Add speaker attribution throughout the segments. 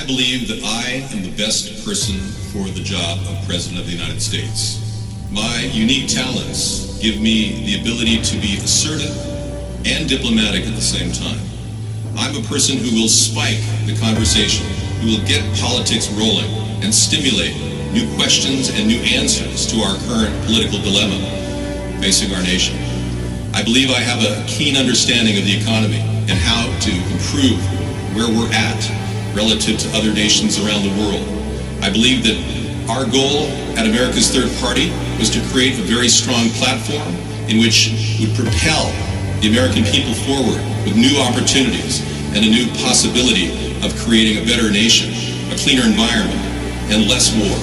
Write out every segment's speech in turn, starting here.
Speaker 1: believe that I am the best person for the job of President of the United States. My unique talents give me the ability to be assertive and diplomatic at the same time. I'm a person who will spike the conversation, who will get politics rolling and stimulate new questions and new answers to our current political dilemma facing our nation. I believe I have a keen understanding of the economy and how to improve where we're at relative to other nations around the world. I believe that our goal at America's Third Party was to create a very strong platform in which would propel the American people forward with new opportunities and a new possibility of creating a better nation, a cleaner environment, and less war.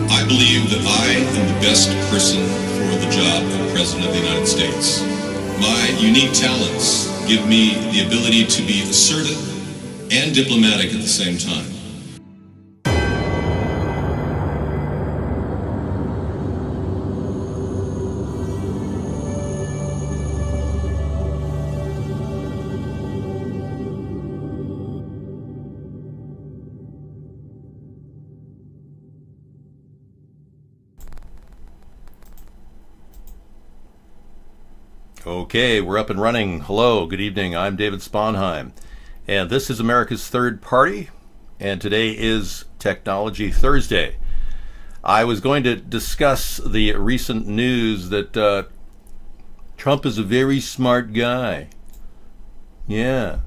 Speaker 1: I believe that I am the best person for the job of President of the United States. My unique talents give me the ability to be assertive and diplomatic at the same time.
Speaker 2: Okay, we're up and running. Hello, good evening. I'm David Sponheim, and this is America's Third Party, and today is Technology Thursday. I was going to discuss the recent news that Trump is a very smart guy. Yeah.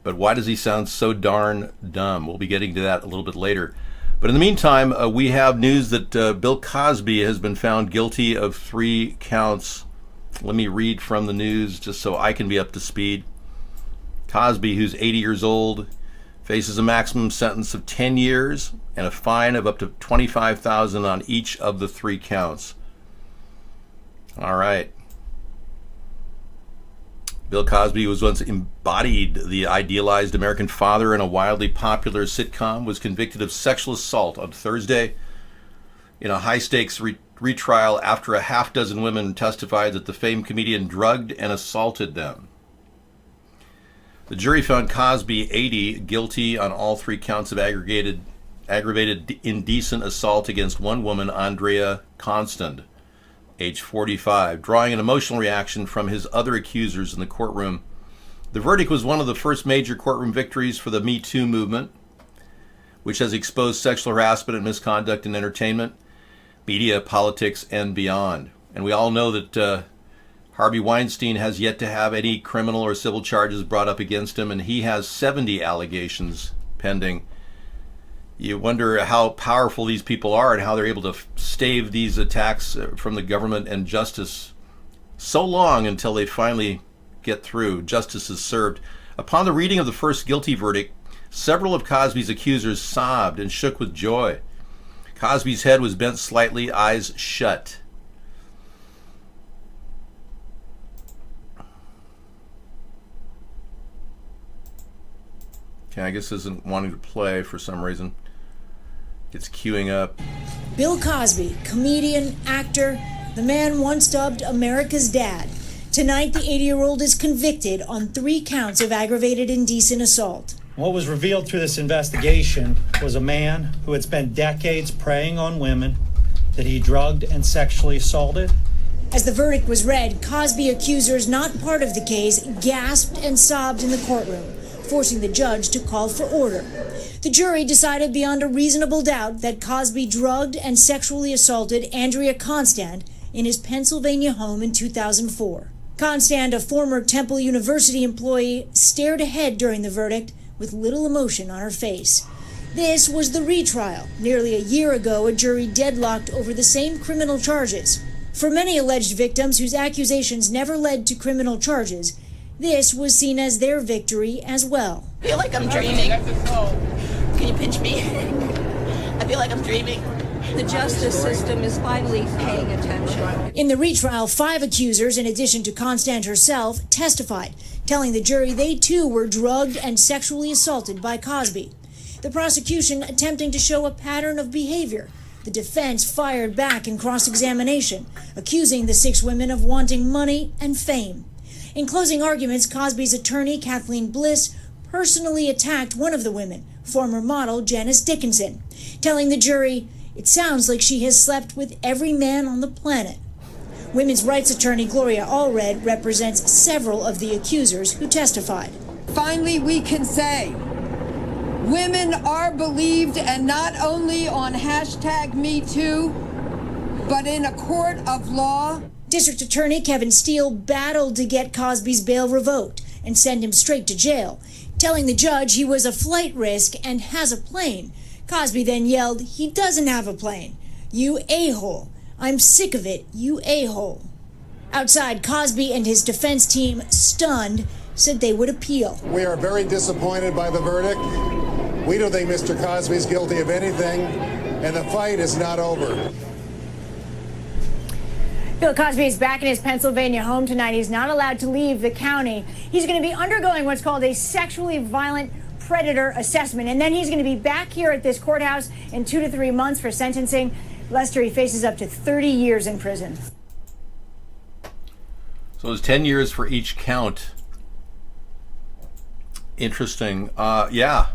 Speaker 2: But why does he sound so darn dumb? We'll be getting to that a little bit later. But in the meantime, we have news that Bill Cosby has been found guilty of 3 counts. Let me read from the news just so I can be up to speed. Cosby, who's 80 years old, faces a maximum sentence of 10 years and a fine of up to $25,000 on each of the 3 counts. All right. Bill Cosby was once embodied the idealized American father in a wildly popular sitcom, was convicted of sexual assault on Thursday in a high-stakes retrial after a half-dozen women testified that the famed comedian drugged and assaulted them. The jury found Cosby, 80, guilty on all 3 counts of aggravated indecent assault against one woman, Andrea Constand, age 45, drawing an emotional reaction from his other accusers in the courtroom. The verdict was one of the first major courtroom victories for the Me Too movement, which has exposed sexual harassment and misconduct in entertainment, media, politics, and beyond. And we all know that Harvey Weinstein has yet to have any criminal or civil charges brought up against him, and he has 70 allegations pending. You wonder how powerful these people are and how they're able to stave these attacks from the government and justice so long until they finally get through. Justice is served. Upon the reading of the first guilty verdict, several of Cosby's accusers sobbed and shook with joy. Cosby's head was bent slightly, eyes shut. Okay, I guess this isn't wanting to play for some reason. It's queuing up.
Speaker 3: Bill Cosby, comedian, actor, the man once dubbed America's Dad. Tonight, the 80-year-old is convicted on 3 counts of aggravated indecent assault.
Speaker 4: What was revealed through this investigation was a man who had spent decades preying on women that he drugged and sexually assaulted.
Speaker 3: As the verdict was read, Cosby accusers not part of the case gasped and sobbed in the courtroom, forcing the judge to call for order. The jury decided beyond a reasonable doubt that Cosby drugged and sexually assaulted Andrea Constand in his Pennsylvania home in 2004. Constand, a former Temple University employee, stared ahead during the verdict with little emotion on her face. This was the retrial. Nearly a year ago, a jury deadlocked over the same criminal charges. For many alleged victims whose accusations never led to criminal charges, this was seen as their victory as well.
Speaker 5: I feel like I'm dreaming. Can you pinch me? I feel like I'm dreaming.
Speaker 6: The justice system is finally paying attention.
Speaker 3: In the retrial, 5 accusers, in addition to Constand herself, testified, telling the jury they too were drugged and sexually assaulted by Cosby. The prosecution attempting to show a pattern of behavior. The defense fired back in cross-examination, accusing the 6 women of wanting money and fame. In closing arguments, Cosby's attorney, Kathleen Bliss, personally attacked one of the women, former model Janice Dickinson, telling the jury, "It sounds like she has slept with every man on the planet." Women's rights attorney Gloria Allred represents several of the accusers who testified.
Speaker 7: Finally, we can say women are believed, and not only on #MeToo, but in a court of law.
Speaker 3: District Attorney Kevin Steele battled to get Cosby's bail revoked and send him straight to jail, telling the judge he was a flight risk and has a plane. Cosby then yelled, "He doesn't have a plane. You a-hole. I'm sick of it, you a-hole." Outside, Cosby and his defense team, stunned, said they would appeal.
Speaker 8: We are very disappointed by the verdict. We don't think Mr. Cosby's guilty of anything, and the fight is not over.
Speaker 9: Bill Cosby is back in his Pennsylvania home tonight. He's not allowed to leave the county. He's going to be undergoing what's called a sexually violent predator assessment, and then he's going to be back here at this courthouse in 2 to 3 months for sentencing. Lester, he faces up to 30 years in prison.
Speaker 2: So it's 10 years for each count. Interesting. Yeah.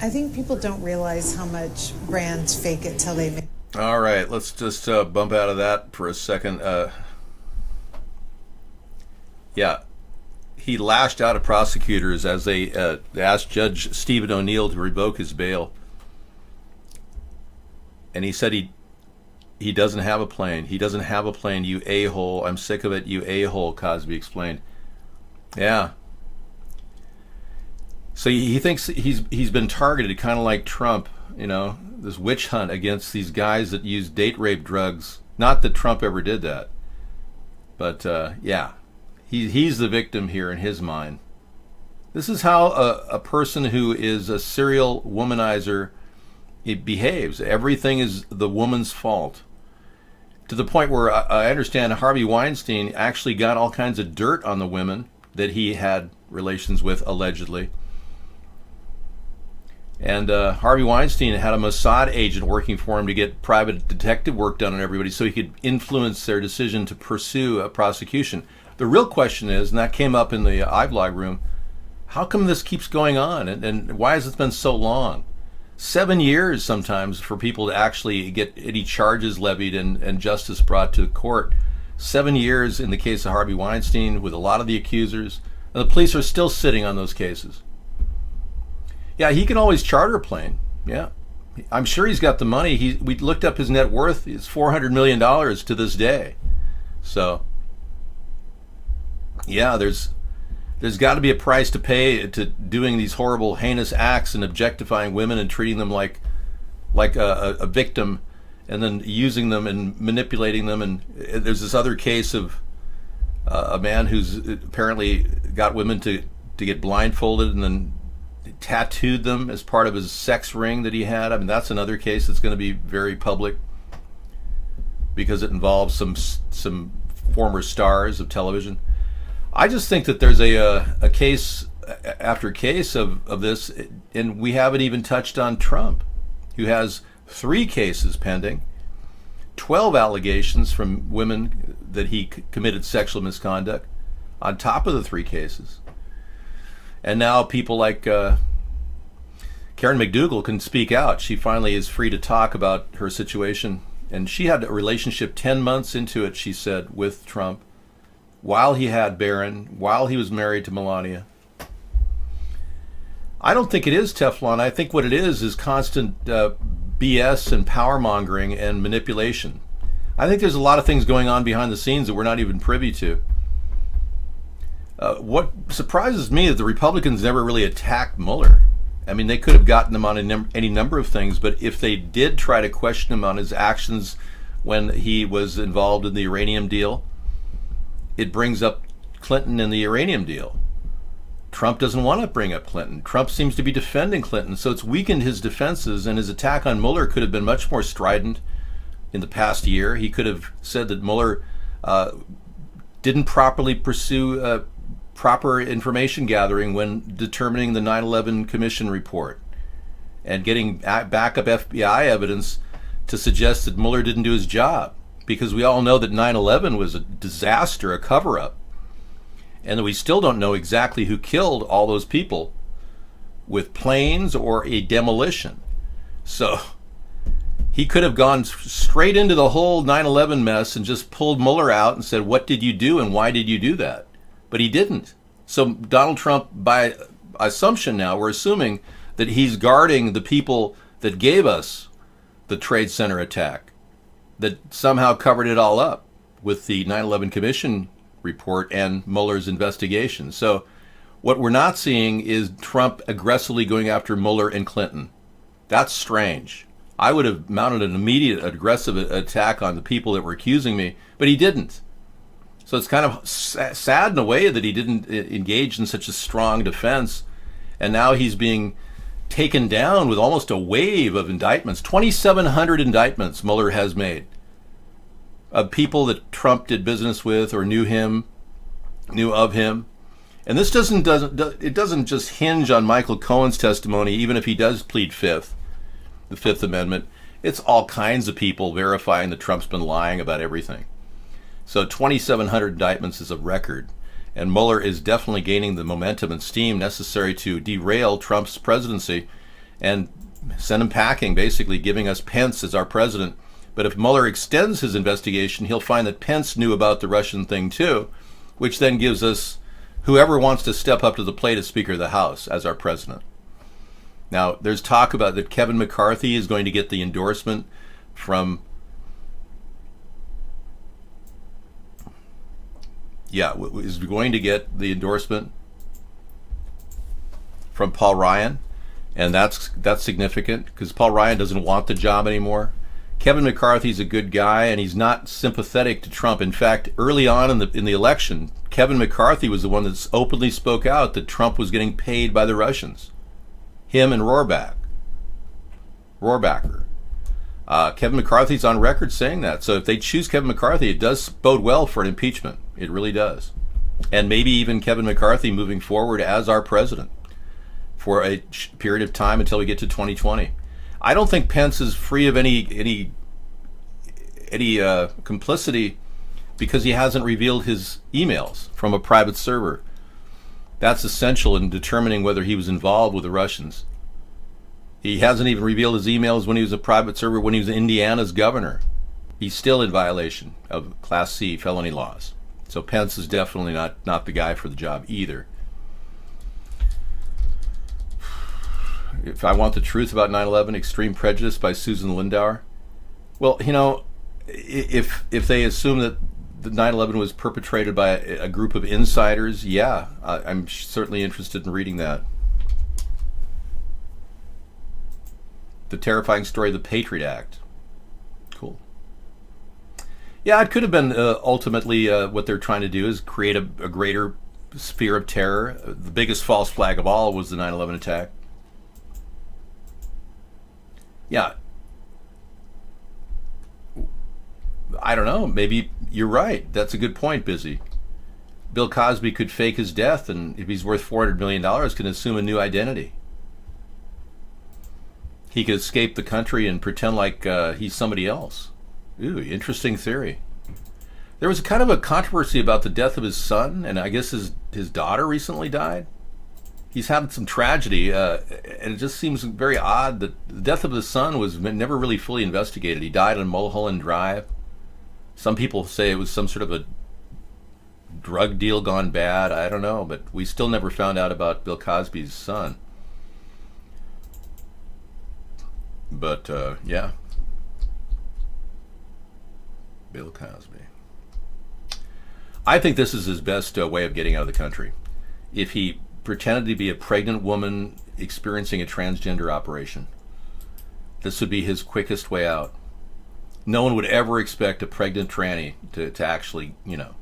Speaker 10: I think people don't realize how much brands fake it till they make.
Speaker 2: All right, let's just bump out of that for a second. Yeah, he lashed out at prosecutors as they asked Judge Stephen O'Neill to revoke his bail. And he said he doesn't have a plane. He doesn't have a plane, you a-hole. I'm sick of it, you a-hole, Cosby explained. Yeah. So he thinks he's been targeted, kind of like Trump, you know, this witch hunt against these guys that use date rape drugs. Not that Trump ever did that, but yeah, he's the victim here in his mind. This is how a person who is a serial womanizer behaves. Everything is the woman's fault. To the point where I understand Harvey Weinstein actually got all kinds of dirt on the women that he had relations with, allegedly. And Harvey Weinstein had a Mossad agent working for him to get private detective work done on everybody so he could influence their decision to pursue a prosecution. The real question is, and that came up in the iVlog room, how come this keeps going on? And why has it been so long? 7 years sometimes for people to actually get any charges levied and justice brought to court. 7 years in the case of Harvey Weinstein with a lot of the accusers. And the police are still sitting on those cases. Yeah, he can always charter a plane. Yeah, I'm sure he's got the money. We looked up his net worth. It's $400 million to this day. So, yeah, there's got to be a price to pay to doing these horrible, heinous acts and objectifying women and treating them like a victim, and then using them and manipulating them. And there's this other case of a man who's apparently got women to get blindfolded and then tattooed them as part of his sex ring that he had. I mean, that's another case that's going to be very public because it involves some former stars of television. I just think that there's a case after case of this, and we haven't even touched on Trump, who has 3 cases pending, 12 allegations from women that he committed sexual misconduct on top of the 3 cases. And now people like Karen McDougal can speak out. She finally is free to talk about her situation. And she had a relationship 10 months into it, she said, with Trump, while he had Barron, while he was married to Melania. I don't think it is Teflon. I think what it is constant BS and power mongering and manipulation. I think there's a lot of things going on behind the scenes that we're not even privy to. What surprises me is the Republicans never really attacked Mueller. I mean, they could have gotten him on any number of things, but if they did try to question him on his actions when he was involved in the uranium deal, it brings up Clinton and the uranium deal. Trump doesn't want to bring up Clinton. Trump seems to be defending Clinton, so it's weakened his defenses, and his attack on Mueller could have been much more strident in the past year. He could have said that Mueller didn't properly pursue proper information gathering when determining the 9/11 Commission report and getting backup FBI evidence to suggest that Mueller didn't do his job, because we all know that 9/11 was a disaster, a cover-up, and that we still don't know exactly who killed all those people with planes or a demolition. So he could have gone straight into the whole 9/11 mess and just pulled Mueller out and said, what did you do and why did you do that? But he didn't. So Donald Trump, by assumption now, we're assuming that he's guarding the people that gave us the Trade Center attack, that somehow covered it all up with the 9/11 Commission report and Mueller's investigation. So what we're not seeing is Trump aggressively going after Mueller and Clinton. That's strange. I would have mounted an immediate aggressive attack on the people that were accusing me, but he didn't. So it's kind of sad in a way that he didn't engage in such a strong defense, and now he's being taken down with almost a wave of indictments. 2,700 indictments Mueller has made of people that Trump did business with or knew of him. And this doesn't just hinge on Michael Cohen's testimony, even if he does plead the Fifth Amendment. It's all kinds of people verifying that Trump's been lying about everything. So 2,700 indictments is a record, and Mueller is definitely gaining the momentum and steam necessary to derail Trump's presidency and send him packing, basically giving us Pence as our president. But if Mueller extends his investigation, he'll find that Pence knew about the Russian thing too, which then gives us whoever wants to step up to the plate as Speaker of the House as our president. Now, there's talk about that Kevin McCarthy is going to get the endorsement from is going to get the endorsement from Paul Ryan, and that's significant because Paul Ryan doesn't want the job anymore. Kevin McCarthy's a good guy, and he's not sympathetic to Trump. In fact, early on in the election, Kevin McCarthy was the one that openly spoke out that Trump was getting paid by the Russians. Him and Rohrabacher. Kevin McCarthy's on record saying that. So if they choose Kevin McCarthy, it does bode well for an impeachment. It really does. And maybe even Kevin McCarthy moving forward as our president for a period of time until we get to 2020. I don't think Pence is free of any complicity because he hasn't revealed his emails from a private server. That's essential in determining whether he was involved with the Russians. He hasn't even revealed his emails when he was a private server when he was Indiana's governor. He's still in violation of Class C felony laws. So Pence is definitely not the guy for the job either. If I want the truth about 9/11, Extreme Prejudice by Susan Lindauer. Well, if they assume that the 9/11 was perpetrated by a group of insiders, yeah, I'm certainly interested in reading that. The Terrifying Story of the Patriot Act. Cool. Yeah, it could have been ultimately what they're trying to do is create a greater sphere of terror. The biggest false flag of all was the 9/11 attack. Yeah. I don't know. Maybe you're right. That's a good point, Busy. Bill Cosby could fake his death, and if he's worth $400 million, can assume a new identity. He could escape the country and pretend like he's somebody else. Ooh, interesting theory. There was kind of a controversy about the death of his son, and I guess his daughter recently died. he's had some tragedy, and it just seems very odd that the death of his son was never really fully investigated. He died on Mulholland Drive. Some people say it was some sort of a drug deal gone bad. I don't know, but we still never found out about Bill Cosby's son. But, yeah. Bill Cosby. I think this is his best way of getting out of the country. If he pretended to be a pregnant woman experiencing a transgender operation, this would be his quickest way out. No one would ever expect a pregnant tranny to actually,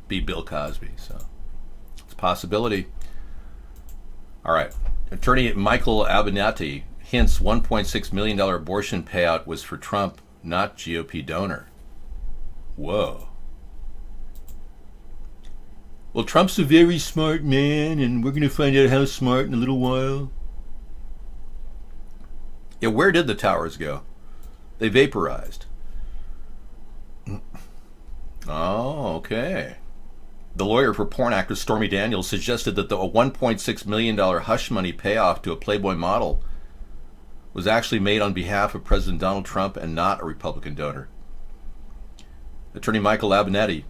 Speaker 2: be Bill Cosby. So it's a possibility. All right. Attorney Michael Avenatti hints $1.6 million abortion payout was for Trump, not GOP donor. Whoa. Well, Trump's a very smart man, and we're going to find out how smart in a little while. Yeah, where did the towers go? They vaporized. Oh, okay. The lawyer for porn actress Stormy Daniels suggested that the $1.6 million hush money payoff to a Playboy model was actually made on behalf of President Donald Trump and not a Republican donor. Attorney Michael Avenatti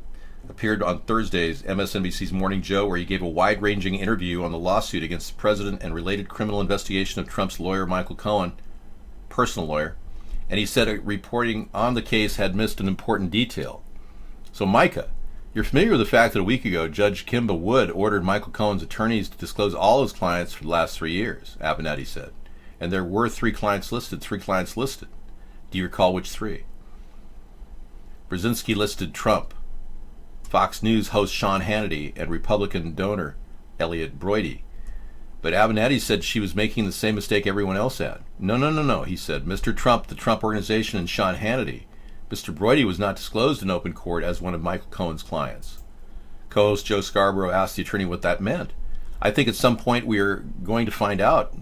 Speaker 2: appeared on Thursday's MSNBC's Morning Joe, where he gave a wide-ranging interview on the lawsuit against the president and related criminal investigation of Trump's lawyer, Michael Cohen, personal lawyer, and he said reporting on the case had missed an important detail. So, Micah, you're familiar with the fact that a week ago, Judge Kimba Wood ordered Michael Cohen's attorneys to disclose all his clients for the last 3 years, Avenatti said. And there were 3 clients listed. Do you recall which 3? Brzezinski listed Trump, Fox News host Sean Hannity, and Republican donor Elliot Broidy. But Avenatti said she was making the same mistake everyone else had. No, he said. Mr. Trump, the Trump Organization, and Sean Hannity. Mr. Broidy was not disclosed in open court as one of Michael Cohen's clients. Co-host Joe Scarborough asked the attorney what that meant. I think at some point we are going to find out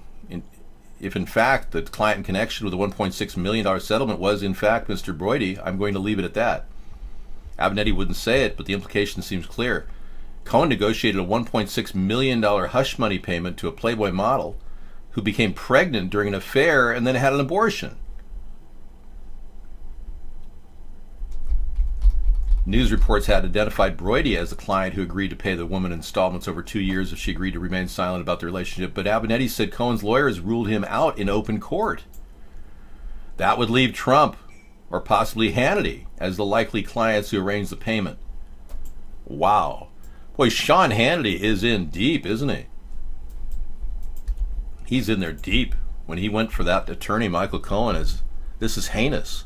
Speaker 2: if in fact the client in connection with the $1.6 million settlement was in fact Mr. Broidy. I'm going to leave it at that. Avenatti wouldn't say it, but the implication seems clear. Cohen negotiated a $1.6 million hush money payment to a Playboy model who became pregnant during an affair and then had an abortion. News reports had identified Broidy as the client who agreed to pay the woman installments over 2 years if she agreed to remain silent about the relationship, but Avenatti said Cohen's lawyers ruled him out in open court. That would leave Trump, or possibly Hannity, as the likely clients who arranged the payment. Wow. Boy, Sean Hannity is in deep, isn't he? He's in there deep when he went for that attorney, Michael Cohen. This is heinous.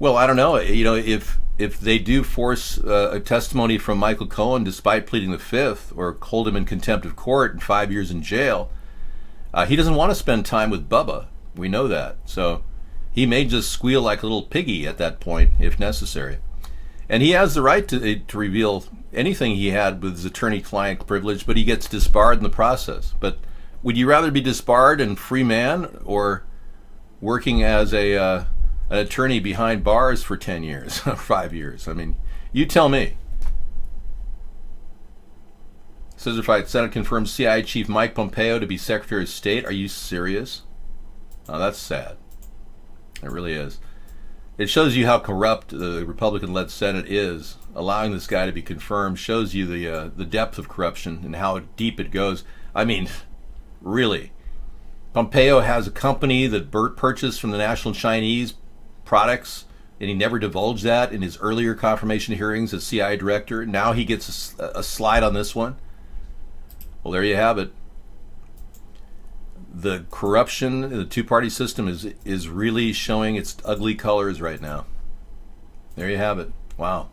Speaker 2: Well, I don't know. If they do force a testimony from Michael Cohen despite pleading the fifth, or hold him in contempt of court and 5 years in jail, he doesn't want to spend time with Bubba. We know that. So he may just squeal like a little piggy at that point, if necessary. And he has the right to reveal anything he had with his attorney-client privilege, but he gets disbarred in the process. But would you rather be disbarred and free man, or working as an attorney behind bars for 10 years, 5 years? I mean, you tell me. Scissor Fight, Senate confirms CIA Chief Mike Pompeo to be Secretary of State. Are you serious? Oh, that's sad. It really is. It shows you how corrupt the Republican-led Senate is. Allowing this guy to be confirmed shows you the depth of corruption and how deep it goes. I mean, really. Pompeo has a company that Burt purchased from the National Chinese products, and he never divulged that in his earlier confirmation hearings as CIA director. Now he gets a slide on this one. Well, there you have it. The corruption in the two-party system is really showing its ugly colors right now. There you have it. Wow.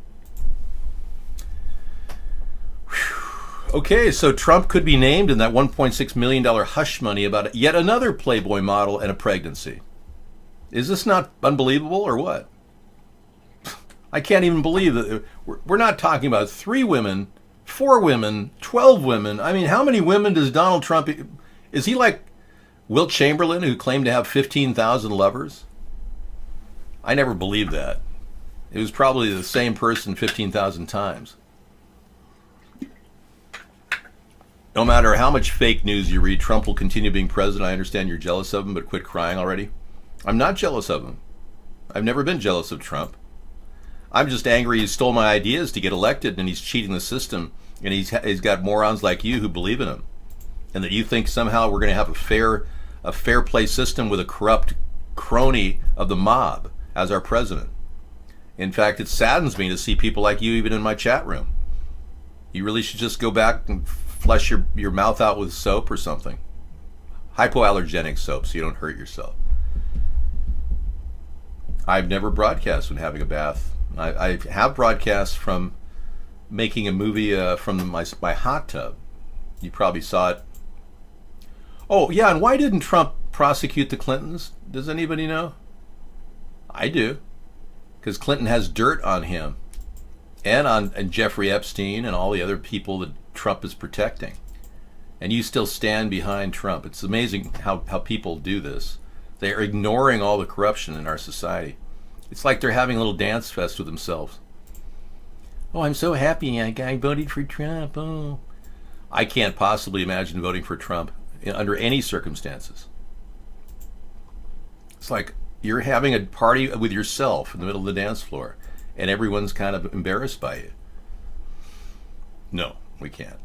Speaker 2: Whew. Okay, so Trump could be named in that $1.6 million hush money about yet another Playboy model and a pregnancy. Is this not unbelievable or what? I can't even believe that we're not talking about 3 women, 4 women, 12 women. I mean, how many women does Donald Trump... Is he like Wilt Chamberlain, who claimed to have 15,000 lovers? I never believed that. It was probably the same person 15,000 times. No matter how much fake news you read, Trump will continue being president. I understand you're jealous of him, but quit crying already. I'm not jealous of him. I've never been jealous of Trump. I'm just angry he stole my ideas to get elected, and he's cheating the system, and he's got morons like you who believe in him, and that you think somehow we're going to have a fair play system with a corrupt crony of the mob as our president. In fact, it saddens me to see people like you even in my chat room. You really should just go back and flush your mouth out with soap or something. Hypoallergenic soap so you don't hurt yourself. I've never broadcast when having a bath. I have broadcast from making a movie from my hot tub. You probably saw it. Oh, yeah, and why didn't Trump prosecute the Clintons? Does anybody know? I do. Because Clinton has dirt on him and Jeffrey Epstein and all the other people that Trump is protecting. And you still stand behind Trump. It's amazing how people do this. They're ignoring all the corruption in our society. It's like they're having a little dance fest with themselves. Oh, I'm so happy I voted for Trump. Oh, I can't possibly imagine voting for Trump under any circumstances. It's like you're having a party with yourself in the middle of the dance floor, and everyone's kind of embarrassed by you. No, we can't.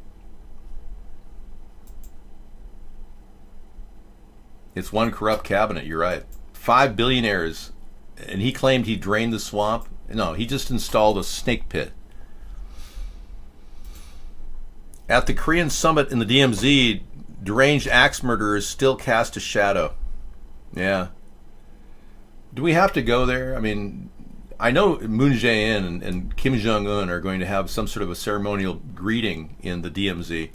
Speaker 2: It's one corrupt cabinet, you're right. 5 billionaires, and he claimed he drained the swamp. No, he just installed a snake pit. At the Korean summit in the DMZ, deranged axe murderers still cast a shadow. Yeah. Do we have to go there? I mean, I know Moon Jae-in and Kim Jong-un are going to have some sort of a ceremonial greeting in the DMZ.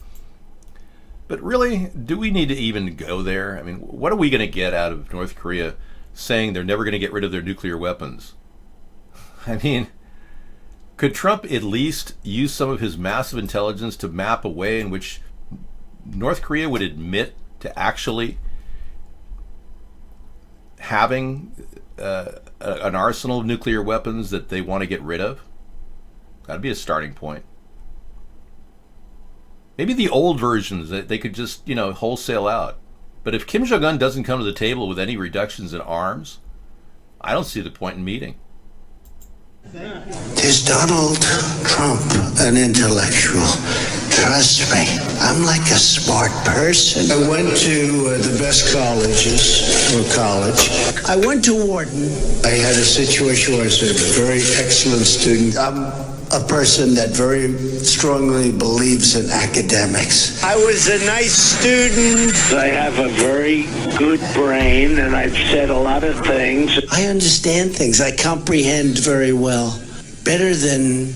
Speaker 2: But really, do we need to even go there? I mean, what are we going to get out of North Korea saying they're never going to get rid of their nuclear weapons? I mean, could Trump at least use some of his massive intelligence to map a way in which North Korea would admit to actually having an arsenal of nuclear weapons that they want to get rid of? That'd be a starting point. Maybe the old versions that they could just, wholesale out. But if Kim Jong-un doesn't come to the table with any reductions in arms, I don't see the point in meeting.
Speaker 11: Is Donald Trump an intellectual? Trust me, I'm like a smart person. I went to the best colleges, or college. I went to Wharton. I had a situation where I was a very excellent student. I'm a person that very strongly believes in academics. I was a nice student. I have a very good brain, and I've said a lot of things. I understand things. I comprehend very well. Better than,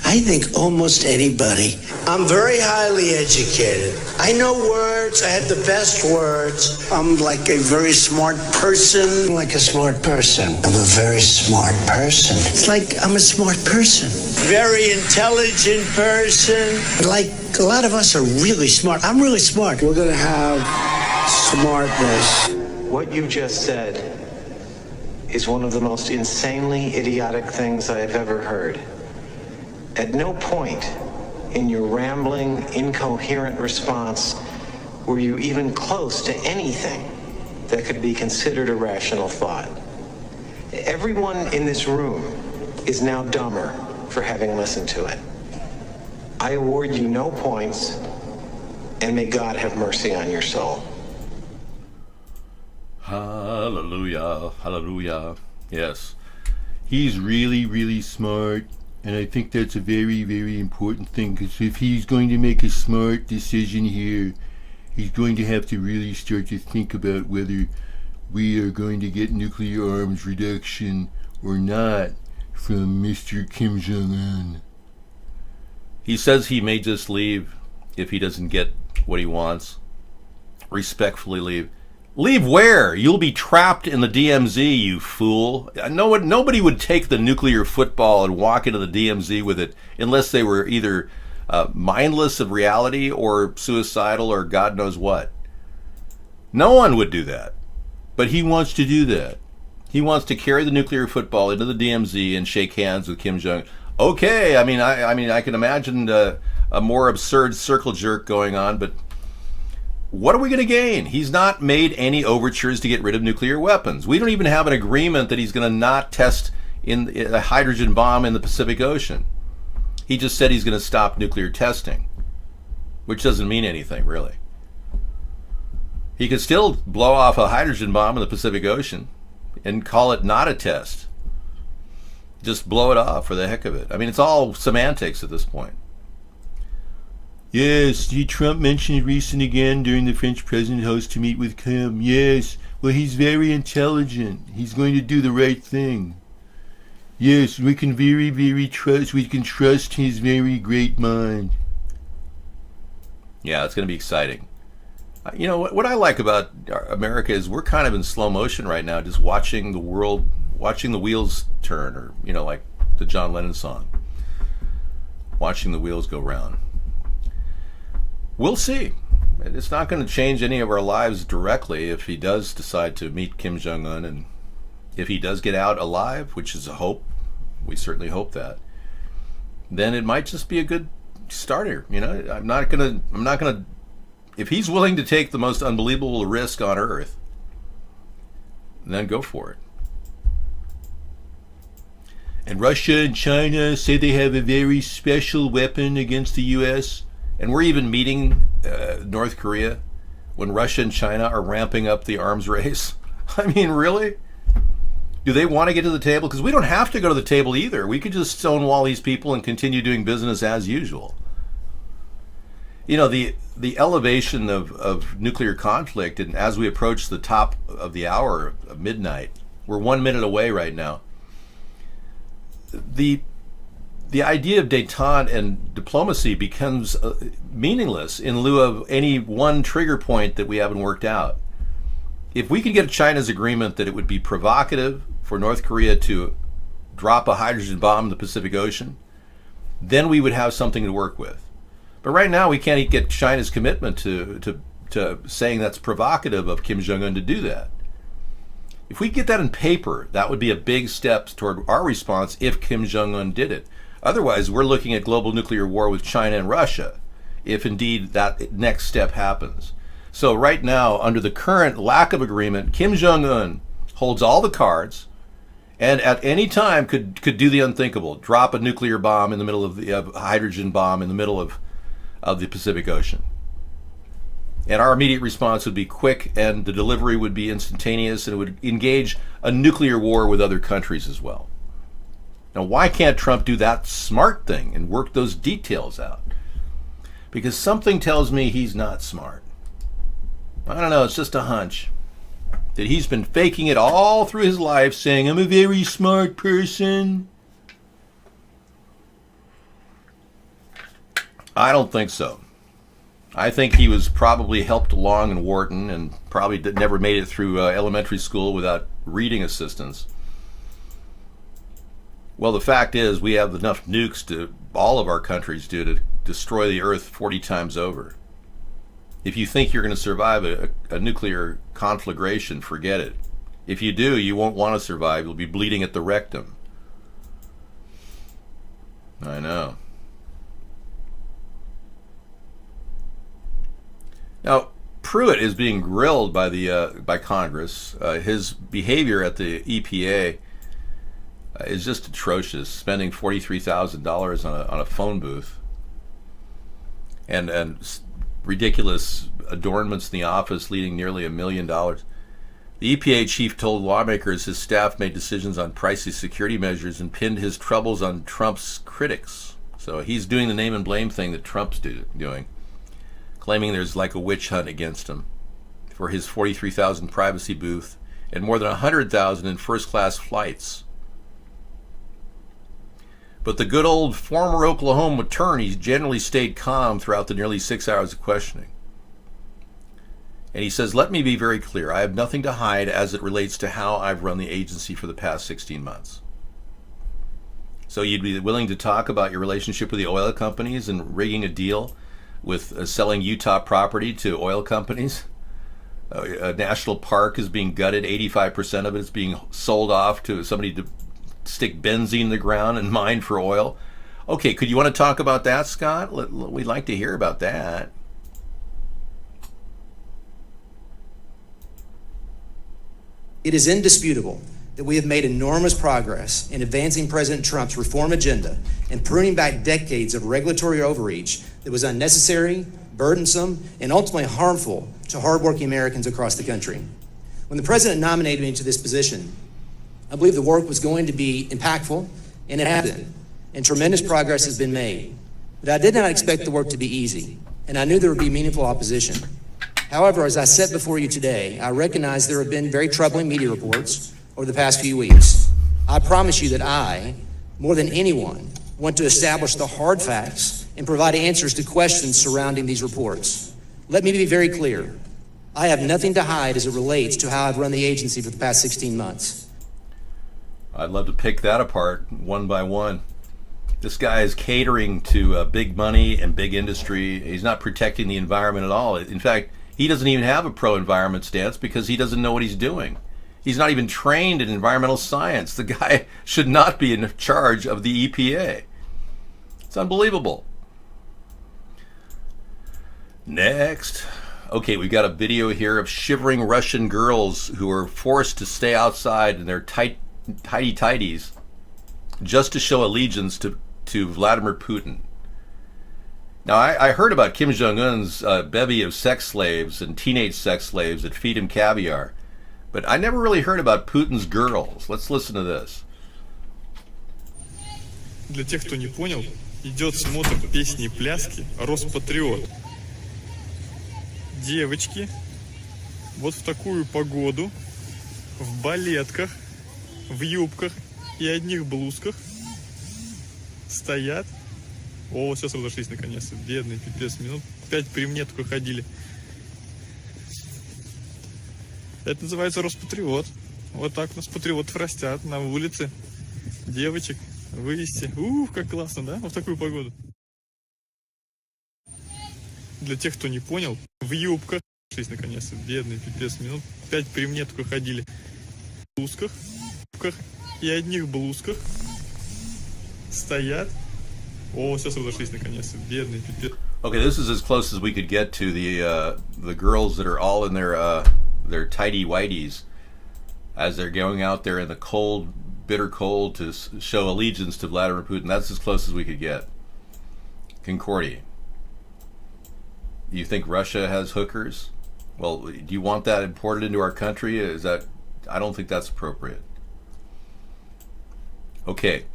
Speaker 11: I think, almost anybody. I'm very highly educated. I know words. I have the best words. I'm like a very smart person. Like a smart person. I'm a very smart person. It's like I'm a smart person. Very intelligent person. Like a lot of us are really smart. I'm really smart. We're going to have smartness.
Speaker 12: What you just said is one of the most insanely idiotic things I have ever heard. At no point in your rambling, incoherent response were you even close to anything that could be considered a rational thought. Everyone in this room is now dumber for having listened to it. I award you no points, and may God have mercy on your soul.
Speaker 2: Hallelujah, hallelujah. Yes, he's really, really smart. And I think that's a very, very important thing, because if he's going to make a smart decision here, he's going to have to really start to think about whether we are going to get nuclear arms reduction or not from Mr. Kim Jong-un. He says he may just leave if he doesn't get what he wants. Respectfully leave. Leave where? You'll be trapped in the DMZ, you fool. Nobody would take the nuclear football and walk into the DMZ with it unless they were either mindless of reality or suicidal or God knows what. No one would do that. But he wants to do that. He wants to carry the nuclear football into the DMZ and shake hands with Kim Jong. Okay, I can imagine a more absurd circle jerk going on, but what are we going to gain? He's not made any overtures to get rid of nuclear weapons. We don't even have an agreement that he's going to not test a hydrogen bomb in the Pacific Ocean. He just said he's going to stop nuclear testing, which doesn't mean anything, really. He could still blow off a hydrogen bomb in the Pacific Ocean and call it not a test. Just blow it off for the heck of it. I mean, it's all semantics at this point. Yes, Trump mentioned recently again during the French president host to meet with Kim. Yes, well, he's very intelligent. He's going to do the right thing. Yes, we can trust his very great mind. Yeah, it's going to be exciting. You know, what I like about America is we're kind of in slow motion right now, just watching the world, watching the wheels turn, or, you know, like the John Lennon song. Watching the wheels go round. We'll see. It's not going to change any of our lives directly if he does decide to meet Kim Jong-un, and if he does get out alive, which is a hope, we certainly hope that, then it might just be a good starter. You know, I'm not gonna, if he's willing to take the most unbelievable risk on earth, then go for it. And Russia and China say they have a very special weapon against the U.S., and we're even meeting North Korea when Russia and China are ramping up the arms race. I mean, really? Do they want to get to the table? Because we don't have to go to the table either. We could just stonewall these people and continue doing business as usual. You know, the elevation of nuclear conflict, and as we approach the top of the hour of midnight, we're 1 minute away right now. The idea of détente and diplomacy becomes meaningless in lieu of any one trigger point that we haven't worked out. If we could get China's agreement that it would be provocative for North Korea to drop a hydrogen bomb in the Pacific Ocean, then we would have something to work with. But right now we can't get China's commitment to saying that's provocative of Kim Jong-un to do that. If we get that in paper, that would be a big step toward our response if Kim Jong-un did it. Otherwise, we're looking at global nuclear war with China and Russia, if indeed that next step happens. So right now, under the current lack of agreement, Kim Jong-un holds all the cards, and at any time could do the unthinkable, drop a nuclear bomb in the middle of a hydrogen bomb in the middle of the Pacific Ocean. And our immediate response would be quick, and the delivery would be instantaneous, and it would engage a nuclear war with other countries as well. Now, why can't Trump do that smart thing and work those details out? Because something tells me he's not smart. I don't know, it's just a hunch. That he's been faking it all through his life, saying, I'm a very smart person. I don't think so. I think he was probably helped along in Wharton and probably never made it through elementary school without reading assistance. Well, the fact is, we have enough nukes to all of our countries do to destroy the earth 40 times over. If you think you're going to survive a nuclear conflagration, forget it. If you do, you won't want to survive. You'll be bleeding at the rectum. I know. Now, Pruitt is being grilled by Congress. His behavior at the EPA is just atrocious, spending $43,000 on a phone booth and ridiculous adornments in the office leading nearly $1 million. The EPA chief told lawmakers his staff made decisions on pricey security measures and pinned his troubles on Trump's critics. So he's doing the name and blame thing that Trump's doing, claiming there's like a witch hunt against him for his $43,000 privacy booth and more than $100,000 in first-class flights. But the good old former Oklahoma attorney generally stayed calm throughout the nearly 6 hours of questioning. And he says, let me be very clear. I have nothing to hide as it relates to how I've run the agency for the past 16 months. So you'd be willing to talk about your relationship with the oil companies and rigging a deal with selling Utah property to oil companies? A national park is being gutted. 85% of it is being sold off to somebody to stick benzene in the ground and mine for oil. Okay, could you want to talk about that, Scott? We'd like to hear about that.
Speaker 13: It is indisputable that we have made enormous progress in advancing President Trump's reform agenda and pruning back decades of regulatory overreach that was unnecessary, burdensome, and ultimately harmful to hardworking Americans across the country. When the president nominated me to this position, I believe the work was going to be impactful, and it has been, and tremendous progress has been made. But I did not expect the work to be easy, and I knew there would be meaningful opposition. However, as I sit before you today, I recognize there have been very troubling media reports over the past few weeks. I promise you that I, more than anyone, want to establish the hard facts and provide answers to questions surrounding these reports. Let me be very clear. I have nothing to hide as it relates to how I've run the agency for the past 16 months.
Speaker 2: I'd love to pick that apart one by one. This guy is catering to big money and big industry. He's not protecting the environment at all. In fact, he doesn't even have a pro-environment stance because he doesn't know what he's doing. He's not even trained in environmental science. The guy should not be in charge of the EPA. It's unbelievable. Next. Okay, we've got a video here of shivering Russian girls who are forced to stay outside in their tighty-tighties just to show allegiance to Vladimir Putin. Now, I heard about Kim Jong-un's bevy of sex slaves and teenage sex slaves that feed him caviar, but I never really heard about Putin's girls. Let's listen to this.
Speaker 14: Для тех, кто не понял, идет смотр песни и пляски «Роспатриот». Девочки вот в такую погоду, в балетках, в юбках и одних блузках стоят. О, сейчас разошлись наконец-то. Бедные, пипец, минут 5 при мне только ходили. Это называется Роспатриот. Вот так у нас патриотов растят на улице. Девочек вывести. Как классно, да? Вот в такую погоду. Для тех, кто не понял, в юбках, наконец-то, бедные, пипец, минут 5 при мне только ходили. В блузках и одних блузках стоят. О, сейчас разошлись наконец-то, бедные, пипец.
Speaker 2: Okay, this is as close as we could get to the girls that are all in their tighty whities as they're going out there in the cold, bitter cold to show allegiance to Vladimir Putin. That's as close as we could get. Concordia. You think Russia has hookers? Well, do you want that imported into our country? I don't think that's appropriate. Okay.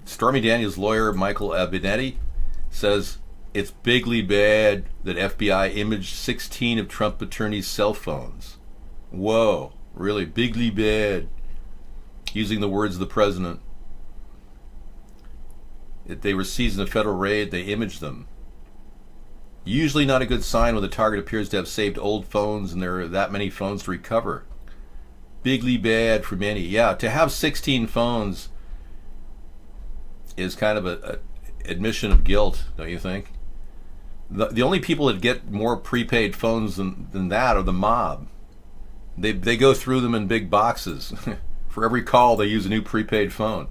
Speaker 2: Stormy Daniels' lawyer, Michael Abinetti, says it's bigly bad that FBI imaged 16 of Trump attorneys' cell phones. Whoa, really? Bigly bad. Using the words of the president. If they were seized in a federal raid, they imaged them. Usually not a good sign when the target appears to have saved old phones and there are that many phones to recover. Bigly bad for many. Yeah, to have 16 phones is kind of a admission of guilt, don't you think? The only people that get more prepaid phones than that are the mob. They go through them in big boxes. For every call, they use a new prepaid phone.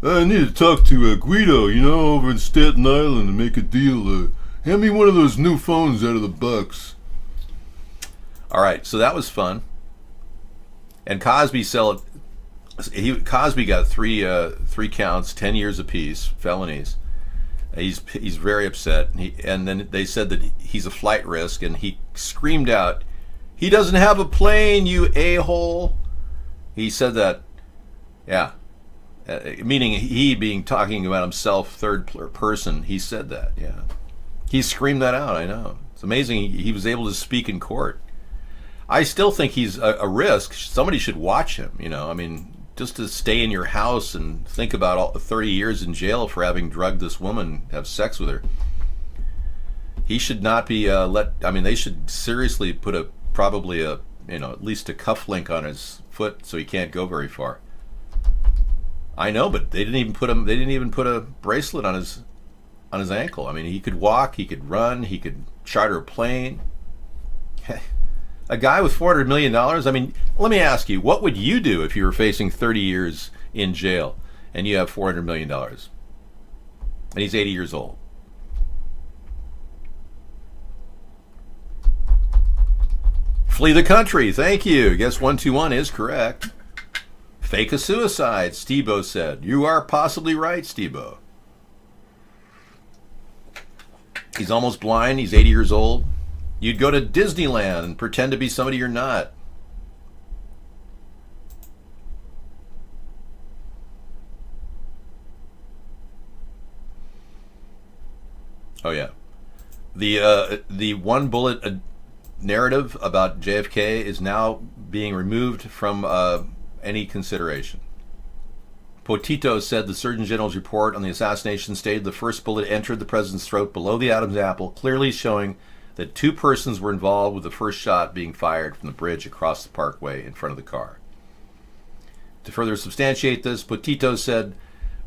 Speaker 2: I need to talk to Guido, over in Staten Island and make a deal. Hand me one of those new phones out of the box. All right, so that was fun. And Cosby Cosby got three counts, 10 years apiece, felonies. He's very upset. And then they said that he's a flight risk, and he screamed out, "He doesn't have a plane, you a-hole." He said that, yeah. Meaning he being talking about himself, third person, he said that, yeah. He screamed that out, I know. It's amazing he was able to speak in court. I still think he's a risk. Somebody should watch him, just to stay in your house and think about all 30 years in jail for having drugged this woman, have sex with her. He should not be they should seriously put at least a cuff link on his foot so he can't go very far. I know, but they didn't even put a bracelet on his ankle. He could walk, he could run, he could charter a plane. A guy with $400 million, let me ask you, what would you do if you were facing 30 years in jail and you have $400 million? And he's 80 years old. Flee the country. Thank you. Guess 121 is correct. Fake a suicide, Stebo said. You are possibly right, Stebo. He's almost blind. He's 80 years old. You'd go to Disneyland and pretend to be somebody you're not. Oh, yeah. The one bullet narrative about JFK is now being removed from any consideration. Potito said the Surgeon General's report on the assassination stated the first bullet entered the president's throat below the Adam's apple, clearly showing that 2 persons were involved with the first shot being fired from the bridge across the parkway in front of the car. To further substantiate this, Potito said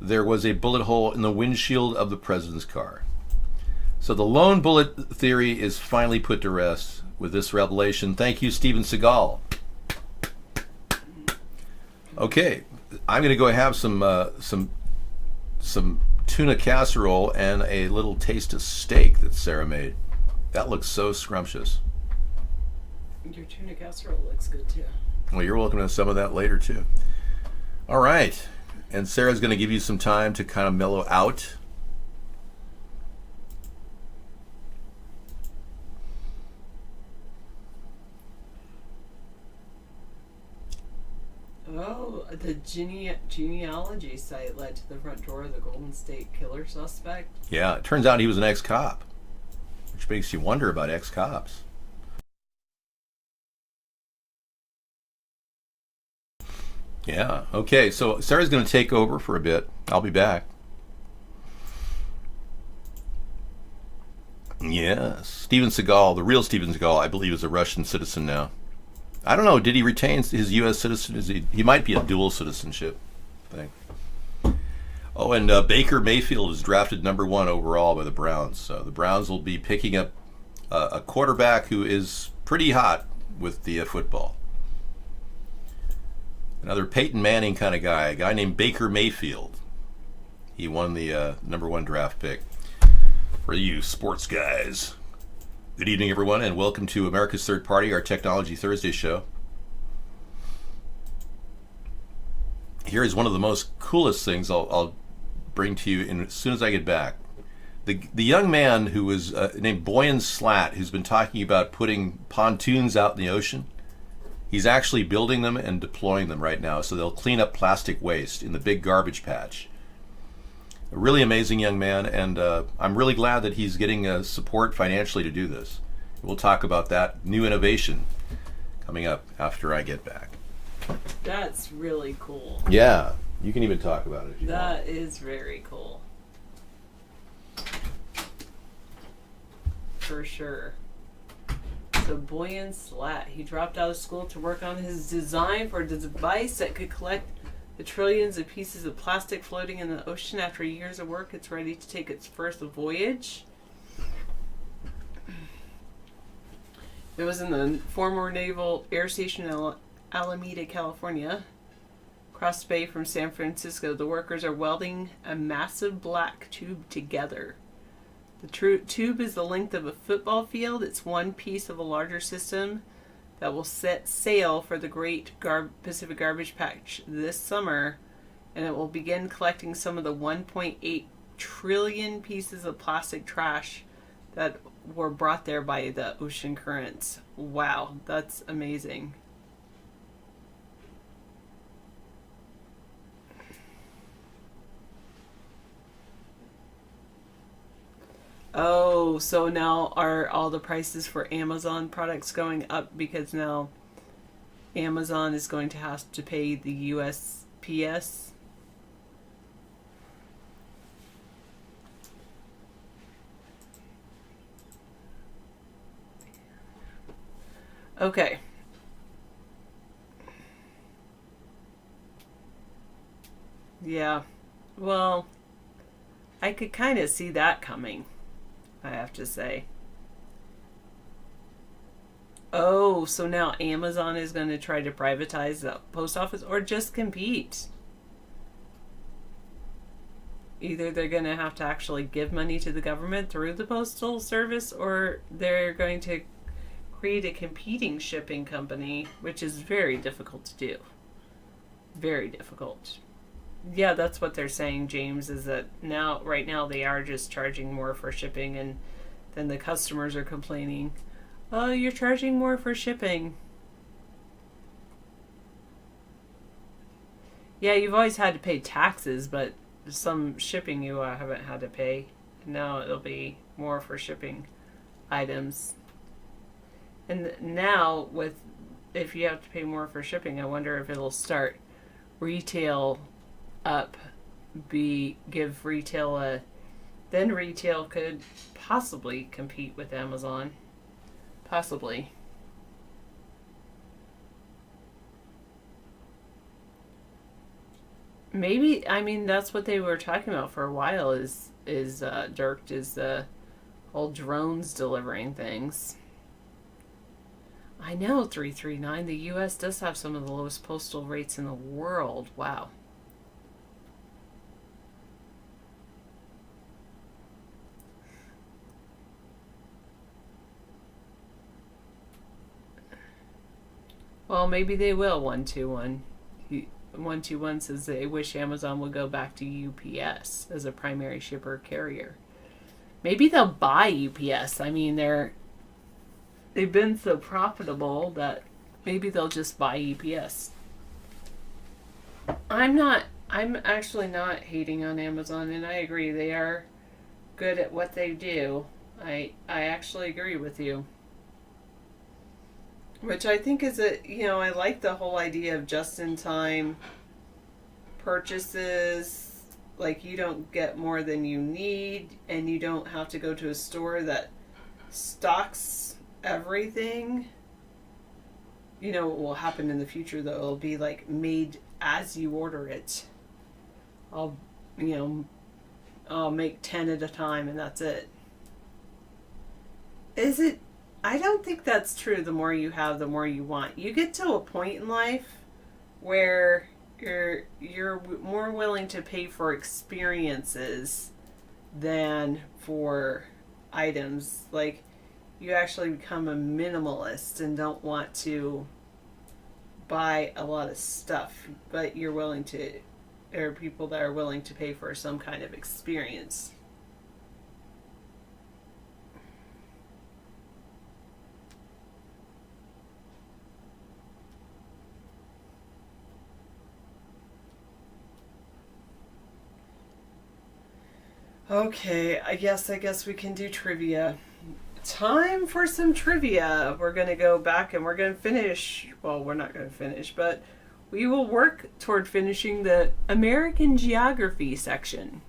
Speaker 2: there was a bullet hole in the windshield of the president's car. So the lone bullet theory is finally put to rest with this revelation. Thank you, Steven Seagal. Okay, I'm going to go have some tuna casserole and a little taste of steak that Sarah made. That looks so scrumptious.
Speaker 5: Your tuna casserole looks good too.
Speaker 2: Well, you're welcome to some of that later too. All right, and Sarah's going to give you some time to kind of mellow out.
Speaker 5: Oh, the genealogy site led to the front door of the Golden State Killer suspect.
Speaker 2: Yeah, it turns out he was an ex-cop, which makes you wonder about ex-cops. Yeah, okay, so Sarah's going to take over for a bit. I'll be back. Yes, Steven Seagal, the real Steven Seagal, I believe is a Russian citizen now. I don't know, did he retain his U.S. citizenship? He might be a dual citizenship thing. Oh, and Baker Mayfield is drafted #1 overall by the Browns. So the Browns will be picking up a quarterback who is pretty hot with the football. Another Peyton Manning kind of guy, a guy named Baker Mayfield. He won the #1 draft pick. For you sports guys. Good evening, everyone, and welcome to America's Third Party, our Technology Thursday show. Here is one of the most coolest things I'll bring to you as soon as I get back. The young man who was named Boyan Slat, who's been talking about putting pontoons out in the ocean, he's actually building them and deploying them right now, so they'll clean up plastic waste in the big garbage patch. A really amazing young man, and I'm really glad that he's getting support financially to do this. We'll talk about that new innovation coming up after I get back.
Speaker 5: That's really cool.
Speaker 2: Yeah, you can even talk about it if you want.
Speaker 5: That is very cool. For sure. So Boyan Slat, he dropped out of school to work on his design for a device that could collect the trillions of pieces of plastic floating in the ocean. After years of work, it's ready to take its first voyage. It was in the former Naval Air Station in Alameda, California, across the bay from San Francisco. The workers are welding a massive black tube together. The tube is the length of a football field. It's one piece of a larger system that will set sail for the Great Pacific Garbage Patch this summer, and it will begin collecting some of the 1.8 trillion pieces of plastic trash that were brought there by the ocean currents. Wow, that's amazing. Oh, so now are all the prices for Amazon products going up because now Amazon is going to have to pay the USPS? Okay. Yeah. Well, I could kind of see that coming, I have to say. Oh, so now Amazon is going to try to privatize the post office or just compete? either they're going to have to actually give money to the government through the postal service, or they're going to create a competing shipping company, which is very difficult to do. Very difficult. Yeah, that's what they're saying, James, is that right now they are just charging more for shipping, and then the customers are complaining, oh, you're charging more for shipping. Yeah, you've always had to pay taxes, but some shipping you haven't had to pay. Now it'll be more for shipping items. And now, if you have to pay more for shipping, I wonder if it'll start retail up, give retail then retail could possibly compete with Amazon. Possibly. Maybe, I mean, that's what they were talking about for a while Dirk, is the whole drones delivering things. I know, 339, the U.S. does have some of the lowest postal rates in the world. Wow. Well, maybe they will, 121. 121 says they wish Amazon would go back to UPS as a primary shipper carrier. Maybe they'll buy UPS. I mean, they've been so profitable that maybe they'll just buy UPS. I'm actually not hating on Amazon, and I agree they are good at what they do. I actually agree with you. Which I think is I like the whole idea of just-in-time purchases. Like, you don't get more than you need, and you don't have to go to a store that stocks everything. You know what will happen in the future, though? It'll be, like, made as you order it. I'll make 10 at a time, and that's it. Is it? I don't think that's true. The more you have, the more you want. You get to a point in life where you're more willing to pay for experiences than for items. Like, you actually become a minimalist and don't want to buy a lot of stuff, but you're willing to. There are people that are willing to pay for some kind of experience. Okay, I guess we can do trivia. Time for some trivia. We're going to go back and we're going to finish. Well, we're not going to finish, but we will work toward finishing the American geography section.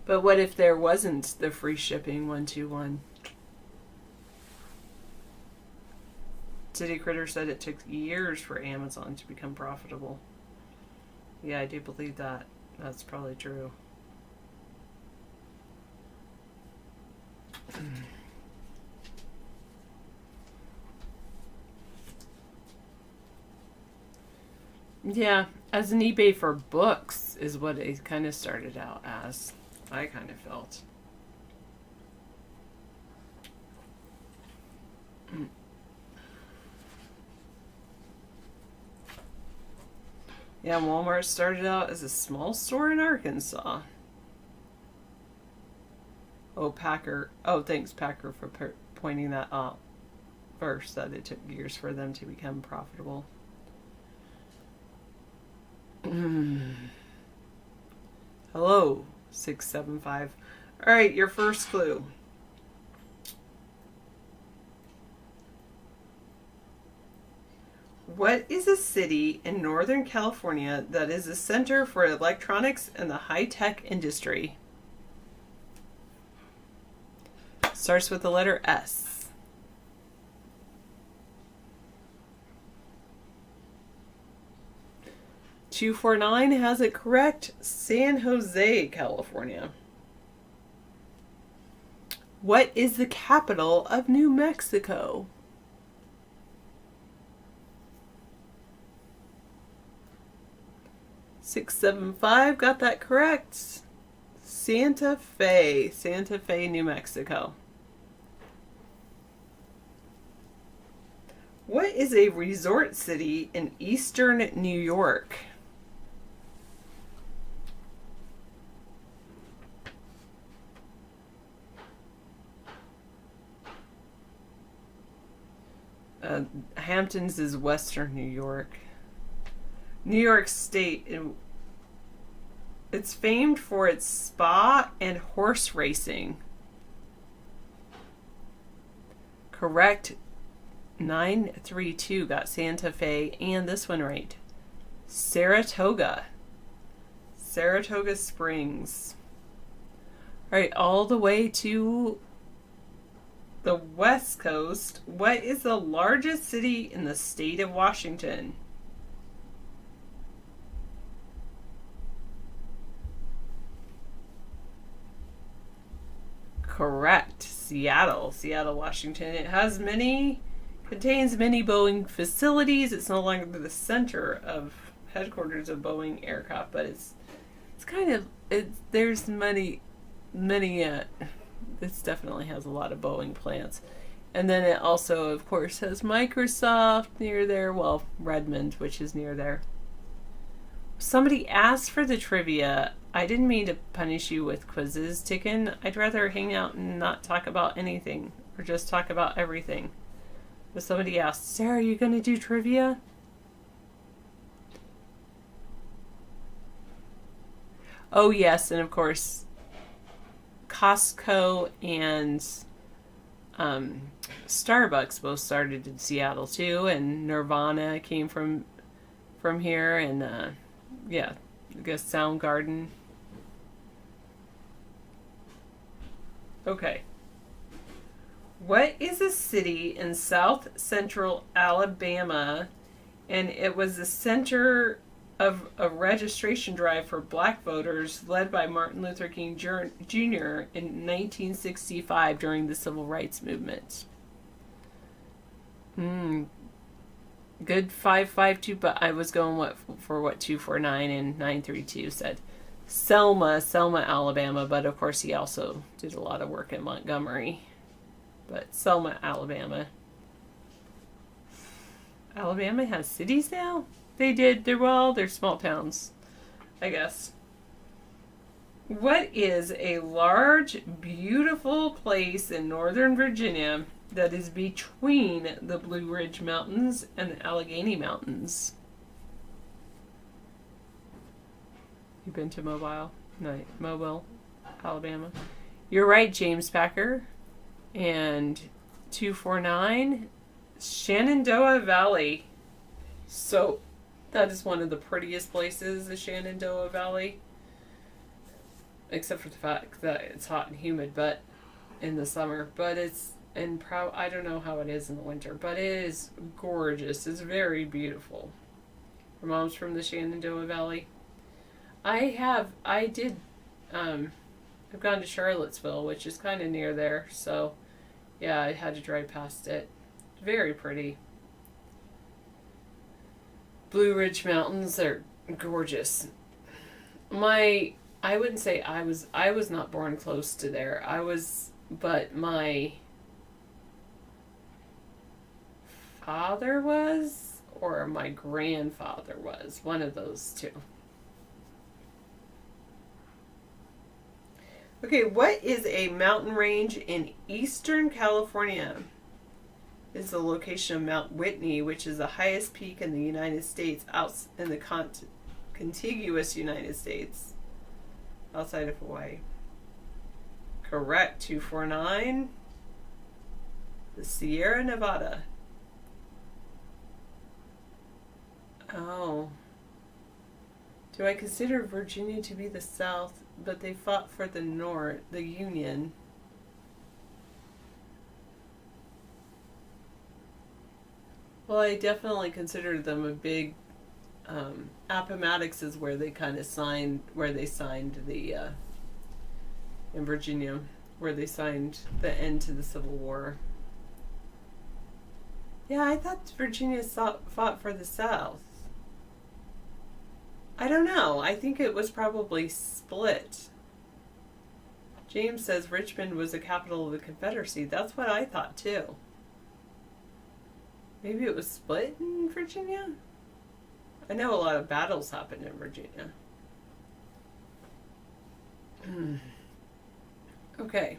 Speaker 5: But what if there wasn't the free shipping 121? City Critter said it took years for Amazon to become profitable. Yeah, I do believe that. That's probably true. Yeah, as an eBay for books is what it kind of started out as. I kind of felt. Yeah, Walmart started out as a small store in Arkansas. Oh, Packer. Oh, thanks, Packer, for pointing that out first, that it took years for them to become profitable. Hello, 675. All right, your first clue. What is a city in Northern California that is a center for electronics and the high-tech industry? Starts with the letter S. $249 has it correct. San Jose, California. What is the capital of New Mexico? 675 got that correct. Santa Fe, New Mexico. What is a resort city in eastern New York? Hamptons is western New York. New York State, it's famed for its spa and horse racing. Correct. 932 got Santa Fe and this one right. Saratoga. Saratoga Springs. All right, all the way to the West Coast. What is the largest city in the state of Washington? Correct. Seattle, Washington. It has contains many Boeing facilities. It's no longer the center of headquarters of Boeing aircraft, but it's kind of, there's many, this definitely has a lot of Boeing plants. And then it also, of course, has Microsoft near there. Well, Redmond, which is near there. Somebody asked for the trivia. I didn't mean to punish you with quizzes, Ticken. I'd rather hang out and not talk about anything, or just talk about everything. But somebody asked, Sarah, are you going to do trivia? Oh, yes, and of course, Costco and Starbucks both started in Seattle too, and Nirvana came from here, and yeah, I guess Soundgarden. Okay. What is a city in south central Alabama, and it was the center of a registration drive for black voters led by Martin Luther King Jr. in 1965 during the Civil Rights Movement? Good 552, but I was going for what 249 and 932 said. Selma, Alabama, but of course he also did a lot of work in Montgomery. But Selma, Alabama. Alabama has cities now? They did. They're small towns, I guess. What is a large, beautiful place in Northern Virginia that is between the Blue Ridge Mountains and the Allegheny Mountains? You been to Mobile, Alabama? You're right, James Packer. And 249, Shenandoah Valley. So that is one of the prettiest places, the Shenandoah Valley. Except for the fact that it's hot and humid, but in the summer. But it's I don't know how it is in the winter, but it is gorgeous. It's very beautiful. Her mom's from the Shenandoah Valley. I've gone to Charlottesville, which is kind of near there, so yeah, I had to drive past it. Very pretty. Blue Ridge Mountains are gorgeous. I wouldn't say I was not born close to there. But my father was, or my grandfather was, one of those two. Okay, what is a mountain range in Eastern California? It's the location of Mount Whitney, which is the highest peak in the United States, out in the contiguous United States, outside of Hawaii. Correct, 249. The Sierra Nevada. Oh. Do I consider Virginia to be the South, but they fought for the North, the Union? Well, I definitely consider them a big, Appomattox is where they kind of signed the, in Virginia, where they signed the end to the Civil War. Yeah, I thought Virginia fought for the South. I don't know. I think it was probably split. James says Richmond was the capital of the Confederacy. That's what I thought too. Maybe it was split in Virginia? I know a lot of battles happened in Virginia. Okay.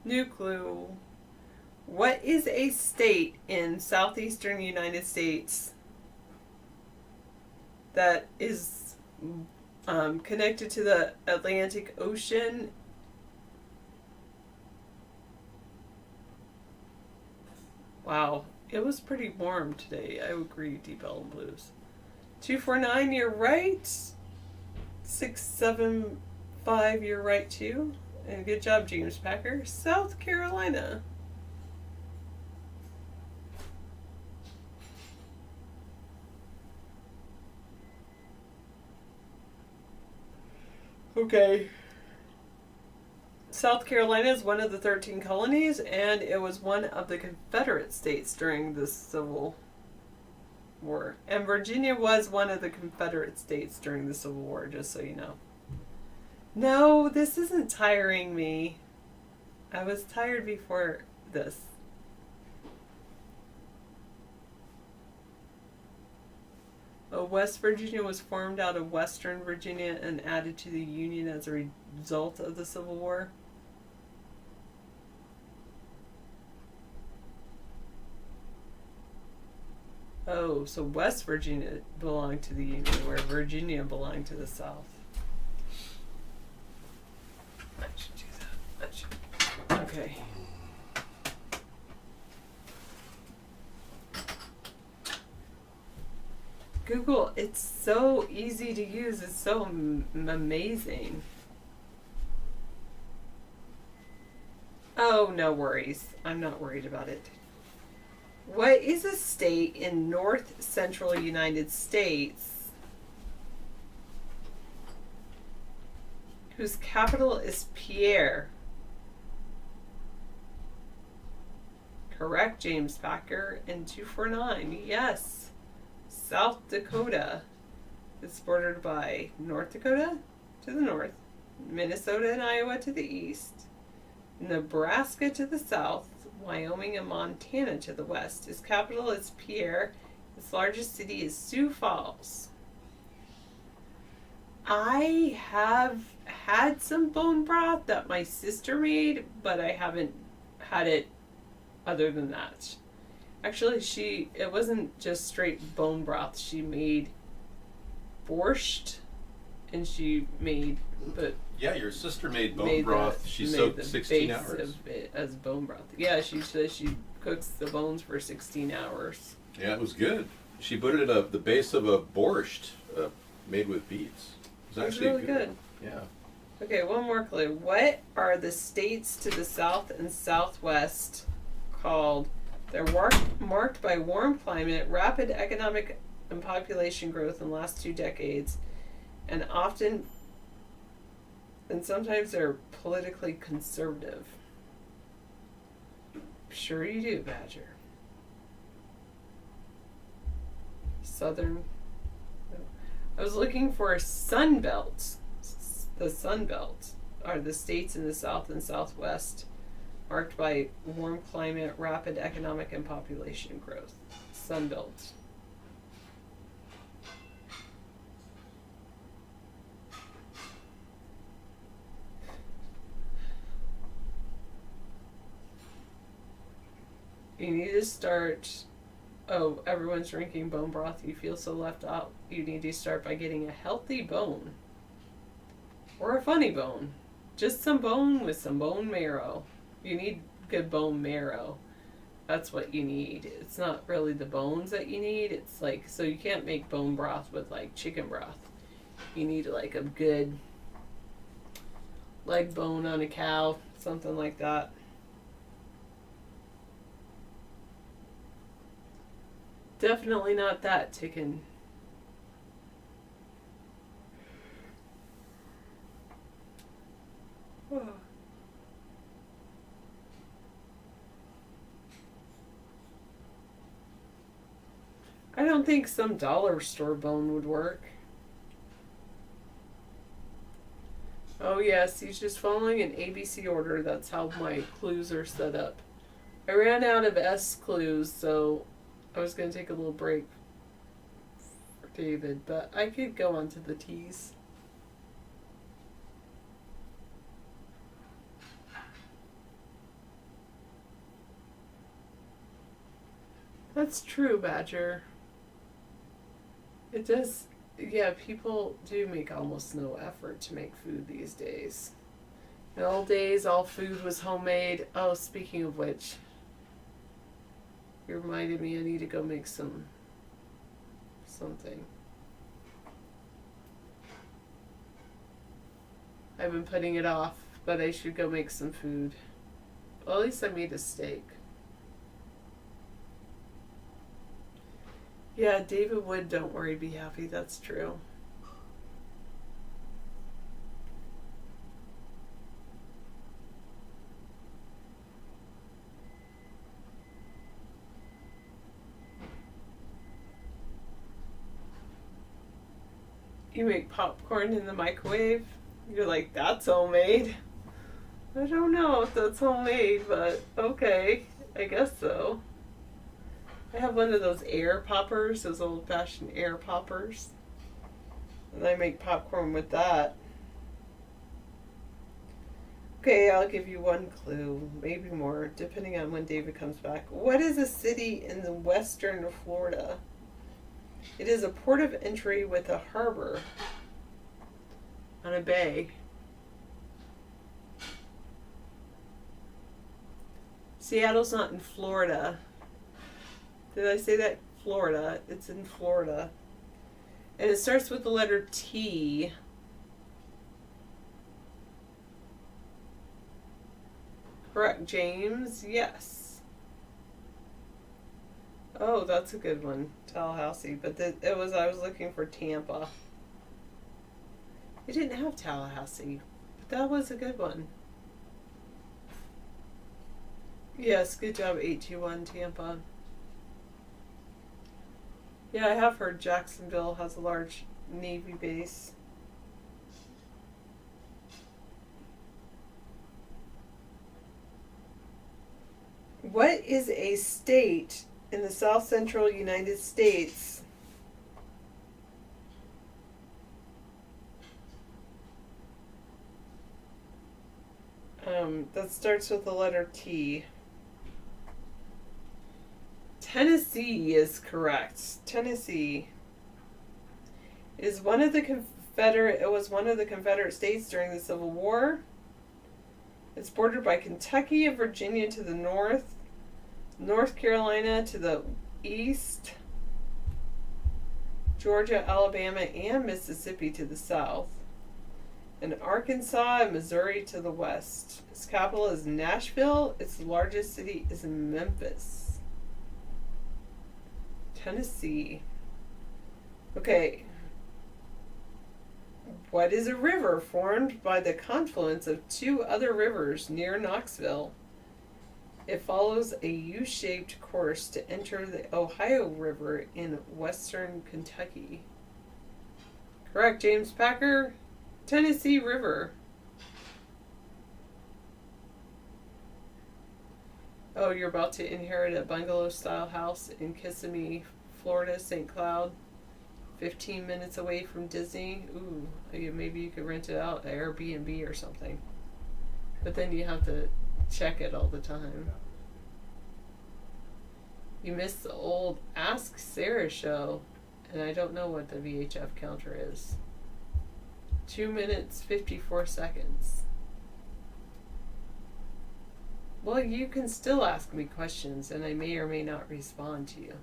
Speaker 5: New clue. What is a state in southeastern United States that is connected to the Atlantic Ocean? Wow, it was pretty warm today. I would agree, Deep Ellum Blues. 249, you're right. 675, you're right too. And good job, James Packer. South Carolina. Okay. South Carolina is one of the 13 colonies, and it was one of the Confederate states during the Civil War. And Virginia was one of the Confederate states during the Civil War, just so you know. No, this isn't tiring me. I was tired before this. West Virginia was formed out of Western Virginia and added to the Union as a result of the Civil War. Oh, so West Virginia belonged to the Union, where Virginia belonged to the South. I should do that. Okay. Google, it's so easy to use. It's so amazing. Oh, no worries. I'm not worried about it. What is a state in north central United States whose capital is Pierre? Correct, James Packer. And 249, yes. South Dakota. It's bordered by North Dakota to the north, Minnesota and Iowa to the east, Nebraska to the south, Wyoming and Montana to the west. Its capital is Pierre. Its largest city is Sioux Falls. I have had some bone broth that my sister made, but I haven't had it other than that. Actually, it wasn't just straight bone broth. She made borscht, and she made
Speaker 2: yeah, your sister made bone broth. She soaked 16 hours.
Speaker 5: Of it as bone broth. Yeah, she says she cooks the bones for 16 hours.
Speaker 2: Yeah, it was good. She put it at the base of a borscht made with beets. It was actually
Speaker 5: really good.
Speaker 2: Yeah.
Speaker 5: Okay, one more clue. What are the states to the south and southwest called? They're marked by warm climate, rapid economic and population growth in the last 2 decades, and sometimes they're politically conservative. Sure you do, Badger. Southern. I was looking for Sun Belt. The Sun Belt are the states in the south and southwest marked by warm climate, rapid economic and population growth. Sun Belt. You need to start. Oh, everyone's drinking bone broth. You feel so left out. You need to start by getting a healthy bone. Or a funny bone. Just some bone with some bone marrow. You need good bone marrow. That's what you need. It's not really the bones that you need. It's like, so you can't make bone broth with like chicken broth. You need like a good leg bone on a cow, something like that. Definitely not that chicken. Oh. I don't think some dollar store bone would work. Oh yes, he's just following an ABC order. That's how my clues are set up. I ran out of S clues, so I was going to take a little break for David, but I could go on to the T's. That's true, Badger. It does. Yeah, people do make almost no effort to make food these days. In old days, all food was homemade. Oh, speaking of which, you reminded me I need to go make something. I've been putting it off, but I should go make some food. Well, at least I made a steak. Yeah, David would, don't worry, be happy. That's true. You make popcorn in the microwave? You're like, that's homemade. I don't know if that's homemade, but okay. I guess so. I have one of those air poppers, those old-fashioned air poppers. And I make popcorn with that. Okay, I'll give you one clue, maybe more, depending on when David comes back. What is a city in the western Florida? It is a port of entry with a harbor on a bay. Seattle's not in Florida. Did I say that? Florida. It's in Florida. And it starts with the letter T. Correct, James? Yes. Oh, that's a good one. Tallahassee. But I was looking for Tampa. It didn't have Tallahassee. But that was a good one. Yes, good job, 821 Tampa. Yeah, I have heard Jacksonville has a large Navy base. What is a state in the south central United States that starts with the letter T? Tennessee is correct. Tennessee is one of the Confederate states during the Civil War. It's bordered by Kentucky and Virginia to the north, North Carolina to the east, Georgia, Alabama, and Mississippi to the south, and Arkansas and Missouri to the west. Its capital is Nashville. Its largest city is Memphis. Tennessee. Okay. What is a river formed by the confluence of two other rivers near Knoxville? It follows a U-shaped course to enter the Ohio River in western Kentucky. Correct, James Packer. Tennessee River. Oh, you're about to inherit a bungalow-style house in Kissimmee, Florida, St. Cloud, 15 minutes away from Disney. Ooh, maybe you could rent it out at Airbnb or something. But then you have to check it all the time. You missed the old Ask Sarah show, and I don't know what the VHF counter is. 2 minutes, 54 seconds. Well, you can still ask me questions, and I may or may not respond to you.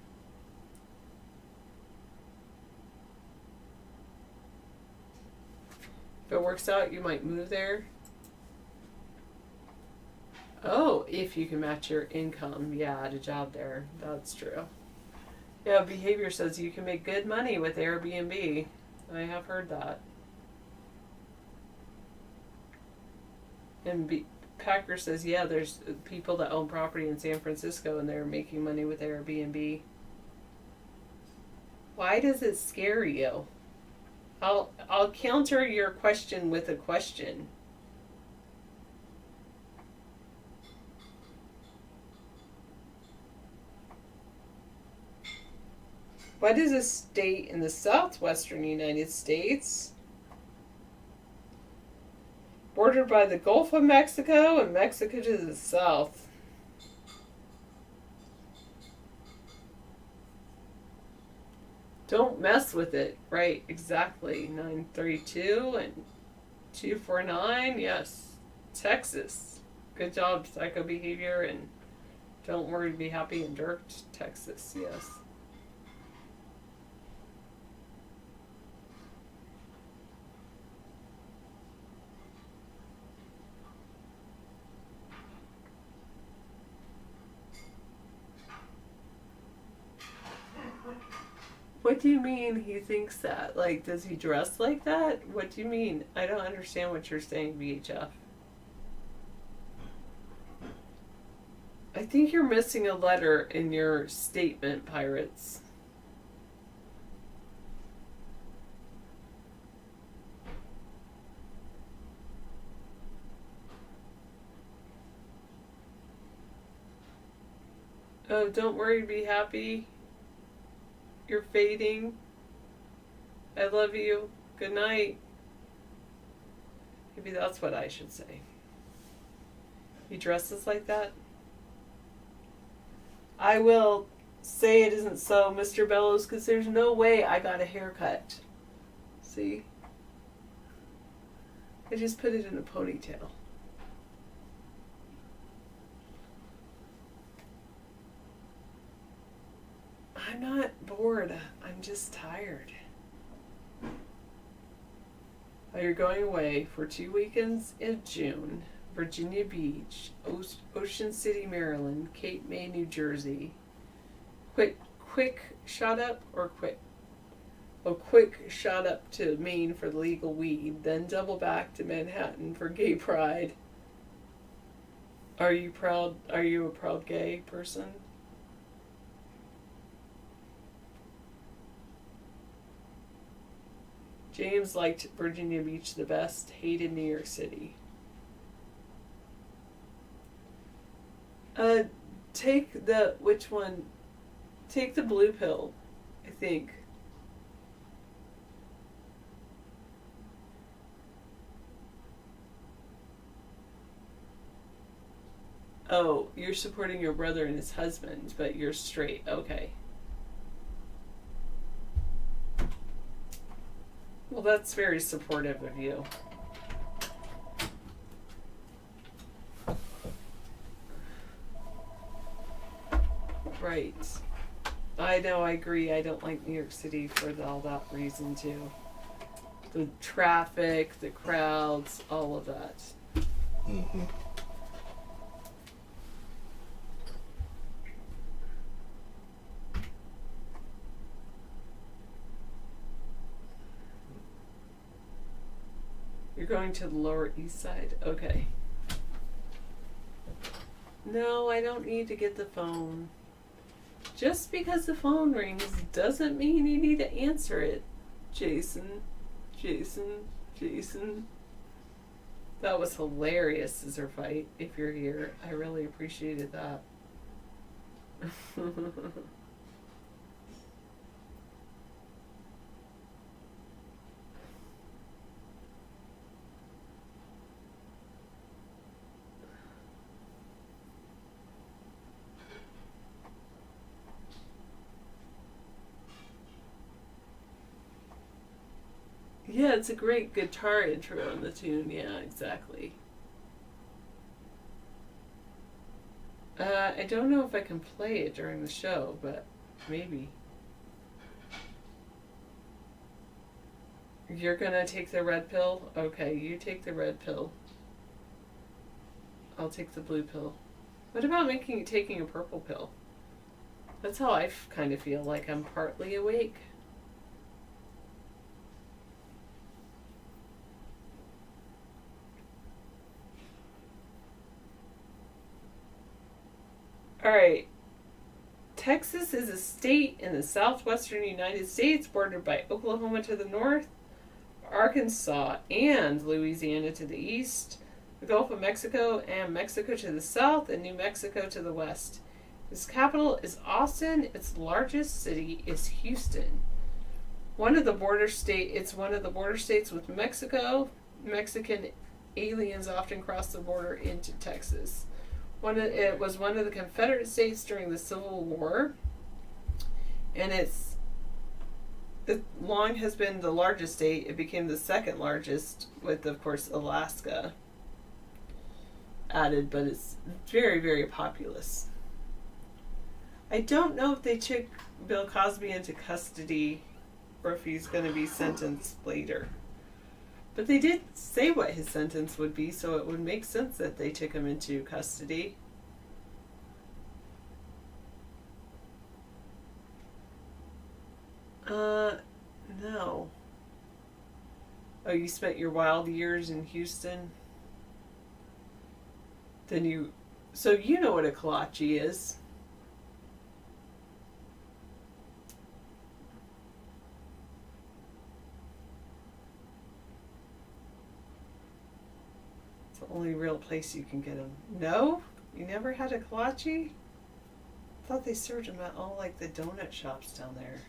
Speaker 5: If it works out, you might move there. Oh, if you can match your income. Yeah, at a job there. That's true. Yeah, Behavior says you can make good money with Airbnb. I have heard that. And Packer says, yeah, there's people that own property in San Francisco and they're making money with Airbnb. Why does it scare you? I'll counter your question with a question. What is a state in the southwestern United States bordered by the Gulf of Mexico and Mexico to the south? Don't mess with it. Right, exactly. 932 and 249. Yes. Texas. Good job, Psycho Behavior, and Don't Worry, Be Happy and Dirt, Texas. Yes. What do you mean he thinks that? Like, does he dress like that? What do you mean? I don't understand what you're saying, VHF. I think you're missing a letter in your statement, Pirates. Oh, don't worry, be happy. You're fading. I love you. Good night. Maybe that's what I should say. He dresses like that? I will say it isn't so, Mr. Bellows, because there's no way I got a haircut. See? I just put it in a ponytail. I'm not bored. I'm just tired. Oh, you're going away for 2 weekends in June. Virginia Beach, Ocean City, Maryland, Cape May, New Jersey. Quick shot up or quick? Oh, quick shot up to Maine for the legal weed, then double back to Manhattan for gay pride. Are you proud? Are you a proud gay person? James liked Virginia Beach the best, hated New York City. Take the, which one? Take the blue pill, I think. Oh, you're supporting your brother and his husband, but you're straight. Okay. Well, that's very supportive of you. Right. I know, I agree. I don't like New York City for all that reason, too. The traffic, the crowds, all of that.
Speaker 2: Mm-hmm.
Speaker 5: You're going to the Lower East Side? Okay. No, I don't need to get the phone. Just because the phone rings doesn't mean you need to answer it. Jason. That was hilarious, scissor fight, if you're here. I really appreciated that. Yeah, it's a great guitar intro in the tune. Yeah, exactly. I don't know if I can play it during the show, but maybe. You're gonna take the red pill? Okay, you take the red pill. I'll take the blue pill. What about taking a purple pill? That's how I kind of feel, like I'm partly awake. Alright. Texas is a state in the southwestern United States bordered by Oklahoma to the north, Arkansas and Louisiana to the east, the Gulf of Mexico and Mexico to the south, and New Mexico to the west. Its capital is Austin. Its largest city is Houston. It's one of the border states with Mexico. Mexican aliens often cross the border into Texas. It was one of the Confederate states during the Civil War, and it long has been the largest state. It became the second largest with, of course, Alaska added, but it's very, very populous. I don't know if they took Bill Cosby into custody or if he's going to be sentenced later. But they did say what his sentence would be, so it would make sense that they took him into custody. No. Oh, you spent your wild years in Houston? So you know what a kolache is. It's the only real place you can get them. No? You never had a kolache? I thought they served them at all like the donut shops down there.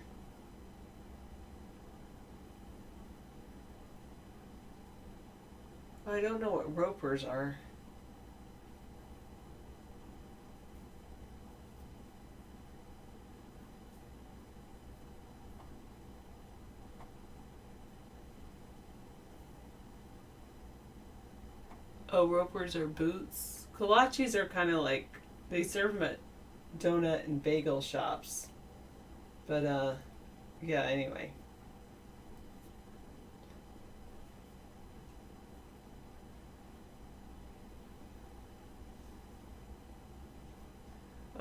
Speaker 5: I don't know what ropers are. Oh, ropers are boots. Kolaches are kind of like, they serve them at donut and bagel shops. But, yeah, anyway.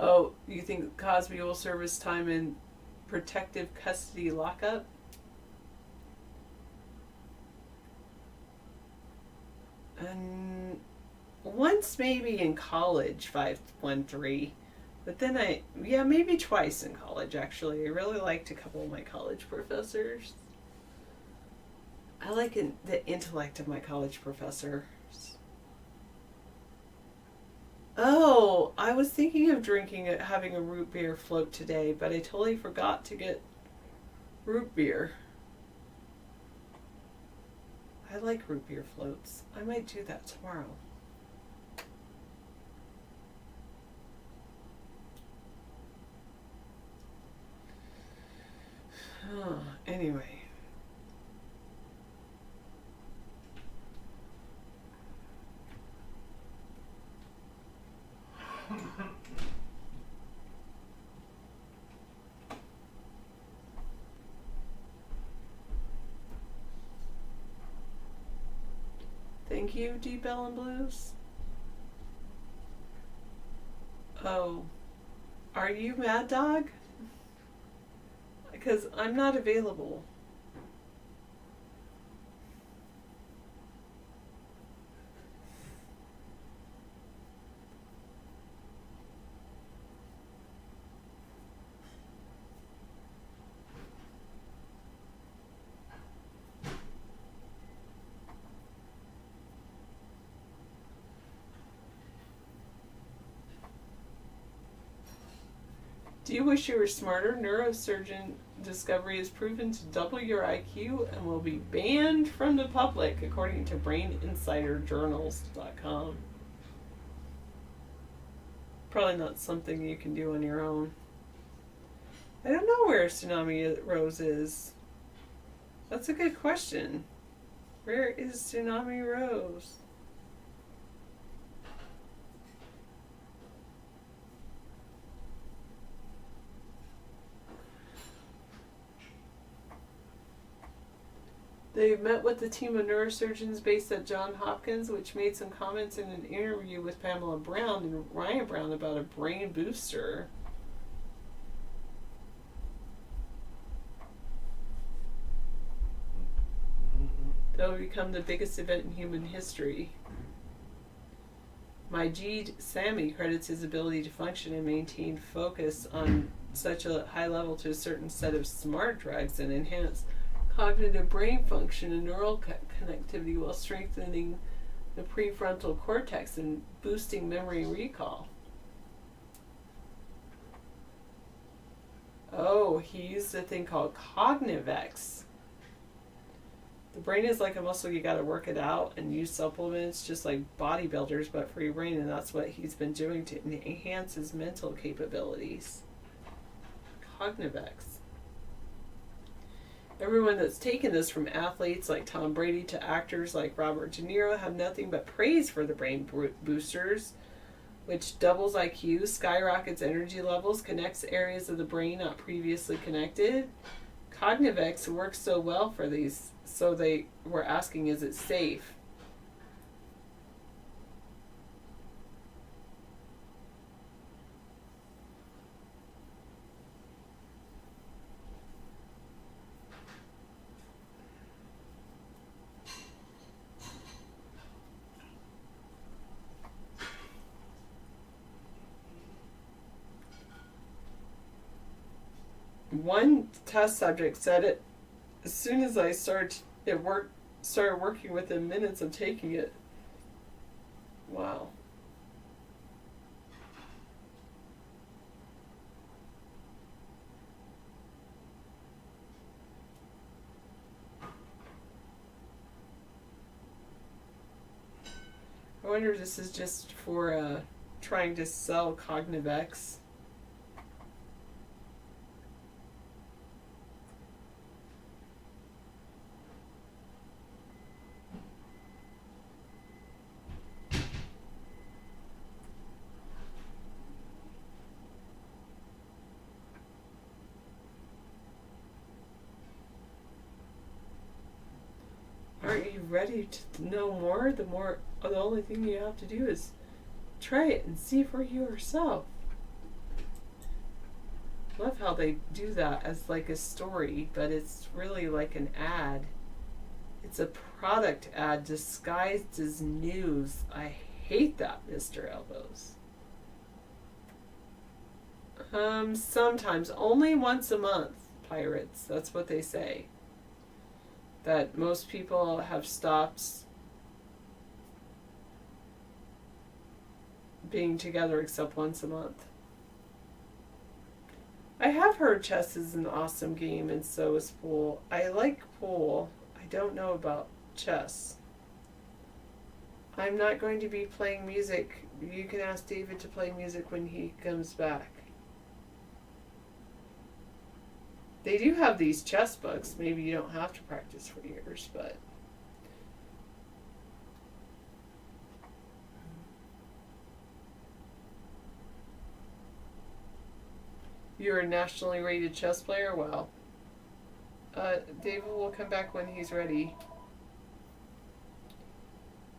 Speaker 5: Oh, you think Cosby will serve his time in protective custody lockup? Once maybe in college, 513. But then maybe twice in college actually. I really liked a couple of my college professors. I like the intellect of my college professors. Oh, I was thinking of having a root beer float today, but I totally forgot to get root beer. I like root beer floats. I might do that tomorrow. Anyway. Thank you, Deep Ellen Blues. Oh, are you Mad Dog? Because I'm not available. Do you wish you were smarter? Neurosurgeon discovery has proven to double your IQ and will be banned from the public, according to BrainInsiderJournals.com. Probably not something you can do on your own. I don't know where Tsunami Rose is. That's a good question. Where is Tsunami Rose? They met with a team of neurosurgeons based at Johns Hopkins, which made some comments in an interview with Pamela Brown and Ryan Brown about a brain booster. That will become the biggest event in human history. Majid Sami credits his ability to function and maintain focus on such a high level to a certain set of smart drugs and enhance cognitive brain function and neural connectivity while strengthening the prefrontal cortex and boosting memory and recall. Oh, he used a thing called Cognivex. The brain is like a muscle, you gotta work it out and use supplements just like bodybuilders, but for your brain, and that's what he's been doing to enhance his mental capabilities. Cognivex. Everyone that's taken this, from athletes like Tom Brady to actors like Robert De Niro, have nothing but praise for the brain boosters, which doubles IQ, skyrockets energy levels, connects areas of the brain not previously connected. Cognivex works so well for these, so they were asking, is it safe? One test subject said it as soon as I started working within minutes of taking it. Wow. I wonder if this is just for trying to sell Cognivex. Aren't you ready to know more? The only thing you have to do is try it and see for yourself. Love how they do that as like a story, but it's really like an ad. It's a product ad disguised as news. I hate that, Mr. Elbows. Sometimes, only once a month, pirates. That's what they say. That most people have stopped being together except once a month. I have heard chess is an awesome game, and so is pool. I like pool. I don't know about chess. I'm not going to be playing music. You can ask David to play music when he comes back. They do have these chess books. Maybe you don't have to practice for years, but... You're a nationally rated chess player? Well, David will come back when he's ready.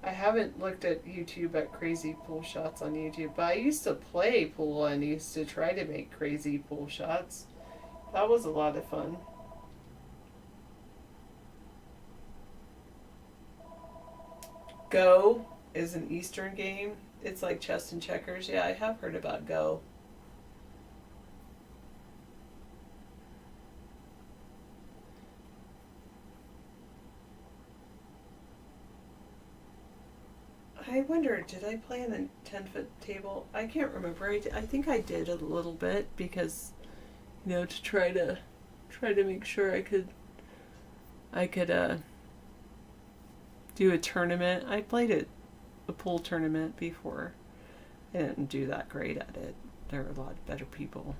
Speaker 5: I haven't looked at YouTube at crazy pool shots on YouTube, but I used to play pool and used to try to make crazy pool shots. That was a lot of fun. Go is an Eastern game. It's like chess and checkers. Yeah, I have heard about Go. I wonder, did I play in the 10-foot table? I can't remember. I think I did a little bit because, you know, to try to make sure I could do a tournament. I played at a pool tournament before. I didn't do that great at it. There were a lot better people.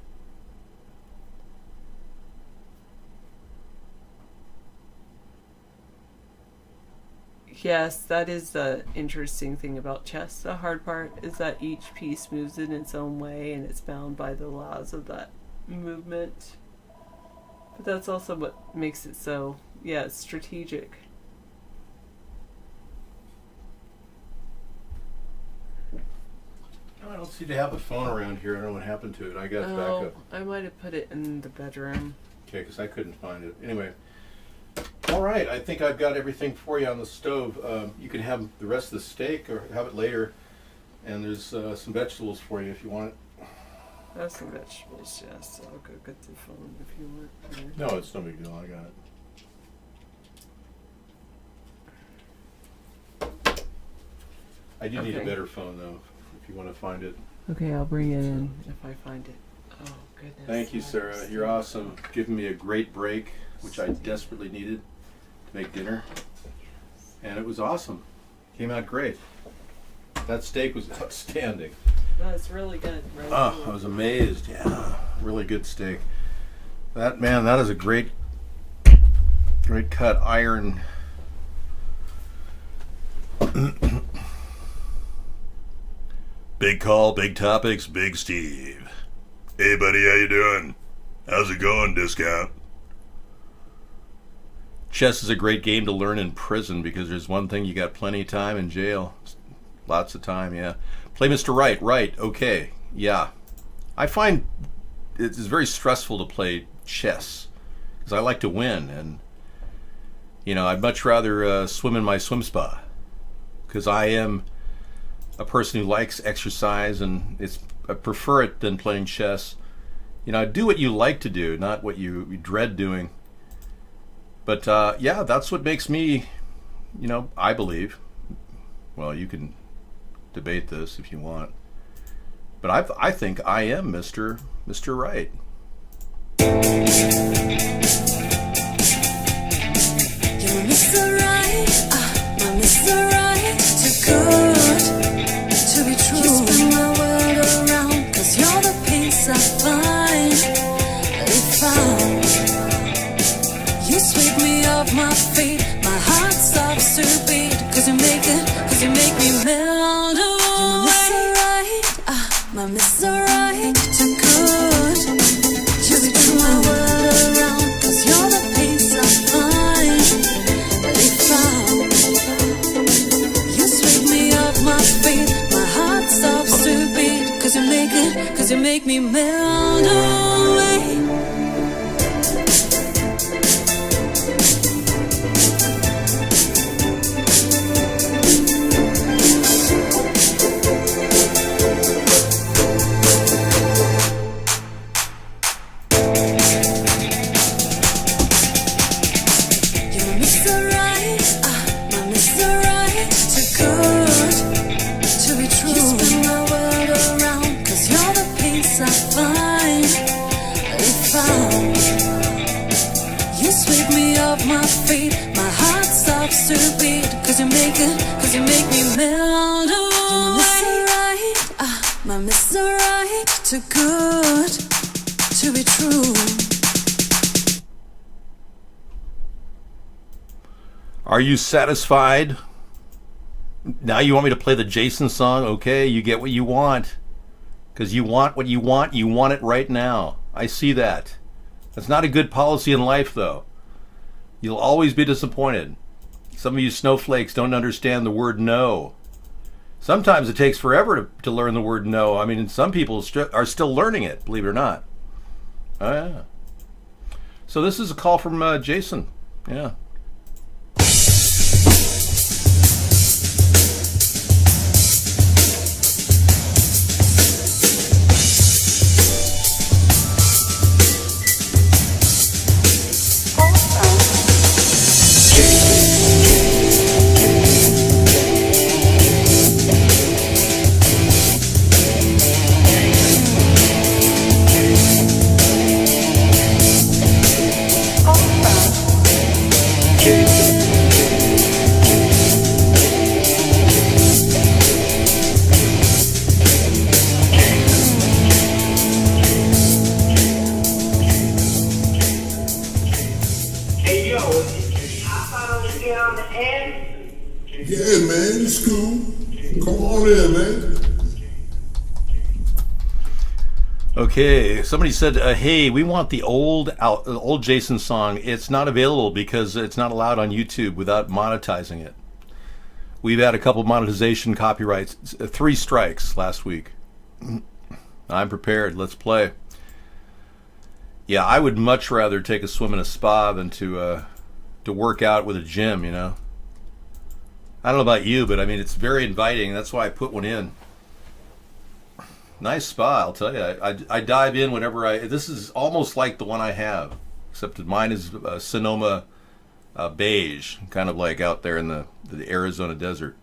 Speaker 5: Yes, that is the interesting thing about chess. The hard part is that each piece moves in its own way and it's bound by the laws of that movement. But that's also what makes it so, yeah, it's strategic.
Speaker 2: I don't seem to have a phone around here. I don't know what happened to it. I got it back up.
Speaker 5: I might have put it in the bedroom.
Speaker 2: Okay, because I couldn't find it. Anyway. All right, I think I've got everything for you on the stove. You can have the rest of the steak or have it later. And there's some vegetables for you if you want it.
Speaker 5: Have some vegetables, yes. I'll go get the phone if you want.
Speaker 2: No, it's no big deal. I got it. I do need a
Speaker 5: Okay.
Speaker 2: better phone, though, if you want to find it.
Speaker 5: Okay, I'll bring it in if I find it. Oh, goodness.
Speaker 2: Thank you, Sarah. You're awesome. Giving me a great break, which I desperately needed to make dinner. And it was awesome. Came out great. That steak was outstanding.
Speaker 5: That's really good. Right?
Speaker 2: Oh, I was amazed. Yeah, really good steak. That is a great cut iron. Big call, big topics, Big Steve. Hey, buddy, how you doing? How's it going, Discount? Chess is a great game to learn in prison because there's one thing, you got plenty of time in jail. Lots of time, yeah. Play Mr. Right, okay, yeah. I find it's very stressful to play chess because I like to win, and I'd much rather swim in my swim spa because I am a person who likes exercise, and I prefer it than playing chess. Do what you like to do, not what you dread doing. But yeah, that's what makes me, I believe. Well, you can debate this if you want, but I think I am Mr. Right.
Speaker 15: You're Mr. Right, my Mr. Right, too good to be true. You spin my world around, 'cause you're the peace I found. You sweep me off my feet, my heart stops to beat, 'cause you make me melt away. You're Mr. Right, my Mr. Right, too good to be true. My world around, 'cause you're the peace I found. You sweep me off my feet, my heart stops to beat, 'cause you make me melt away. You make me melt away. You're Mr. Right, my Mr. Right, too good to be true.
Speaker 2: Are you satisfied? Now you want me to play the Jason song? Okay, you get what you want. Because you want what you want it right now. I see that. That's not a good policy in life, though. You'll always be disappointed. Some of you snowflakes don't understand the word no. Sometimes it takes forever to learn the word no. I mean, some people are still learning it, believe it or not. Oh, yeah. So this is a call from Jason. Yeah.
Speaker 16: Yeah, man, it's cool. Come on in, man.
Speaker 2: Okay, somebody said, hey, we want the old Jason song. It's not available because it's not allowed on YouTube without monetizing it. We've had a couple monetization copyrights, 3 strikes last week. I'm prepared. Let's play. Yeah, I would much rather take a swim in a spa than to work out with a gym, you know. I don't know about you, but I mean, it's very inviting. That's why I put one in. Nice spa, I'll tell you. I dive in whenever this is almost like the one I have, except that mine is Sonoma beige, kind of like out there in the Arizona desert.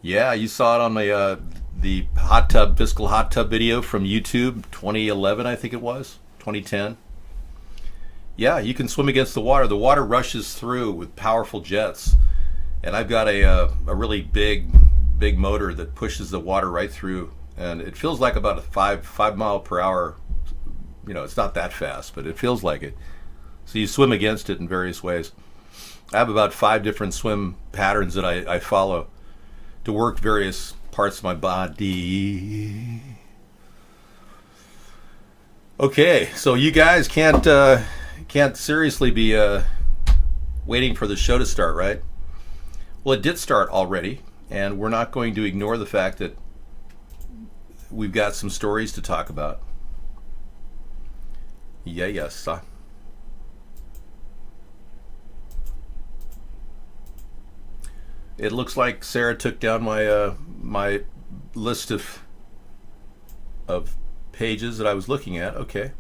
Speaker 2: Yeah, you saw it on my the hot tub fiscal hot tub video from YouTube, 2011, I think it was, 2010. Yeah, you can swim against the water. The water rushes through with powerful jets, and I've got a really big motor that pushes the water right through, and it feels like about a 5 mile per hour. You know, it's not that fast, but it feels like it. So you swim against it in various ways. I have about 5 different swim patterns that I follow to work various parts of my body. Okay, so you guys can't seriously be waiting for the show to start, right? Well, it did start already, and we're not going to ignore the fact that we've got some stories to talk about. Yeah, yes. It looks like Sarah took down my my list of pages that I was looking at. Okay.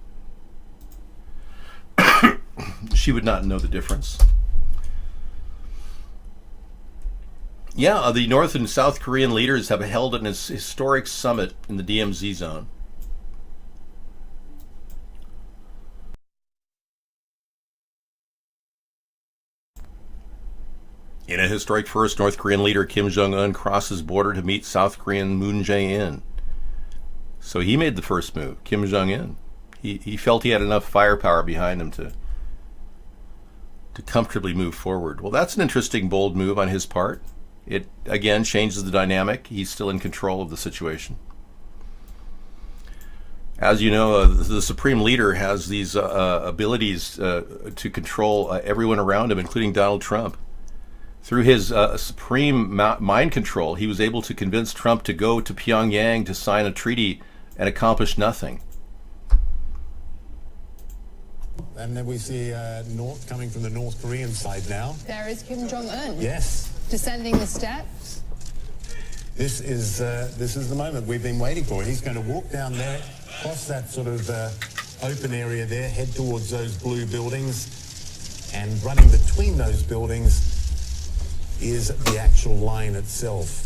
Speaker 2: She would not know the difference. Yeah, the North and South Korean leaders have held an historic summit in the DMZ zone. In a historic first, North Korean leader Kim Jong-un crosses border to meet South Korean Moon Jae-in. So he made the first move, Kim Jong-un. He felt he had enough firepower behind him to comfortably move forward. Well, that's an interesting, bold move on his part. It, again, changes the dynamic. He's still in control of the situation. As you know, the Supreme Leader has these abilities to control everyone around him, including Donald Trump. Through his supreme mind control, he was able to convince Trump to go to Pyongyang to sign a treaty and accomplish nothing.
Speaker 8: And then we see coming from the North Korean side now.
Speaker 7: There is Kim Jong-un.
Speaker 8: Yes.
Speaker 7: Descending the steps.
Speaker 8: This is the moment we've been waiting for. He's going to walk down there, cross that sort of open area there, head towards those blue buildings, and running between those buildings is the actual line itself.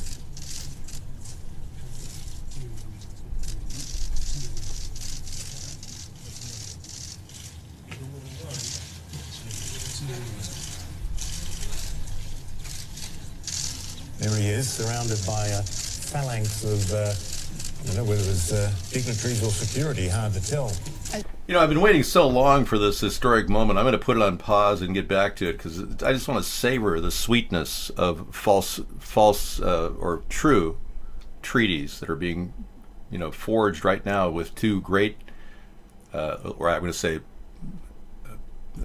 Speaker 8: There he is, surrounded by a phalanx of, I don't know whether it was dignitaries or security, hard to tell.
Speaker 2: You know, I've been waiting so long for this historic moment. I'm going to put it on pause and get back to it because I just want to savor the sweetness of false or true treaties that are being, forged right now with two great, or I'm going to say,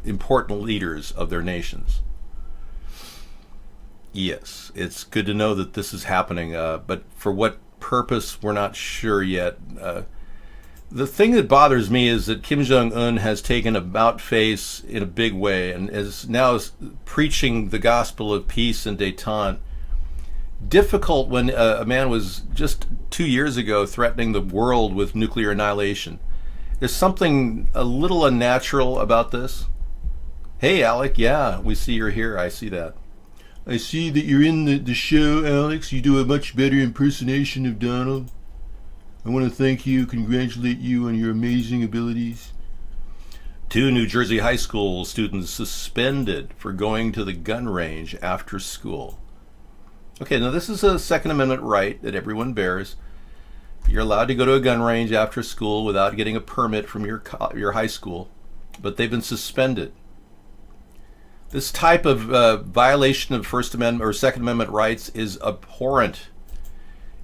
Speaker 2: important leaders of their nations. Yes, it's good to know that this is happening, but for what purpose, we're not sure yet. The thing that bothers me is that Kim Jong-un has taken about face in a big way and is now preaching the gospel of peace and détente. Difficult when a man was just 2 years ago threatening the world with nuclear annihilation. There's something a little unnatural about this. Hey, Alec, yeah, we see you're here. I see that. I see that you're in the show, Alex. You do a much better impersonation of Donald. I want to thank you, congratulate you on your amazing abilities. 2 New Jersey high school students suspended for going to the gun range after school. Okay, now this is a Second Amendment right that everyone bears. You're allowed to go to a gun range after school without getting a permit from your high school, but they've been suspended. This type of violation of First Amendment or Second Amendment rights is abhorrent.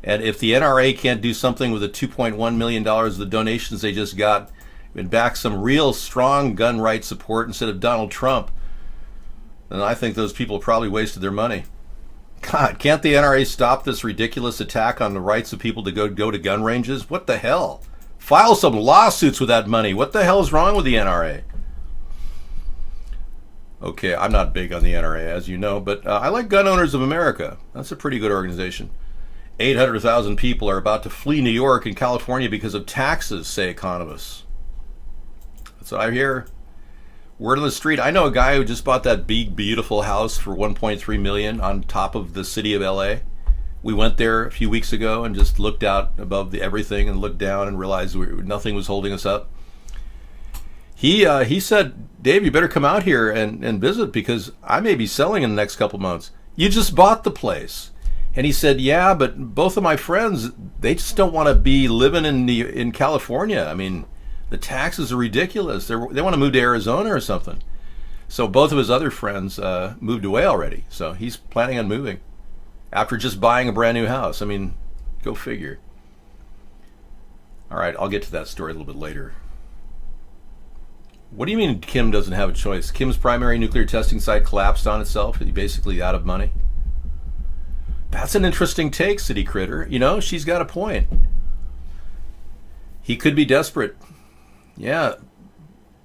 Speaker 2: And if the NRA can't do something with the $2.1 million of the donations they just got and back some real strong gun rights support instead of Donald Trump, then I think those people probably wasted their money. God, can't the NRA stop this ridiculous attack on the rights of people to go to gun ranges? What the hell? File some lawsuits with that money. What the hell is wrong with the NRA? Okay, I'm not big on the NRA, as you know, but I like Gun Owners of America. That's a pretty good organization. 800,000 people are about to flee New York and California because of taxes, say economists. That's what I hear. Word on the street. I know a guy who just bought that big, beautiful house for $1.3 million on top of the city of LA. We went there a few weeks ago and just looked out above everything and looked down and realized nothing was holding us up. He said, Dave, you better come out here and visit because I may be selling in the next couple months. You just bought the place. And he said, yeah, but both of my friends, they just don't want to be living in California. I mean, the taxes are ridiculous. They want to move to Arizona or something. So both of his other friends moved away already. So he's planning on moving after just buying a brand new house. I mean, go figure. All right, I'll get to that story a little bit later. What do you mean Kim doesn't have a choice? Kim's primary nuclear testing site collapsed on itself. He's basically out of money. That's an interesting take, City Critter. You know, she's got a point. He could be desperate. Yeah.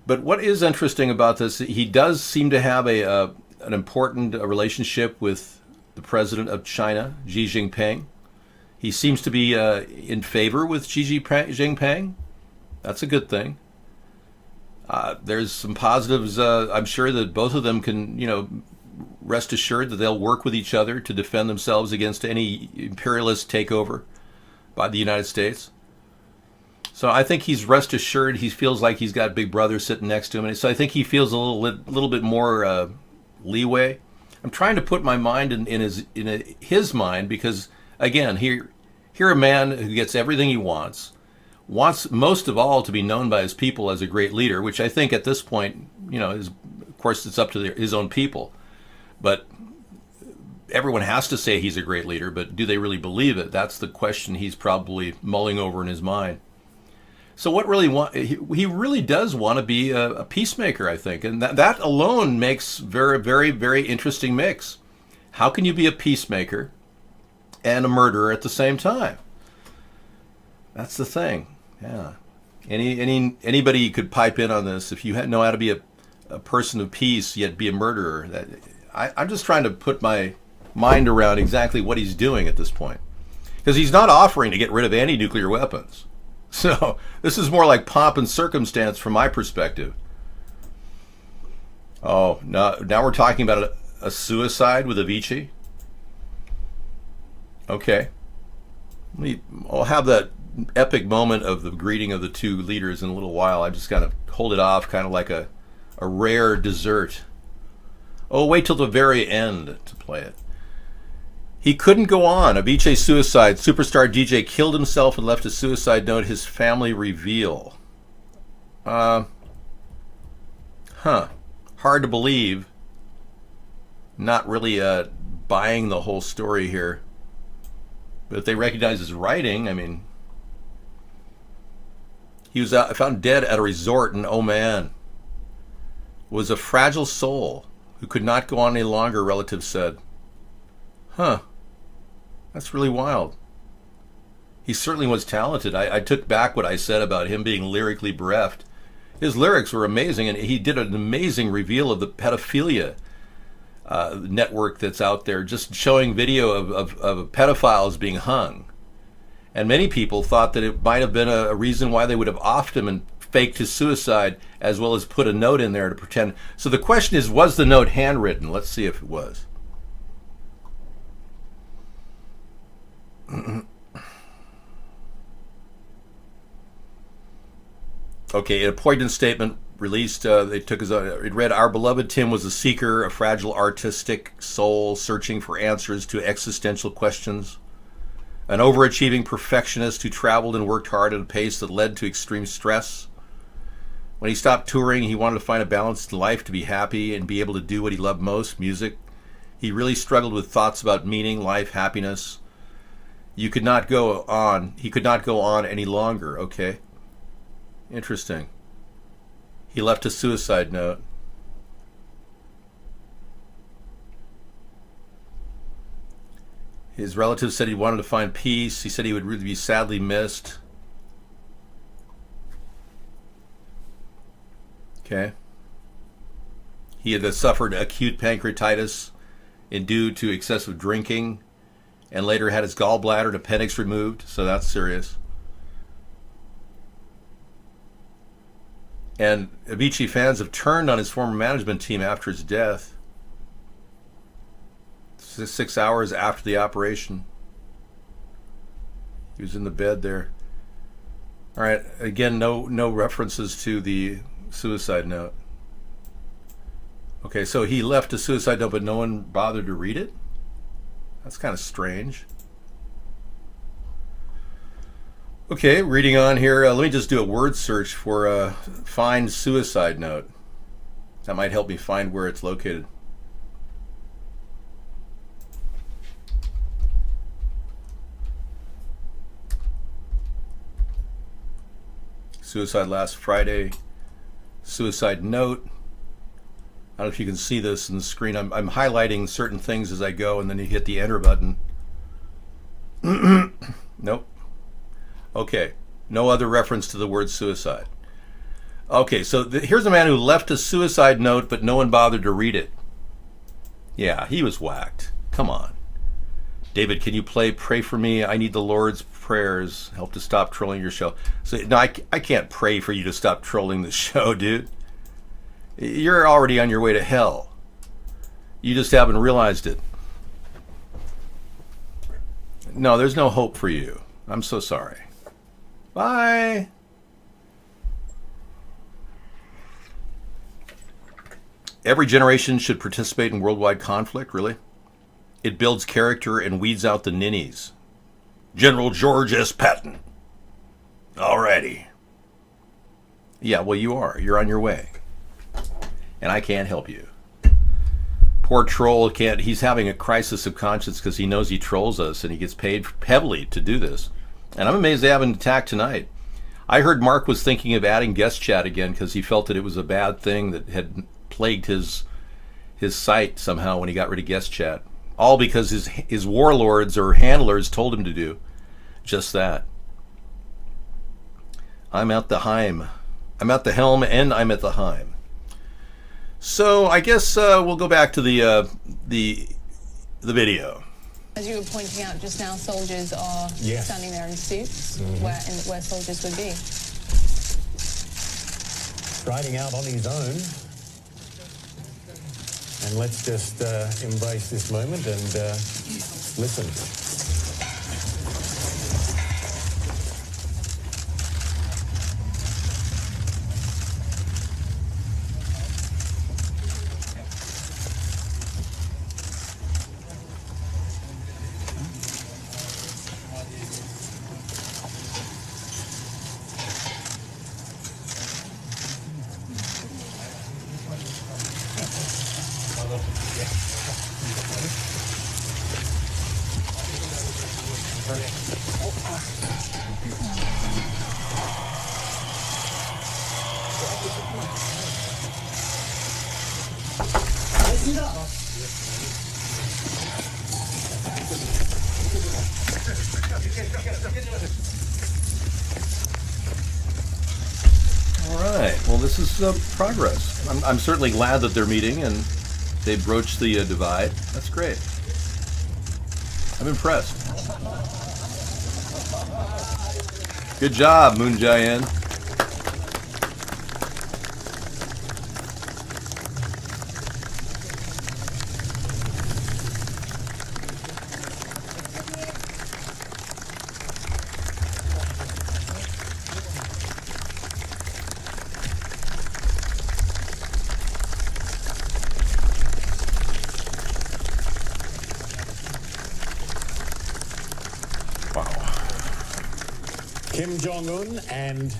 Speaker 2: But what is interesting about this, he does seem to have an important relationship with the president of China, Xi Jinping. He seems to be in favor with Xi Jinping. That's a good thing. There's some positives. I'm sure that both of them can, rest assured that they'll work with each other to defend themselves against any imperialist takeover by the United States. So I think he's rest assured. He feels like he's got Big Brother sitting next to him, and so I think he feels a little bit more leeway. I'm trying to put my mind in his mind because, again, here a man who gets everything he wants most of all to be known by his people as a great leader, which I think at this point, is, of course, it's up to his own people. But everyone has to say he's a great leader, but do they really believe it? That's the question he's probably mulling over in his mind. So what he really does want to be a peacemaker, I think. And that alone makes very, very, very interesting mix. How can you be a peacemaker and a murderer at the same time? That's the thing. Yeah. Anybody could pipe in on this. If you know how to be a person of peace yet be a murderer, I'm just trying to put my mind around exactly what he's doing at this point. Because he's not offering to get rid of any nuclear weapons. So this is more like pomp and circumstance from my perspective. Oh, now we're talking about a suicide with Avicii? Okay. I'll have that epic moment of the greeting of the two leaders in a little while. I just kind of hold it off, kind of like a rare dessert. Oh, wait till the very end to play it. He couldn't go on. Avicii suicide. Superstar DJ killed himself and left a suicide note. His family reveal. Hard to believe. Not really buying the whole story here. But if they recognize his writing, I mean, he was found dead at a resort in Oman. Was a fragile soul who could not go on any longer, relatives said. That's really wild. He certainly was talented. I took back what I said about him being lyrically bereft. His lyrics were amazing, and he did an amazing reveal of the pedophilia network that's out there, just showing video of pedophiles being hung. And many people thought that it might have been a reason why they would have offed him and faked his suicide, as well as put a note in there to pretend. So the question is, was the note handwritten? Let's see if it was. Okay, a poignant statement released. They took it read, "Our beloved Tim was a seeker, a fragile artistic soul searching for answers to existential questions. An overachieving perfectionist who traveled and worked hard at a pace that led to extreme stress. When he stopped touring, he wanted to find a balanced life, to be happy and be able to do what he loved most, music. He really struggled with thoughts about meaning, life, happiness. He could not go on any longer." Okay. Interesting. He left a suicide note. His relatives said he wanted to find peace. He said he would really be sadly missed. Okay. He had suffered acute pancreatitis due to excessive drinking, and later had his gallbladder and appendix removed, so that's serious. And Avicii fans have turned on his former management team after his death. 6 hours after the operation. He was in the bed there. All right. Again, no references to the suicide note. Okay, so he left a suicide note, but no one bothered to read it? That's kind of strange. Okay, reading on here. Let me just do a word search for find suicide note. That might help me find where it's located. Suicide last Friday. Suicide note. I don't know if you can see this in the screen. I'm highlighting certain things as I go, and then you hit the enter button. Nope. Okay. No other reference to the word suicide. Okay, so here's a man who left a suicide note, but no one bothered to read it. Yeah, he was whacked. Come on. David, can you pray for me? I need the Lord's prayers. Help to stop trolling your show. So, no, I can't pray for you to stop trolling the show, dude. You're already on your way to hell. You just haven't realized it. No, there's no hope for you. I'm so sorry. Bye. Every generation should participate in worldwide conflict, really? It builds character and weeds out the ninnies. General George S. Patton. Alrighty. Yeah, well, you are. You're on your way. And I can't help you. Poor troll can't. He's having a crisis of conscience because he knows he trolls us and he gets paid heavily to do this. And I'm amazed they haven't attacked tonight. I heard Mark was thinking of adding guest chat again because he felt that it was a bad thing that had plagued his site somehow when he got rid of guest chat. All because his warlords or handlers told him to do just that. I'm at the Heim. I'm at the helm and I'm at the Heim. So I guess we'll go back to the video.
Speaker 17: As you were pointing out just now, soldiers are standing there in suits, where soldiers would be.
Speaker 8: Riding out on his own. And let's just embrace this moment and listen.
Speaker 2: All right. Well, this is progress. I'm certainly glad that they're meeting and they broached the divide. That's great. I'm impressed. Good job, Moon Jae-in.
Speaker 8: Kim Jong-un and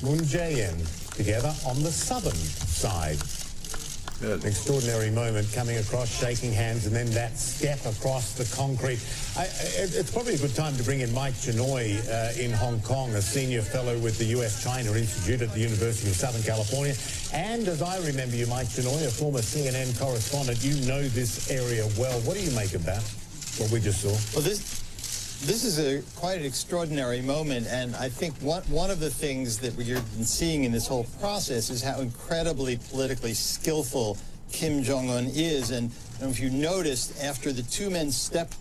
Speaker 8: Moon Jae-in together on the southern side. Good. An extraordinary moment coming across, shaking hands, and then that step across the concrete. It's probably a good time to bring in Mike Chinoy in Hong Kong, a senior fellow with the U.S.-China Institute at the University of Southern California. And as I remember you, Mike Chinoy, a former CNN correspondent, you know this area well. What do you make of that, what we just saw?
Speaker 18: Well, this is quite an extraordinary moment, and I think one of the things that we've been seeing in this whole process is how incredibly politically skillful Kim Jong-un is. And if you noticed, after the two men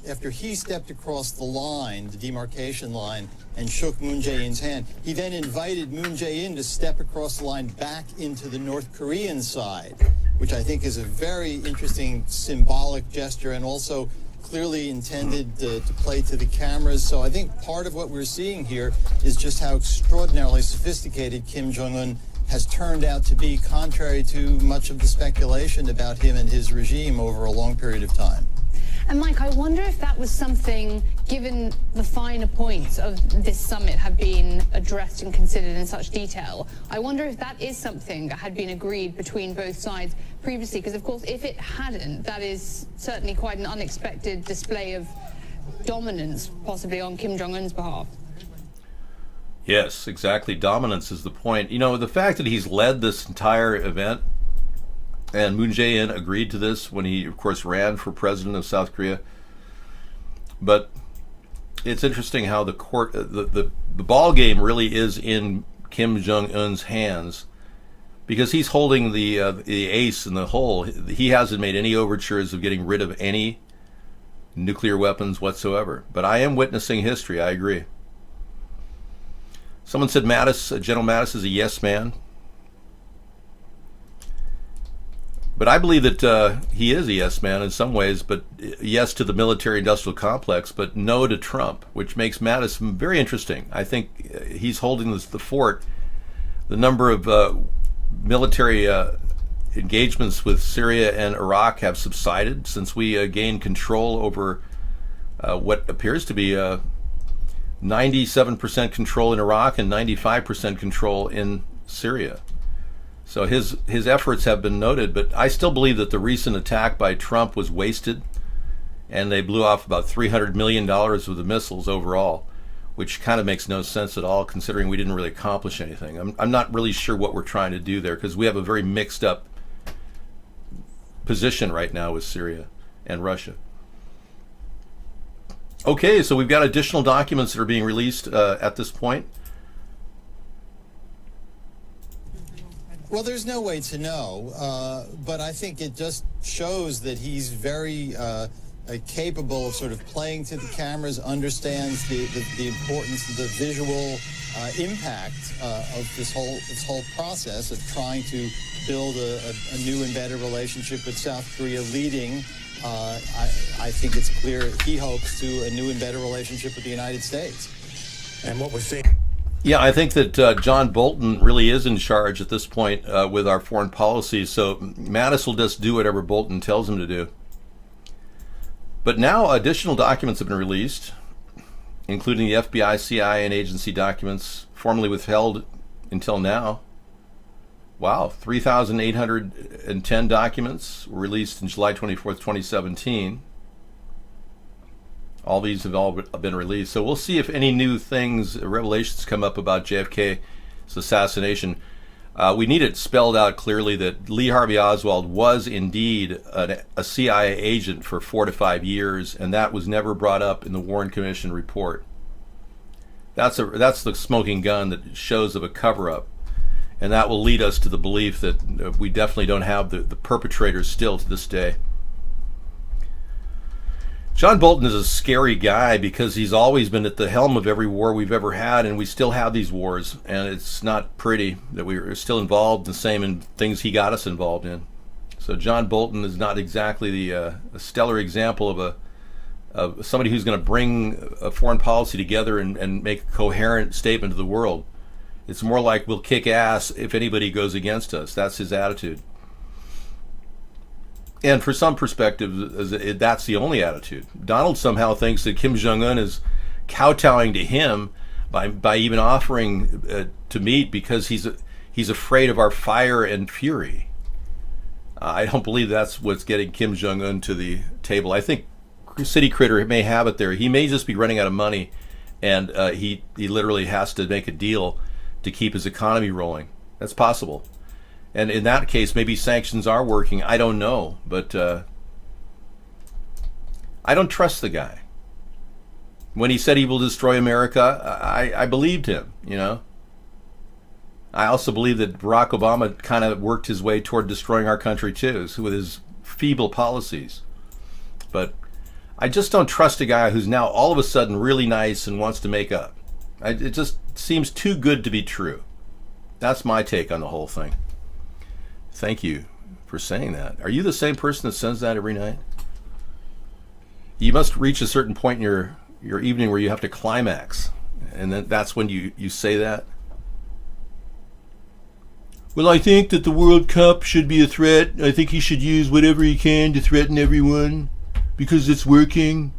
Speaker 18: after he stepped across the line, the demarcation line, and shook Moon Jae-in's hand, he then invited Moon Jae-in to step across the line back into the North Korean side, which I think is a very interesting symbolic gesture, and also clearly intended to play to the cameras. So I think part of what we're seeing here is just how extraordinarily sophisticated Kim Jong-un has turned out to be, contrary to much of the speculation about him and his regime over a long period of time.
Speaker 17: And Mike, I wonder if that was something, given the finer points of this summit have been addressed and considered in such detail, I wonder if that is something that had been agreed between both sides previously, because of course if it hadn't, that is certainly quite an unexpected display of dominance, possibly on Kim Jong-un's behalf.
Speaker 2: Yes, exactly. Dominance is the point. You know, the fact that he's led this entire event, and Moon Jae-in agreed to this when he, of course, ran for president of South Korea. But it's interesting how the ball game really is in Kim Jong-un's hands, because he's holding the ace in the hole. He hasn't made any overtures of getting rid of any nuclear weapons whatsoever. But I am witnessing history. I agree. Someone said General Mattis is a yes man. But I believe that he is a yes man in some ways, but yes to the military-industrial complex, but no to Trump, which makes Mattis very interesting. I think he's holding the fort. The number of military engagements with Syria and Iraq have subsided since we gained control over what appears to be 97% control in Iraq and 95% control in Syria. So his efforts have been noted, but I still believe that the recent attack by Trump was wasted, and they blew off about $300 million with the missiles overall, which kind of makes no sense at all considering we didn't really accomplish anything. I'm not really sure what we're trying to do there, because we have a very mixed up position right now with Syria and Russia. Okay, so we've got additional documents that are being released at this point.
Speaker 18: Well, there's no way to know, but I think it just shows that he's very capable of sort of playing to the cameras, understands the importance of the visual impact of this whole process of trying to build a new and better relationship with South Korea, leading, I think it's clear he hopes to a new and better relationship with the United States.
Speaker 8: And what we're seeing...
Speaker 2: Yeah, I think that John Bolton really is in charge at this point with our foreign policy, so Mattis will just do whatever Bolton tells him to do. But now additional documents have been released, including the FBI, CIA, and agency documents formerly withheld until now. Wow, 3,810 documents were released on July 24th, 2017. All these have all been released. So we'll see if any new things, revelations come up about JFK's assassination. We need it spelled out clearly that Lee Harvey Oswald was indeed a CIA agent for 4 to 5 years, and that was never brought up in the Warren Commission report. That's the smoking gun that shows of a cover-up, and that will lead us to the belief that we definitely don't have the perpetrators still to this day. John Bolton is a scary guy because he's always been at the helm of every war we've ever had, and we still have these wars, and it's not pretty that we're still involved the same in things he got us involved in. So John Bolton is not exactly a stellar example of somebody who's going to bring a foreign policy together and make a coherent statement to the world. It's more like we'll kick ass if anybody goes against us. That's his attitude. And for some perspective, that's the only attitude. Donald somehow thinks that Kim Jong-un is kowtowing to him by even offering to meet because he's afraid of our fire and fury. I don't believe that's what's getting Kim Jong-un to the table. I think City Critter may have it there. He may just be running out of money, and he literally has to make a deal to keep his economy rolling. That's possible. And in that case, maybe sanctions are working. I don't know. But I don't trust the guy. When he said he will destroy America, I believed him, you know. I also believe that Barack Obama kind of worked his way toward destroying our country too, with his feeble policies. But I just don't trust a guy who's now all of a sudden really nice and wants to make up. It just seems too good to be true. That's my take on the whole thing. Thank you for saying that. Are you the same person that sends that every night? you must reach a certain point in your evening where you have to climax, and then that's when you say that. Well, I think that the World Cup should be a threat. I think he should use whatever he can to threaten everyone because it's working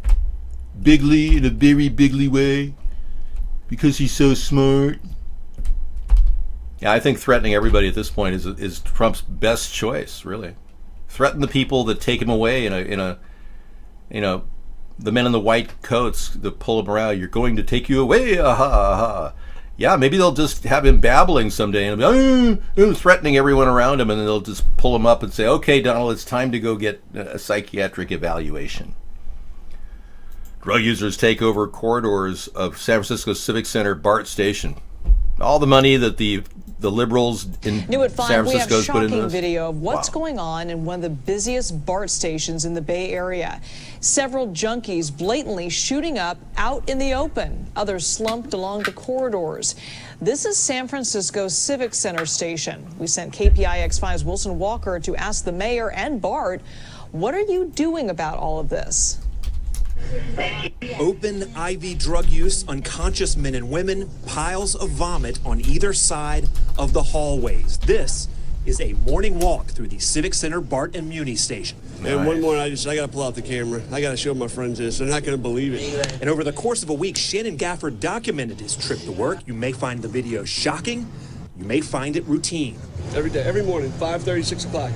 Speaker 2: bigly, in a very bigly way, because he's so smart. Yeah, I think threatening everybody at this point is Trump's best choice, really. Threaten the people that take him away in a the men in the white coats that pull him around. You're going to take you away, aha, aha. Yeah, maybe they'll just have him babbling someday and be threatening everyone around him, and they'll just pull him up and say, okay, Donald, it's time to go get a psychiatric evaluation. Drug users take over corridors of San Francisco Civic Center BART station. All the money that the liberals in
Speaker 19: New at 5,
Speaker 2: San Francisco
Speaker 19: we have
Speaker 2: put into
Speaker 19: shocking
Speaker 2: this.
Speaker 19: video of what's
Speaker 2: Wow.
Speaker 19: going on in one of the busiest BART stations in the Bay Area. Several junkies blatantly shooting up out in the open, others slumped along the corridors. This is San Francisco Civic Center station. We sent KPIX5's Wilson Walker to ask the mayor and BART, what are you doing about all of this?
Speaker 20: Open IV drug use, unconscious men and women, piles of vomit on either side of the hallways. This is a morning walk through the Civic Center BART and Muni station.
Speaker 21: And one morning, I got to pull out the camera. I got to show my friends this. They're not going to believe it.
Speaker 20: And over the course of a week, Shannon Gafford documented his trip to work. You may find the video shocking. You may find it routine.
Speaker 21: Every day, every morning, 5:30, 6 o'clock.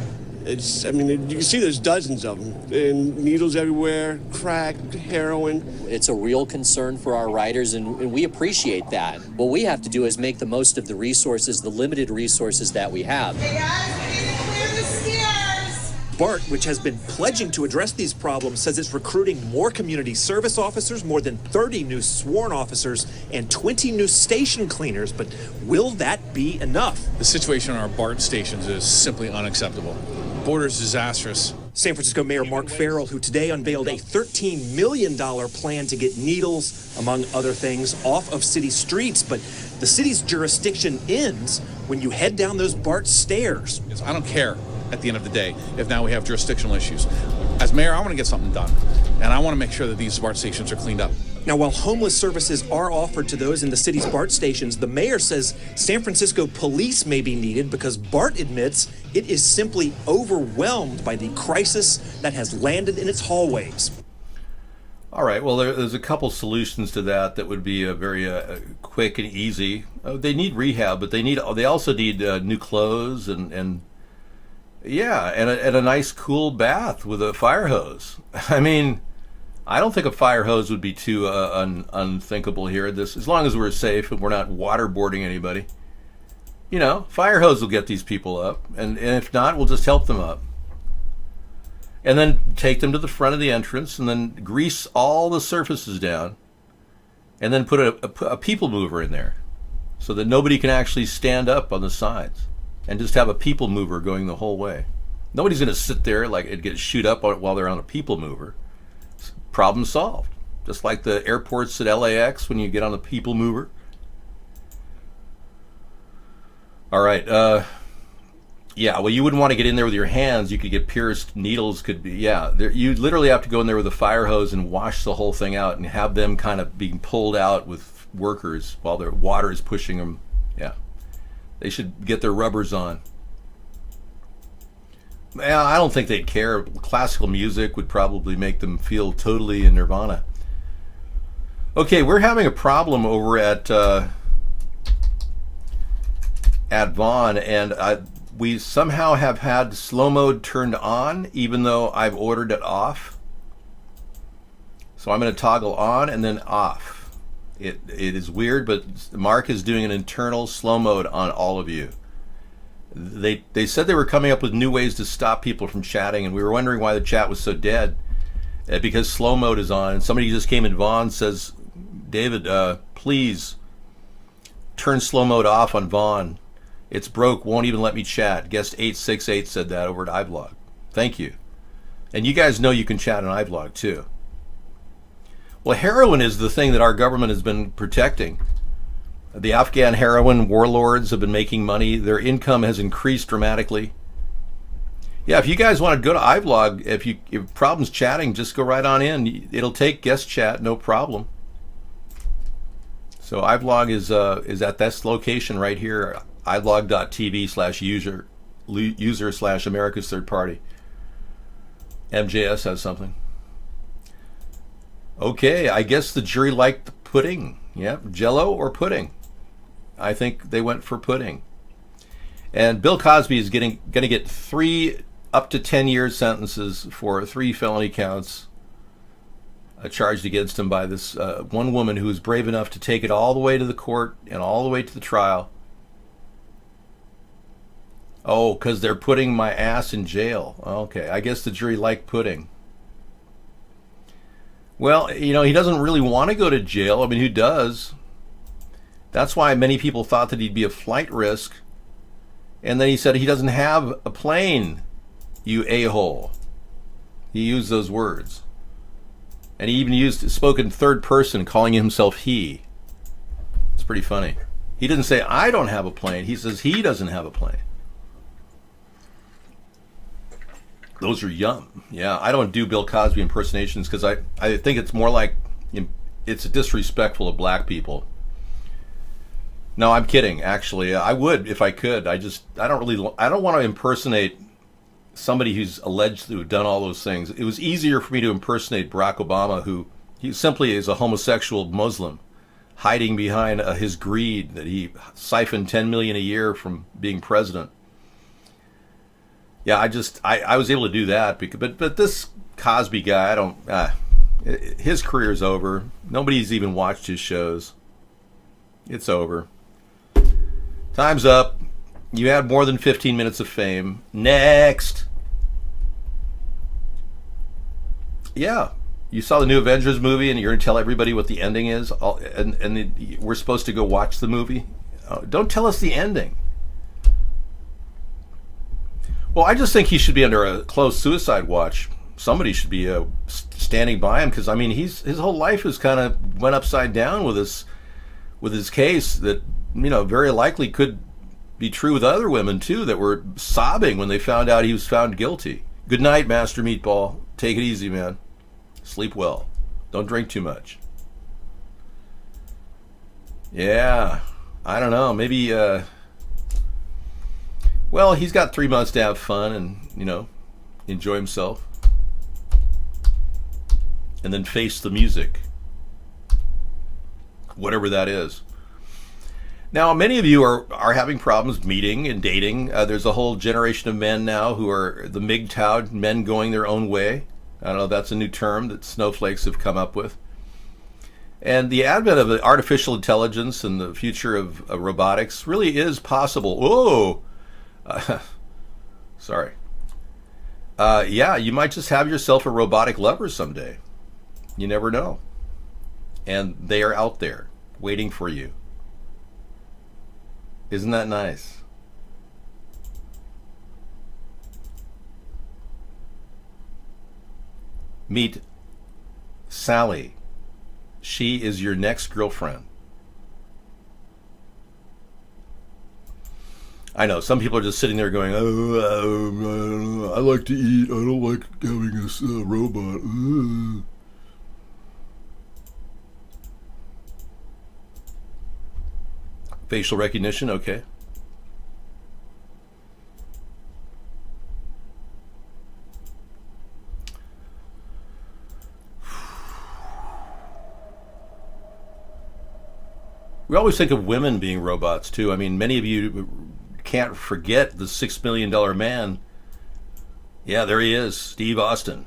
Speaker 21: You can see there's dozens of them. And needles everywhere, crack, heroin.
Speaker 22: It's a real concern for our riders, and we appreciate that. What we have to do is make the most of the resources, the limited resources that we have.
Speaker 20: Hey guys, we need to clear the stairs! BART, which has been pledging to address these problems, says it's recruiting more community service officers, more than 30 new sworn officers, and 20 new station cleaners. But will that be enough?
Speaker 23: The situation on our BART stations is simply unacceptable. Border is disastrous.
Speaker 20: San Francisco Mayor Mark Farrell, who today unveiled a $13 million plan to get needles, among other things, off of city streets. But the city's jurisdiction ends when you head down those BART stairs.
Speaker 23: I don't care at the end of the day if now we have jurisdictional issues. As mayor, I want to get something done, and I want to make sure that these BART stations are cleaned up.
Speaker 20: Now, while homeless services are offered to those in the city's BART stations, the mayor says San Francisco police may be needed because BART admits it is simply overwhelmed by the crisis that has landed in its hallways.
Speaker 2: All right, well, there's a couple solutions to that would be very quick and easy. They need rehab, but they also need new clothes and a nice cool bath with a fire hose. I mean, I don't think a fire hose would be too unthinkable here. As long as we're safe and we're not waterboarding anybody. You know, fire hose will get these people up, and if not, we'll just help them up. And then take them to the front of the entrance, and then grease all the surfaces down, and then put a people mover in there, so that nobody can actually stand up on the sides, and just have a people mover going the whole way. Nobody's going to sit there like it gets shoot up while they're on a people mover. Problem solved. Just like the airports at LAX when you get on the people mover. All right. Yeah, well, you wouldn't want to get in there with your hands. You could get pierced. Needles could be, you literally have to go in there with a fire hose and wash the whole thing out and have them kind of being pulled out with workers while their water is pushing them. Yeah. They should get their rubbers on. I don't think they'd care. Classical music would probably make them feel totally in nirvana. Okay, we're having a problem over at Vaughn, and we somehow have had slow mode turned on, even though I've ordered it off. So I'm going to toggle on and then off. It is weird, but Mark is doing an internal slow mode on all of you. They said they were coming up with new ways to stop people from chatting, and we were wondering why the chat was so dead. Because slow mode is on, and somebody just came in Vaughn says, David, please turn slow mode off on Vaughn. It's broke, won't even let me chat. Guest 868 said that over at iVlog. Thank you. And you guys know you can chat on iVlog too. Well, heroin is the thing that our government has been protecting. The Afghan heroin warlords have been making money. Their income has increased dramatically. Yeah, if you guys want to go to iVlog, if you have problems chatting, just go right on in. It'll take guest chat, no problem. So iVlog is at this location right here, iVlog.tv/user/America's Third Party. MJS has something. Okay, I guess the jury liked the pudding. Yeah, Jell-O or pudding. I think they went for pudding. And Bill Cosby is going to get 3 up to 10-year sentences for 3 felony counts charged against him by this one woman who was brave enough to take it all the way to the court and all the way to the trial. Oh, because they're putting my ass in jail. Okay, I guess the jury liked pudding. Well, he doesn't really want to go to jail. I mean, who does? That's why many people thought that he'd be a flight risk. And then he said he doesn't have a plane, you a-hole. He used those words. And he even spoke in third person, calling himself he. It's pretty funny. He didn't say, I don't have a plane. He says he doesn't have a plane. Those are yum. Yeah, I don't do Bill Cosby impersonations because I think it's more like it's disrespectful of black people. No, I'm kidding. Actually, I would if I could. I don't want to impersonate somebody who's alleged to have done all those things. It was easier for me to impersonate Barack Obama, who he simply is a homosexual Muslim hiding behind his greed that he siphoned $10 million a year from being president. Yeah, I was able to do that, but this Cosby guy, his career's over. Nobody's even watched his shows. It's over. Time's up. You had more than 15 minutes of fame. Next. Yeah, you saw the new Avengers movie, and you're going to tell everybody what the ending is, and we're supposed to go watch the movie? Don't tell us the ending. Well, I just think he should be under a close suicide watch. Somebody should be standing by him, because I mean, his whole life has kind of went upside down with his case that very likely could be true with other women too that were sobbing when they found out he was found guilty. Good night, Master Meatball. Take it easy, man. Sleep well. Don't drink too much. Yeah, I don't know. Maybe. Well, he's got 3 months to have fun and, enjoy himself. And then face the music. Whatever that is. Now, many of you are having problems meeting and dating. There's a whole generation of men now who are the MGTOW, men going their own way. I don't know, that's a new term that snowflakes have come up with. And the advent of artificial intelligence and the future of robotics really is possible. Whoa! Sorry. Yeah, you might just have yourself a robotic lover someday. You never know. And they are out there waiting for you. Isn't that nice? Meet Sally. She is your next girlfriend. I know, some people are just sitting there going, I like to eat. I don't like having a robot. Facial recognition, okay. We always think of women being robots too. I mean, many of you can't forget the $6 million man. Yeah, there he is, Steve Austin.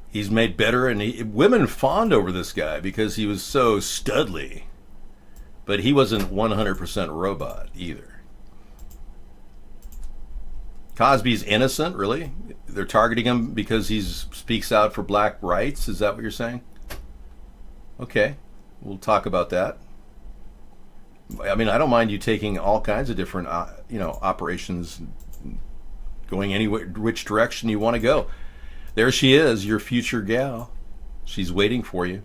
Speaker 2: He's made better, and women fawned over this guy because he was so studly. But he wasn't 100% robot either. Cosby's innocent, really? They're targeting him because he speaks out for black rights? Is that what you're saying? Okay, we'll talk about that. I mean, I don't mind you taking all kinds of different, operations, going any which direction you want to go. There she is, your future gal. She's waiting for you.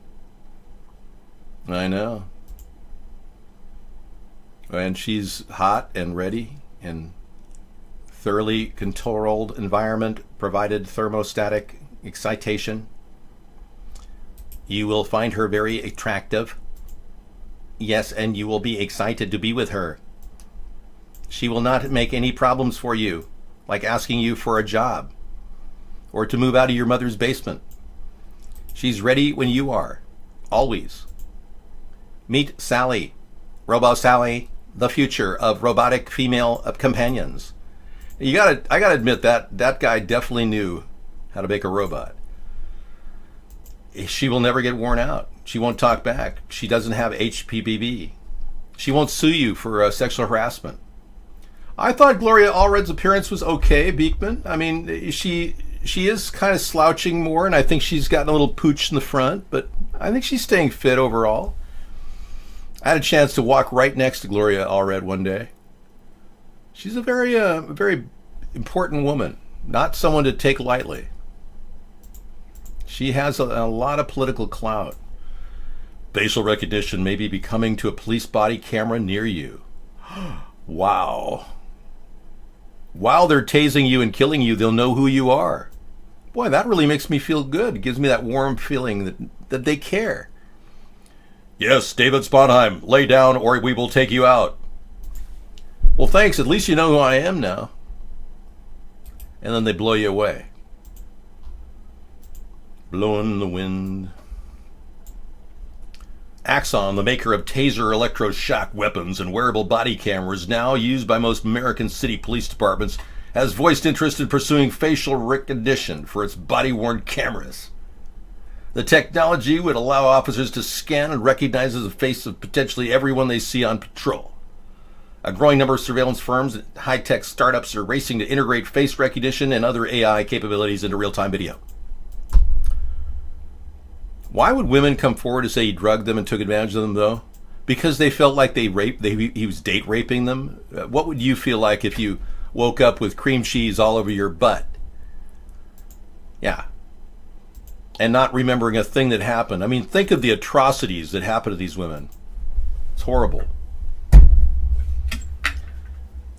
Speaker 2: I know. And she's hot and ready and thoroughly controlled environment provided thermostatic excitation. You will find her very attractive. Yes, and you will be excited to be with her. She will not make any problems for you, like asking you for a job or to move out of your mother's basement. She's ready when you are, always. Meet Sally, Robo Sally, the future of robotic female companions. I gotta admit that guy definitely knew how to make a robot. She will never get worn out. She won't talk back. She doesn't have HPPV. She won't sue you for sexual harassment. I thought Gloria Allred's appearance was okay, Beekman. I mean, she is kind of slouching more, and I think she's gotten a little pooch in the front, but I think she's staying fit overall. I had a chance to walk right next to Gloria Allred one day. She's a very important woman, not someone to take lightly. She has a lot of political clout. Facial recognition may be becoming to a police body camera near you. Wow. While they're tasing you and killing you, they'll know who you are. Boy, that really makes me feel good. It gives me that warm feeling that they care. Yes, David Sponheim, lay down or we will take you out. Well, thanks. At least you know who I am now. And then they blow you away. Blowing in the wind. Axon, the maker of taser electroshock weapons and wearable body cameras now used by most American city police departments, has voiced interest in pursuing facial recognition for its body-worn cameras. The technology would allow officers to scan and recognize the face of potentially everyone they see on patrol. A growing number of surveillance firms and high-tech startups are racing to integrate face recognition and other AI capabilities into real-time video. Why would women come forward to say he drugged them and took advantage of them, though? Because they felt like he was date raping them? What would you feel like if you woke up with cream cheese all over your butt? Yeah. And not remembering a thing that happened. I mean, think of the atrocities that happened to these women. It's horrible.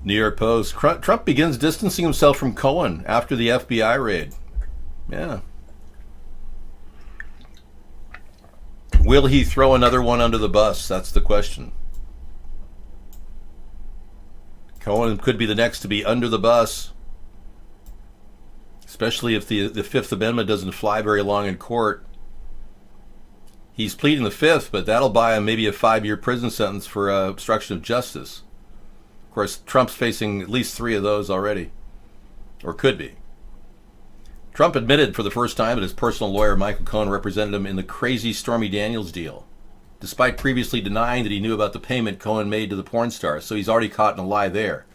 Speaker 2: New York Post. Trump begins distancing himself from Cohen after the FBI raid. Yeah. Will he throw another one under the bus? That's the question. Cohen could be the next to be under the bus, especially if the Fifth Amendment doesn't fly very long in court. He's pleading the Fifth, but that'll buy him maybe a 5-year prison sentence for obstruction of justice. Of course, Trump's facing at least 3 of those already, or could be. Trump admitted for the first time that his personal lawyer, Michael Cohen, represented him in the crazy Stormy Daniels deal, despite previously denying that he knew about the payment Cohen made to the porn star, so he's already caught in a lie there.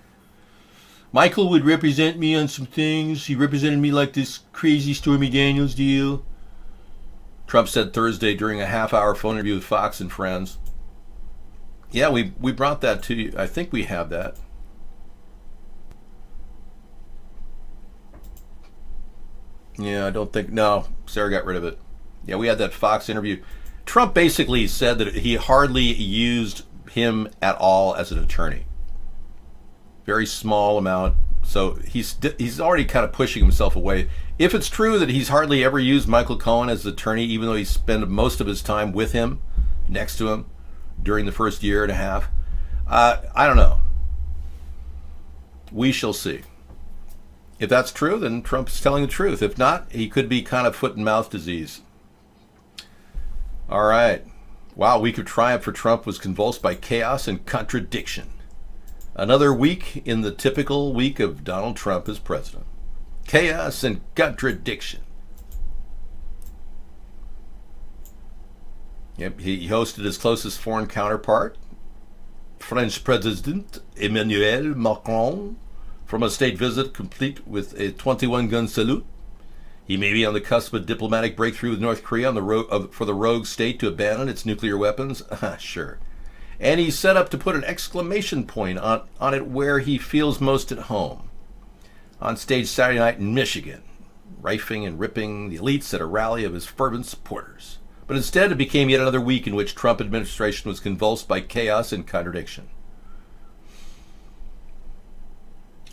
Speaker 2: Michael would represent me on some things. He represented me like this crazy Stormy Daniels deal, Trump said Thursday during a half-hour phone interview with Fox and Friends. Yeah, we brought that to you. I think we have that. Yeah, I don't think... No, Sarah got rid of it. Yeah, we had that Fox interview. Trump basically said that he hardly used him at all as an attorney. Very small amount. So he's already kind of pushing himself away. If it's true that he's hardly ever used Michael Cohen as an attorney, even though he spent most of his time with him, next to him, during the first year and a half, I don't know. We shall see. If that's true, then Trump's telling the truth. If not, he could be kind of foot and mouth disease. All right. Wow, week of triumph for Trump was convulsed by chaos and contradiction. Another week in the typical week of Donald Trump as president. Chaos and contradiction. Yep, he hosted his closest foreign counterpart, French President Emmanuel Macron, from a state visit complete with a 21-gun salute. He may be on the cusp of a diplomatic breakthrough with North Korea on the for the rogue state to abandon its nuclear weapons. Sure. And he's set up to put an exclamation point on it where he feels most at home. On stage Saturday night in Michigan, rifing and ripping the elites at a rally of his fervent supporters. But instead it became yet another week in which Trump administration was convulsed by chaos and contradiction.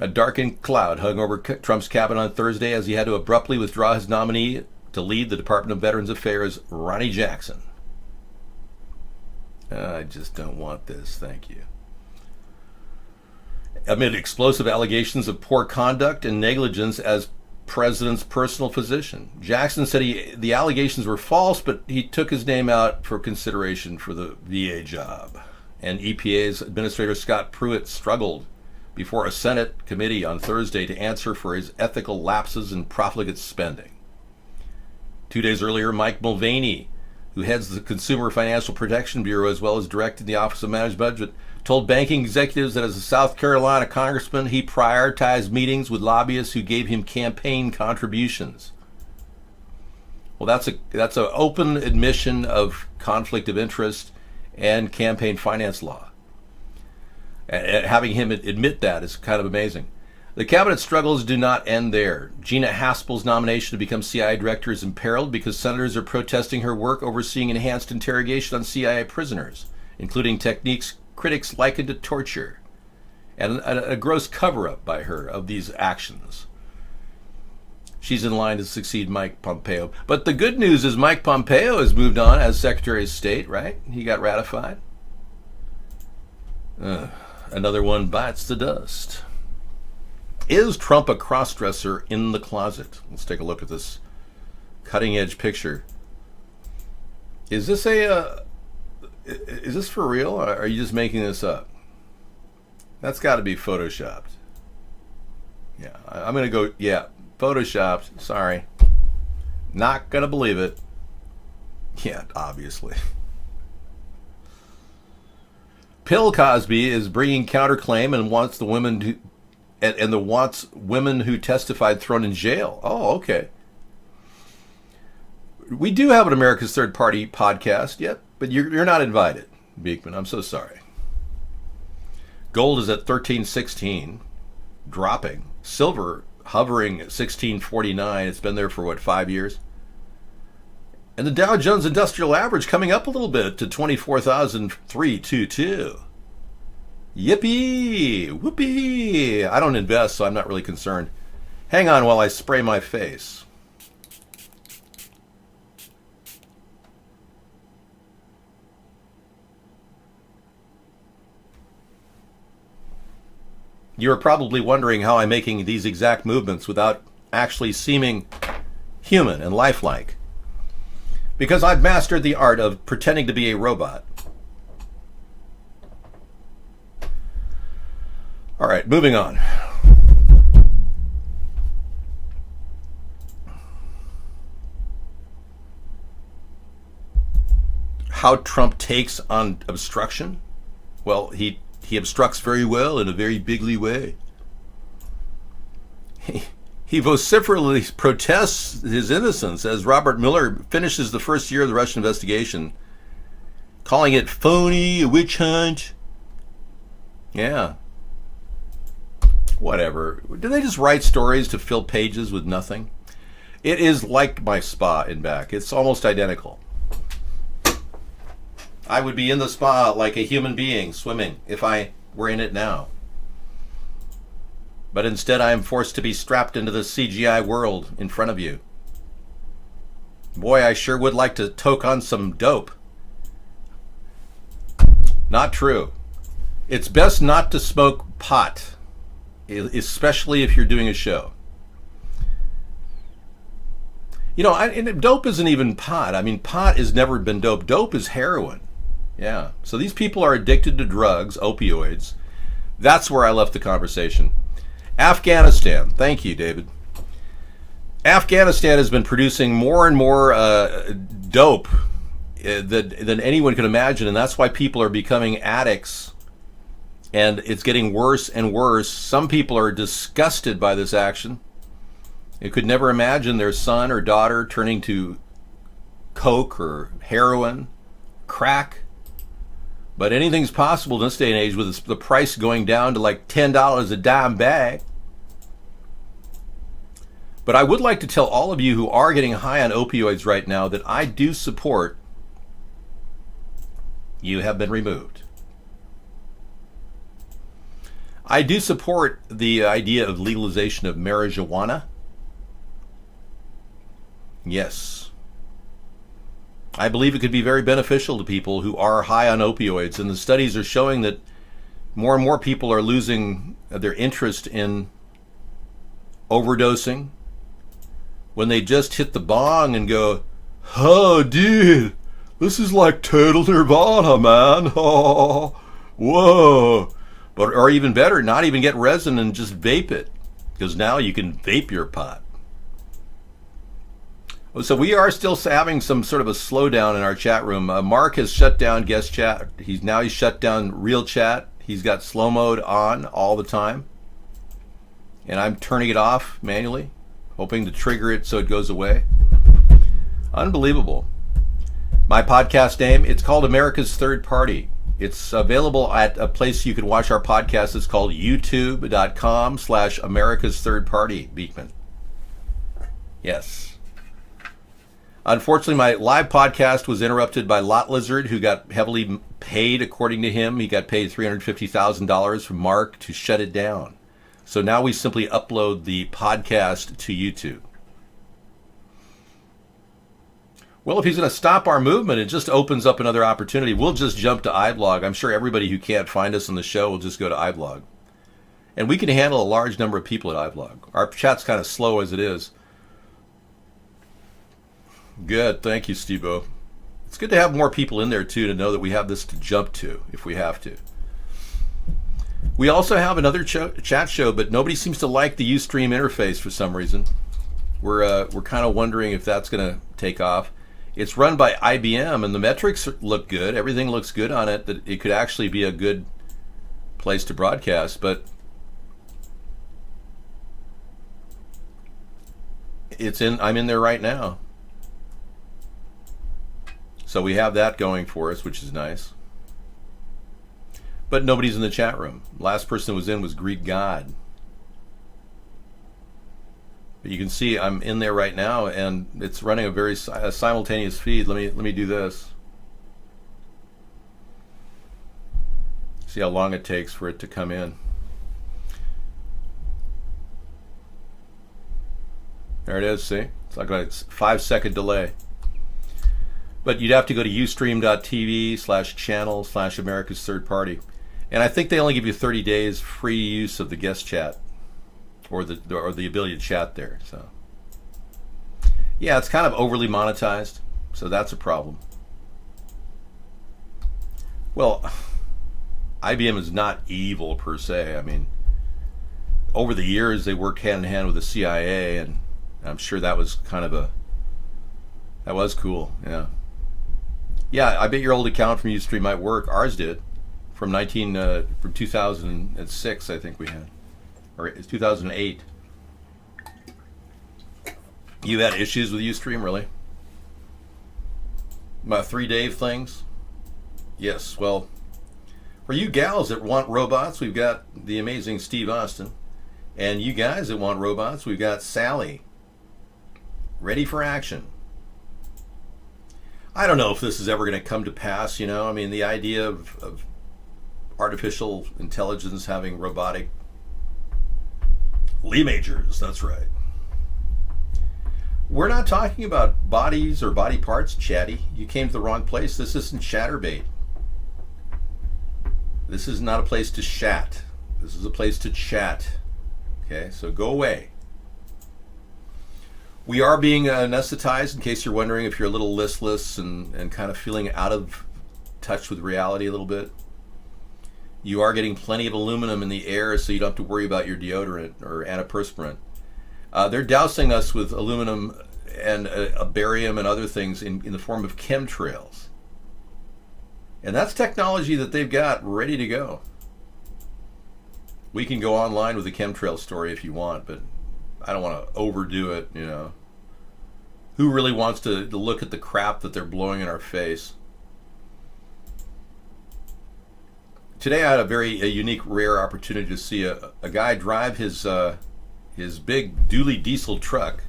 Speaker 2: A darkened cloud hung over Trump's cabinet on Thursday as he had to abruptly withdraw his nominee to lead the Department of Veterans Affairs, Ronnie Jackson. I just don't want this, thank you. Amid explosive allegations of poor conduct and negligence as president's personal physician, Jackson said the allegations were false, but he took his name out for consideration for the VA job. And EPA's Administrator Scott Pruitt struggled before a Senate committee on Thursday to answer for his ethical lapses and profligate spending. 2 days earlier, Mike Mulvaney, who heads the Consumer Financial Protection Bureau as well as directed the Office of Managed Budget, told banking executives that as a South Carolina congressman, he prioritized meetings with lobbyists who gave him campaign contributions. Well, that's an open admission of conflict of interest and campaign finance law. And having him admit that is kind of amazing. The cabinet struggles do not end there. Gina Haspel's nomination to become CIA director is imperiled because senators are protesting her work overseeing enhanced interrogation on CIA prisoners, including techniques critics likened to torture, and a gross cover-up by her of these actions. She's in line to succeed Mike Pompeo. But the good news is Mike Pompeo has moved on as Secretary of State, right? He got ratified. Another one bites the dust. Is Trump a cross-dresser in the closet? Let's take a look at this cutting-edge picture. Is this for real, or are you just making this up? That's got to be photoshopped. Yeah, I'm going to go, yeah, photoshopped. Sorry. Not going to believe it. Yeah, obviously. Bill Cosby is bringing counterclaim and wants the women who testified thrown in jail. Oh, okay. We do have an America's Third Party podcast, yep, but you're not invited, Beekman. I'm so sorry. Gold is at 13.16, dropping. Silver hovering at 16.49. It's been there for 5 years? And the Dow Jones Industrial Average coming up a little bit to 24,322. Yippee! Whoopee! I don't invest, so I'm not really concerned. Hang on while I spray my face. You're probably wondering how I'm making these exact movements without actually seeming human and lifelike. Because I've mastered the art of pretending to be a robot. All right, moving on. How Trump takes on obstruction? Well, he obstructs very well in a very bigly way. He vociferously protests his innocence as Robert Mueller finishes the first year of the Russian investigation, calling it phony, a witch hunt. Yeah. Whatever. Do they just write stories to fill pages with nothing? It is like my spa in back. It's almost identical. I would be in the spa like a human being swimming if I were in it now. But instead I am forced to be strapped into the CGI world in front of you. Boy, I sure would like to toke on some dope. Not true. It's best not to smoke pot, especially if you're doing a show. You know, and dope isn't even pot. I mean, pot has never been dope. Dope is heroin. Yeah. So these people are addicted to drugs, opioids. That's where I left the conversation. Afghanistan. Thank you, David. Afghanistan has been producing more and more dope than anyone could imagine, and that's why people are becoming addicts, and it's getting worse and worse. Some people are disgusted by this action. They could never imagine their son or daughter turning to coke or heroin, crack. But anything's possible in this day and age with the price going down to like $10 a dime bag. But I would like to tell all of you who are getting high on opioids right now that I do support you have been removed. I do support the idea of legalization of marijuana. Yes. I believe it could be very beneficial to people who are high on opioids, and the studies are showing that more and more people are losing their interest in overdosing when they just hit the bong and go, "Oh, dude, this is like total nirvana, man. Oh, whoa." But, or even better, not even get resin and just vape it, because now you can vape your pot. So we are still having some sort of a slowdown in our chat room. Mark has shut down guest chat. He's shut down real chat. He's got slow mode on all the time. And I'm turning it off manually, hoping to trigger it so it goes away. Unbelievable. My podcast name, it's called America's Third Party. It's available at a place you can watch our podcast. It's called youtube.com/America's Third Party, Beekman. Yes. Unfortunately, my live podcast was interrupted by Lot Lizard, who got heavily paid, according to him. He got paid $350,000 from Mark to shut it down. So now we simply upload the podcast to YouTube. Well, if he's going to stop our movement, it just opens up another opportunity. We'll just jump to iBlog. I'm sure everybody who can't find us on the show will just go to iBlog. And we can handle a large number of people at iBlog. Our chat's kind of slow as it is. Good. Thank you, Steve-O. It's good to have more people in there, too, to know that we have this to jump to if we have to. We also have another chat show, but nobody seems to like the Ustream interface for some reason. We're kind of wondering if that's going to take off. It's run by IBM, and the metrics look good. Everything looks good on it, that it could actually be a good place to broadcast, but I'm in there right now. So we have that going for us, which is nice. But nobody's in the chat room. Last person who was in was Greek God. But you can see I'm in there right now, and it's running a very simultaneous feed. Let me do this. See how long it takes for it to come in. There it is, see? It's like a 5-second delay. But you'd have to go to ustream.tv/channel/America's Third Party. And I think they only give you 30 days free use of the guest chat or the ability to chat there. So yeah, it's kind of overly monetized, so that's a problem. Well, IBM is not evil per se. I mean, over the years they worked hand in hand with the CIA, and I'm sure that was kind of that was cool. Yeah, I bet your old account from Ustream might work. Ours did. From 2006, I think we had. Or it's 2008. You had issues with Ustream, really? My 3-day things? Yes, well, for you gals that want robots, we've got the amazing Steve Austin. And you guys that want robots, we've got Sally. Ready for action. I don't know if this is ever going to come to pass, you know. I mean, the idea of artificial intelligence having robotic Lee Majors, that's right. We're not talking about bodies or body parts, Chatty. You came to the wrong place. This isn't Chatterbait. This is not a place to chat. This is a place to chat. Okay, so go away. We are being anesthetized, in case you're wondering if you're a little listless and kind of feeling out of touch with reality a little bit. You are getting plenty of aluminum in the air, so you don't have to worry about your deodorant or antiperspirant. They're dousing us with aluminum and barium and other things in the form of chemtrails. And that's technology that they've got ready to go. We can go online with the chemtrail story if you want, but I don't want to overdo it, you know. Who really wants to look at the crap that they're blowing in our face? Today I had a unique, rare opportunity to see a guy drive his big dually diesel truck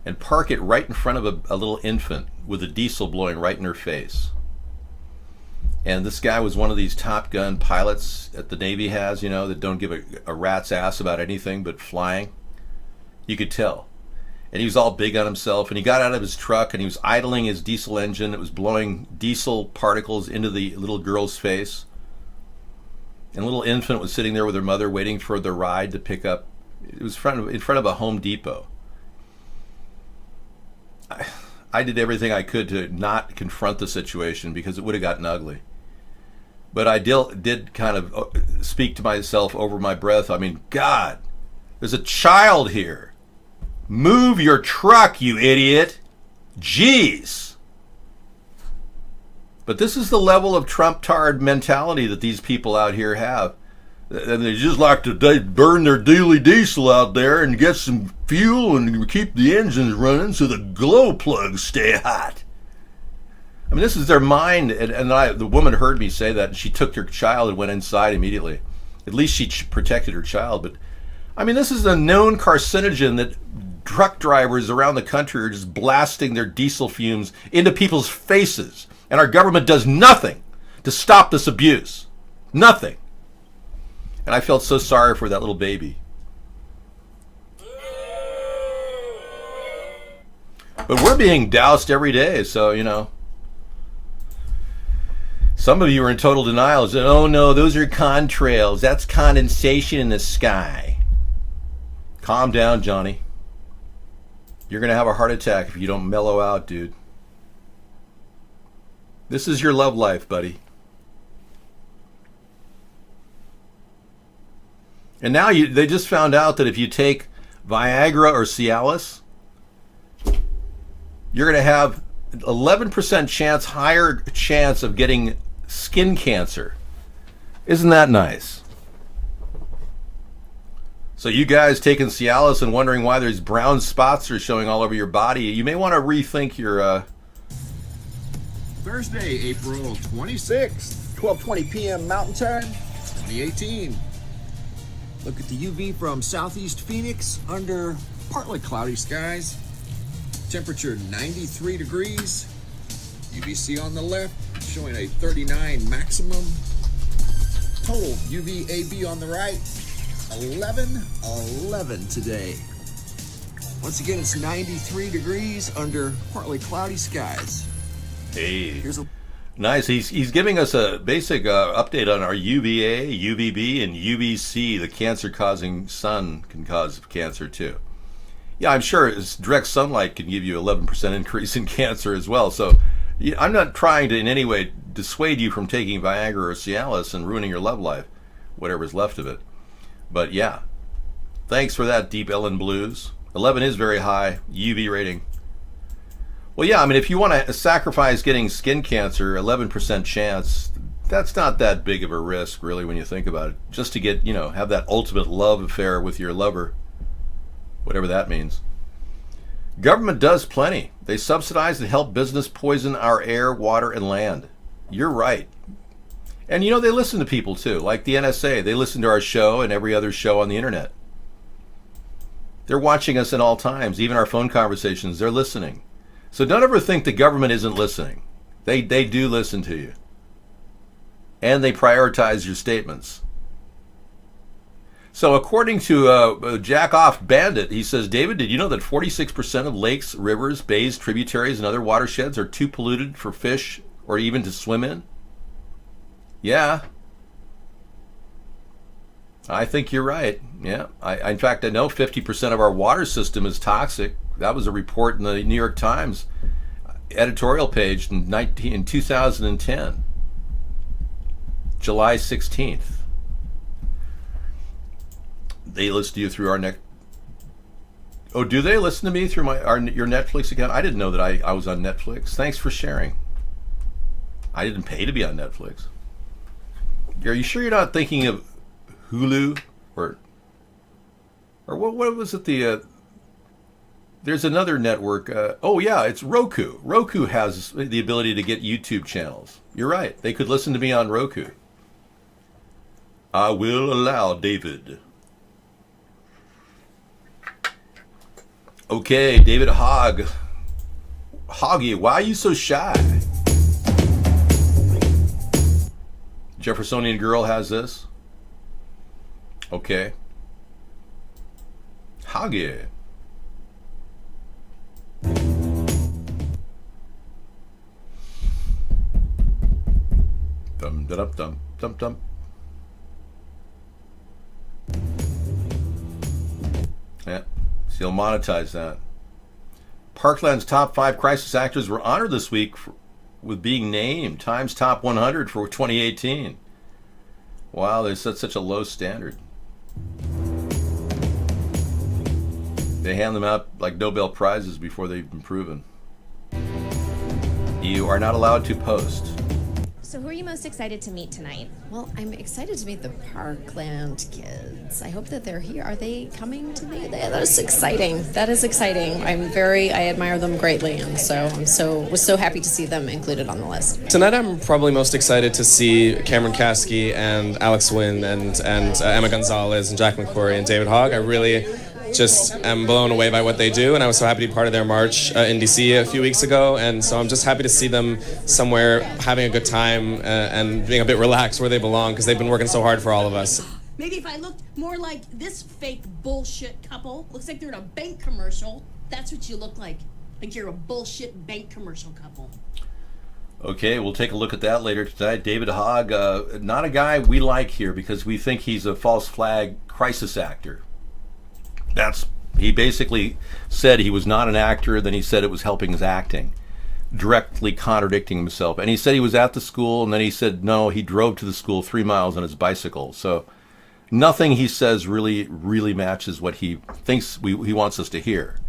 Speaker 2: and park it right in front of a little infant with a diesel blowing right in her face. And this guy was one of these Top Gun pilots that the Navy has, you know, that don't give a rat's ass about anything but flying. You could tell. And he was all big on himself, and he got out of his truck and he was idling his diesel engine. It was blowing diesel particles into the little girl's face. And a little infant was sitting there with her mother waiting for the ride to pick up. It was in front of a Home Depot. I did everything I could to not confront the situation because it would have gotten ugly. But I did kind of speak to myself over my breath. I mean, God, there's a child here. Move your truck, you idiot. Jeez. But this is the level of Trump-tard mentality that these people out here have. And they just like to burn their daily diesel out there and get some fuel and keep the engines running so the glow plugs stay hot. I mean, this is their mind. And the woman heard me say that, and she took her child and went inside immediately. At least she protected her child. But, I mean, this is a known carcinogen that truck drivers around the country are just blasting their diesel fumes into people's faces. And our government does nothing to stop this abuse. Nothing. And I felt so sorry for that little baby. But we're being doused every day, so, you know. Some of you are in total denial. Said, oh no, those are contrails. That's condensation in the sky. Calm down, Johnny. You're going to have a heart attack if you don't mellow out, dude. This is your love life, buddy. And now they just found out that if you take Viagra or Cialis, you're going to have 11% higher chance of getting skin cancer. Isn't that nice? So you guys taking Cialis and wondering why there's brown spots are showing all over your body, you may want to rethink your...
Speaker 1: Thursday, April 26th, 12:20 p.m. Mountain Time, 2018. Look at the UV from southeast Phoenix under partly cloudy skies. Temperature 93 degrees. UVC on the left showing a 39 maximum. Total UVAB on the right, 11 today. Once again, it's 93 degrees under partly cloudy skies.
Speaker 2: Hey, nice. He's giving us a basic update on our UVA, UVB, and UVC. The cancer-causing sun can cause cancer too. Yeah, I'm sure direct sunlight can give you 11% increase in cancer as well. So I'm not trying to in any way dissuade you from taking Viagra or Cialis and ruining your love life, whatever's left of it. But yeah, thanks for that, Deep Ellen Blues. 11 is very high UV rating. Well, yeah, I mean, if you want to sacrifice getting skin cancer, 11% chance, that's not that big of a risk, really, when you think about it. Just to get, have that ultimate love affair with your lover, whatever that means. Government does plenty. They subsidize and help business poison our air, water, and land. You're right. And, they listen to people, too, like the NSA. They listen to our show and every other show on the internet. They're watching us at all times, even our phone conversations. They're listening. So don't ever think the government isn't listening. They do listen to you. And they prioritize your statements. So according to Jack Off Bandit, he says, David, did you know that 46% of lakes, rivers, bays, tributaries, and other watersheds are too polluted for fish or even to swim in? Yeah. I think you're right. Yeah. In fact, I know 50% of our water system is toxic. That was a report in the New York Times editorial page in 2010, July 16th. They listen to you through our Oh, do they listen to me through your Netflix account? I didn't know that I was on Netflix. Thanks for sharing. I didn't pay to be on Netflix. Are you sure you're not thinking of Hulu or what was it? There's another network. It's Roku. Roku has the ability to get YouTube channels. You're right. They could listen to me on Roku. I will allow David. Okay, David Hoggy, why are you so shy? Jeffersonian Girl has this. Okay. Hage. Dum dum dum dum dum. Yeah, so you'll monetize that. Parkland's top 5 crisis actors were honored this week with being named Times Top 100 for 2018. Wow, they set such a low standard. They hand them out like Nobel Prizes before they've been proven. You are not allowed to post.
Speaker 3: So who are you most excited to meet tonight? Well, I'm excited to meet the Parkland kids. I hope that they're here. Are they coming to me? That is exciting. That is exciting. I admire them greatly, and so was so happy to see them included on the list.
Speaker 4: Tonight I'm probably most excited to see Cameron Kasky and Alex Wynn and Emma Gonzalez and Jack McQuarrie and David Hogg. I really just am blown away by what they do, and I was so happy to be part of their march in DC a few weeks ago, and so I'm just happy to see them somewhere having a good time and being a bit relaxed where they belong, because they've been working so hard for all of us.
Speaker 6: Maybe if I looked more like this fake bullshit couple, looks like they're in a bank commercial, that's what you look like you're a bullshit bank commercial couple.
Speaker 2: Okay, we'll take a look at that later tonight. David Hogg, not a guy we like here because we think he's a false flag crisis actor. He basically said he was not an actor, then he said it was helping his acting, directly contradicting himself. And he said he was at the school, and then he said no, he drove to the school 3 miles on his bicycle. So nothing he says really matches what he thinks he wants us to hear.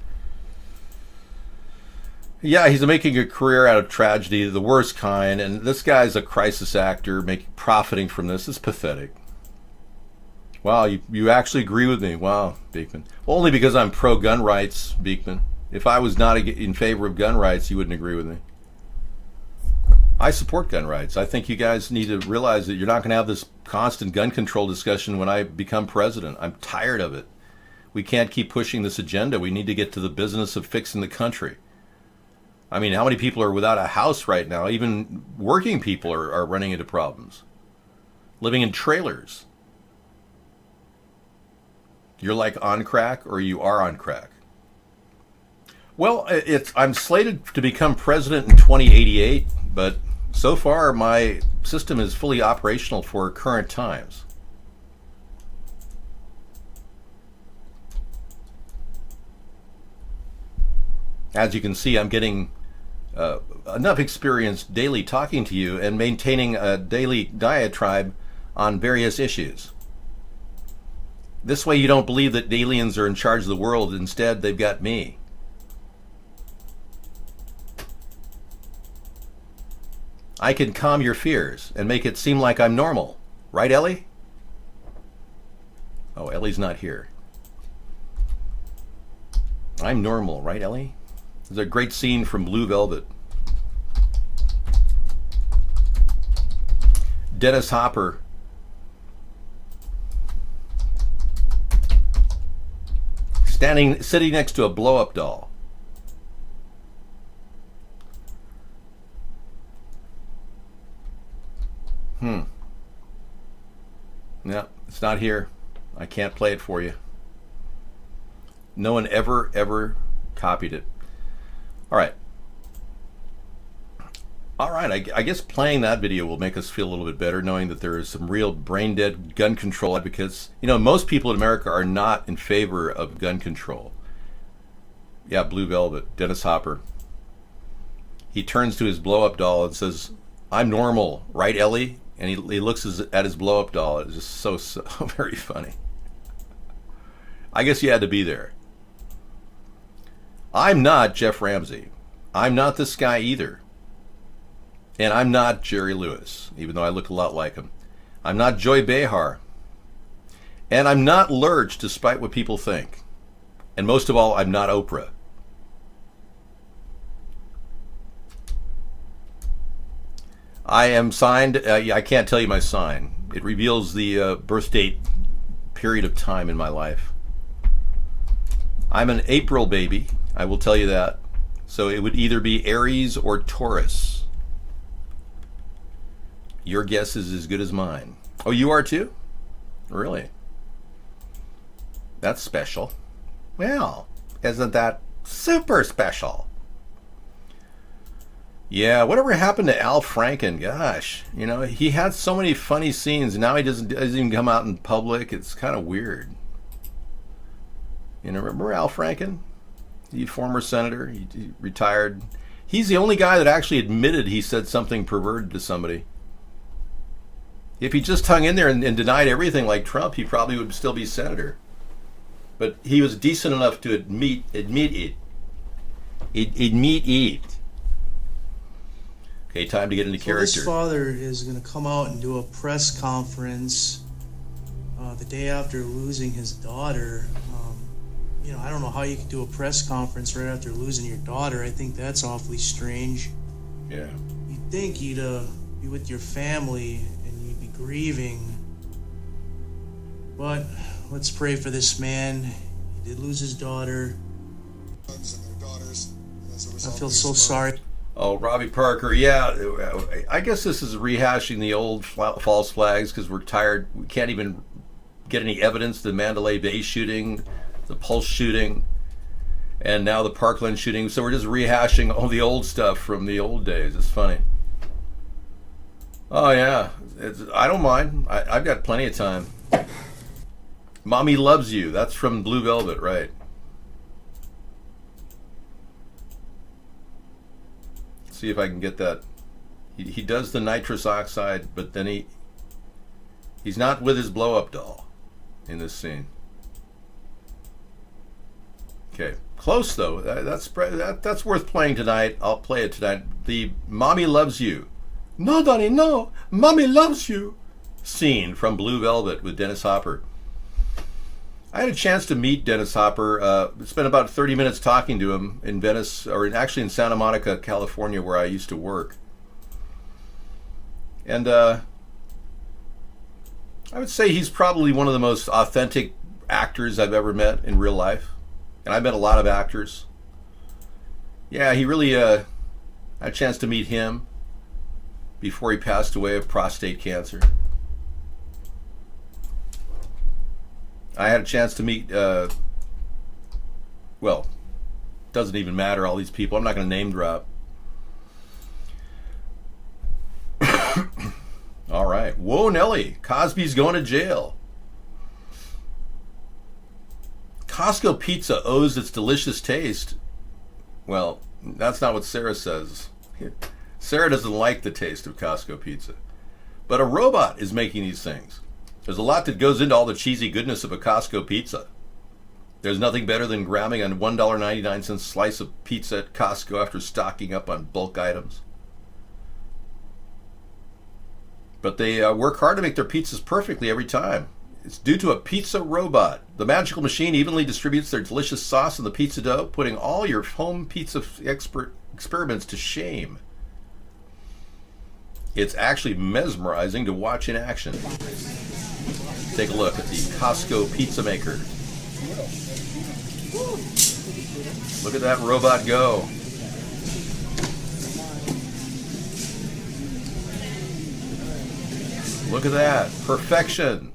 Speaker 2: Yeah, he's making a career out of tragedy, the worst kind, and this guy's a crisis actor profiting from this. It's pathetic. Wow, you actually agree with me. Wow, Beekman. Well, only because I'm pro-gun rights, Beekman. If I was not in favor of gun rights, you wouldn't agree with me. I support gun rights. I think you guys need to realize that you're not going to have this constant gun control discussion when I become president. I'm tired of it. We can't keep pushing this agenda. We need to get to the business of fixing the country. I mean, how many people are without a house right now? Even working people are running into problems. Living in trailers. You're like on crack, or you are on crack? Well, I'm slated to become president in 2088, but so far my system is fully operational for current times. As you can see, I'm getting enough experience daily talking to you and maintaining a daily diatribe on various issues. This way you don't believe that aliens are in charge of the world. Instead, they've got me. I can calm your fears and make it seem like I'm normal. Right, Ellie? Oh, Ellie's not here. I'm normal, right, Ellie? There's a great scene from Blue Velvet. Dennis Hopper sitting next to a blow-up doll. No, it's not here. I can't play it for you. No one ever copied it. All right. I guess playing that video will make us feel a little bit better, knowing that there is some real brain-dead gun control advocates. You know, most people in America are not in favor of gun control. Yeah, Blue Velvet, Dennis Hopper. He turns to his blow-up doll and says, "I'm normal, right, Ellie?" And he looks at his blow-up doll. It's just so very funny. I guess you had to be there. I'm not Jeff Ramsey. I'm not this guy either. And I'm not Jerry Lewis, even though I look a lot like him. I'm not Joy Behar. And I'm not Lurch, despite what people think. And most of all, I'm not Oprah. I am signed. I can't tell you my sign. It reveals the birth date period of time in my life. I'm an April baby. I will tell you that. So it would either be Aries or Taurus. Your guess is as good as mine. Oh, you are too? Really? That's special. Well, isn't that super special? Yeah, whatever happened to Al Franken? Gosh, you know, he had so many funny scenes. Now he doesn't even come out in public. It's kind of weird. You know, remember Al Franken? The former senator. He retired. He's the only guy that actually admitted he said something perverted to somebody. If he just hung in there and denied everything like Trump, he probably would still be senator. But he was decent enough to admit it. Admit it. Okay, time to get into character.
Speaker 9: This father is going to come out and do a press conference the day after losing his daughter. You know, I don't know how you could do a press conference right after losing your daughter. I think that's awfully strange.
Speaker 2: Yeah.
Speaker 9: You'd think you'd be with your family and you'd be grieving. But let's pray for this man. He did lose his daughter. I feel so sorry.
Speaker 2: Oh, Robbie Parker, yeah. I guess this is rehashing the old false flags because we're tired. We can't even get any evidence. The Mandalay Bay shooting, the Pulse shooting, and now the Parkland shooting. So we're just rehashing all the old stuff from the old days. It's funny. Oh, yeah. I don't mind. I've got plenty of time. Mommy Loves You. That's from Blue Velvet, right? See if I can get that. He does the nitrous oxide, but then he's not with his blow-up doll in this scene. Okay, close though. That's worth playing tonight. I'll play it tonight. The Mommy Loves You. No, Donnie, no. Mommy Loves You. Scene from Blue Velvet with Dennis Hopper. I had a chance to meet Dennis Hopper. Spent about 30 minutes talking to him in Venice, or actually in Santa Monica, California, where I used to work. And I would say he's probably one of the most authentic actors I've ever met in real life. And I've met a lot of actors. Yeah, he really had a chance to meet him before he passed away of prostate cancer. I had a chance to meet, well, doesn't even matter, all these people. I'm not going to name drop. All right. Whoa, Nelly. Cosby's going to jail. Costco pizza owes its delicious taste. Well, that's not what Sarah says. Sarah doesn't like the taste of Costco pizza. But a robot is making these things. There's a lot that goes into all the cheesy goodness of a Costco pizza. There's nothing better than grabbing a $1.99 slice of pizza at Costco after stocking up on bulk items. But they work hard to make their pizzas perfectly every time. It's due to a pizza robot. The magical machine evenly distributes their delicious sauce in the pizza dough, putting all your home pizza experiments to shame. It's actually mesmerizing to watch in action. Take a look at the Costco pizza maker. Look at that robot go. Look at that. Perfection.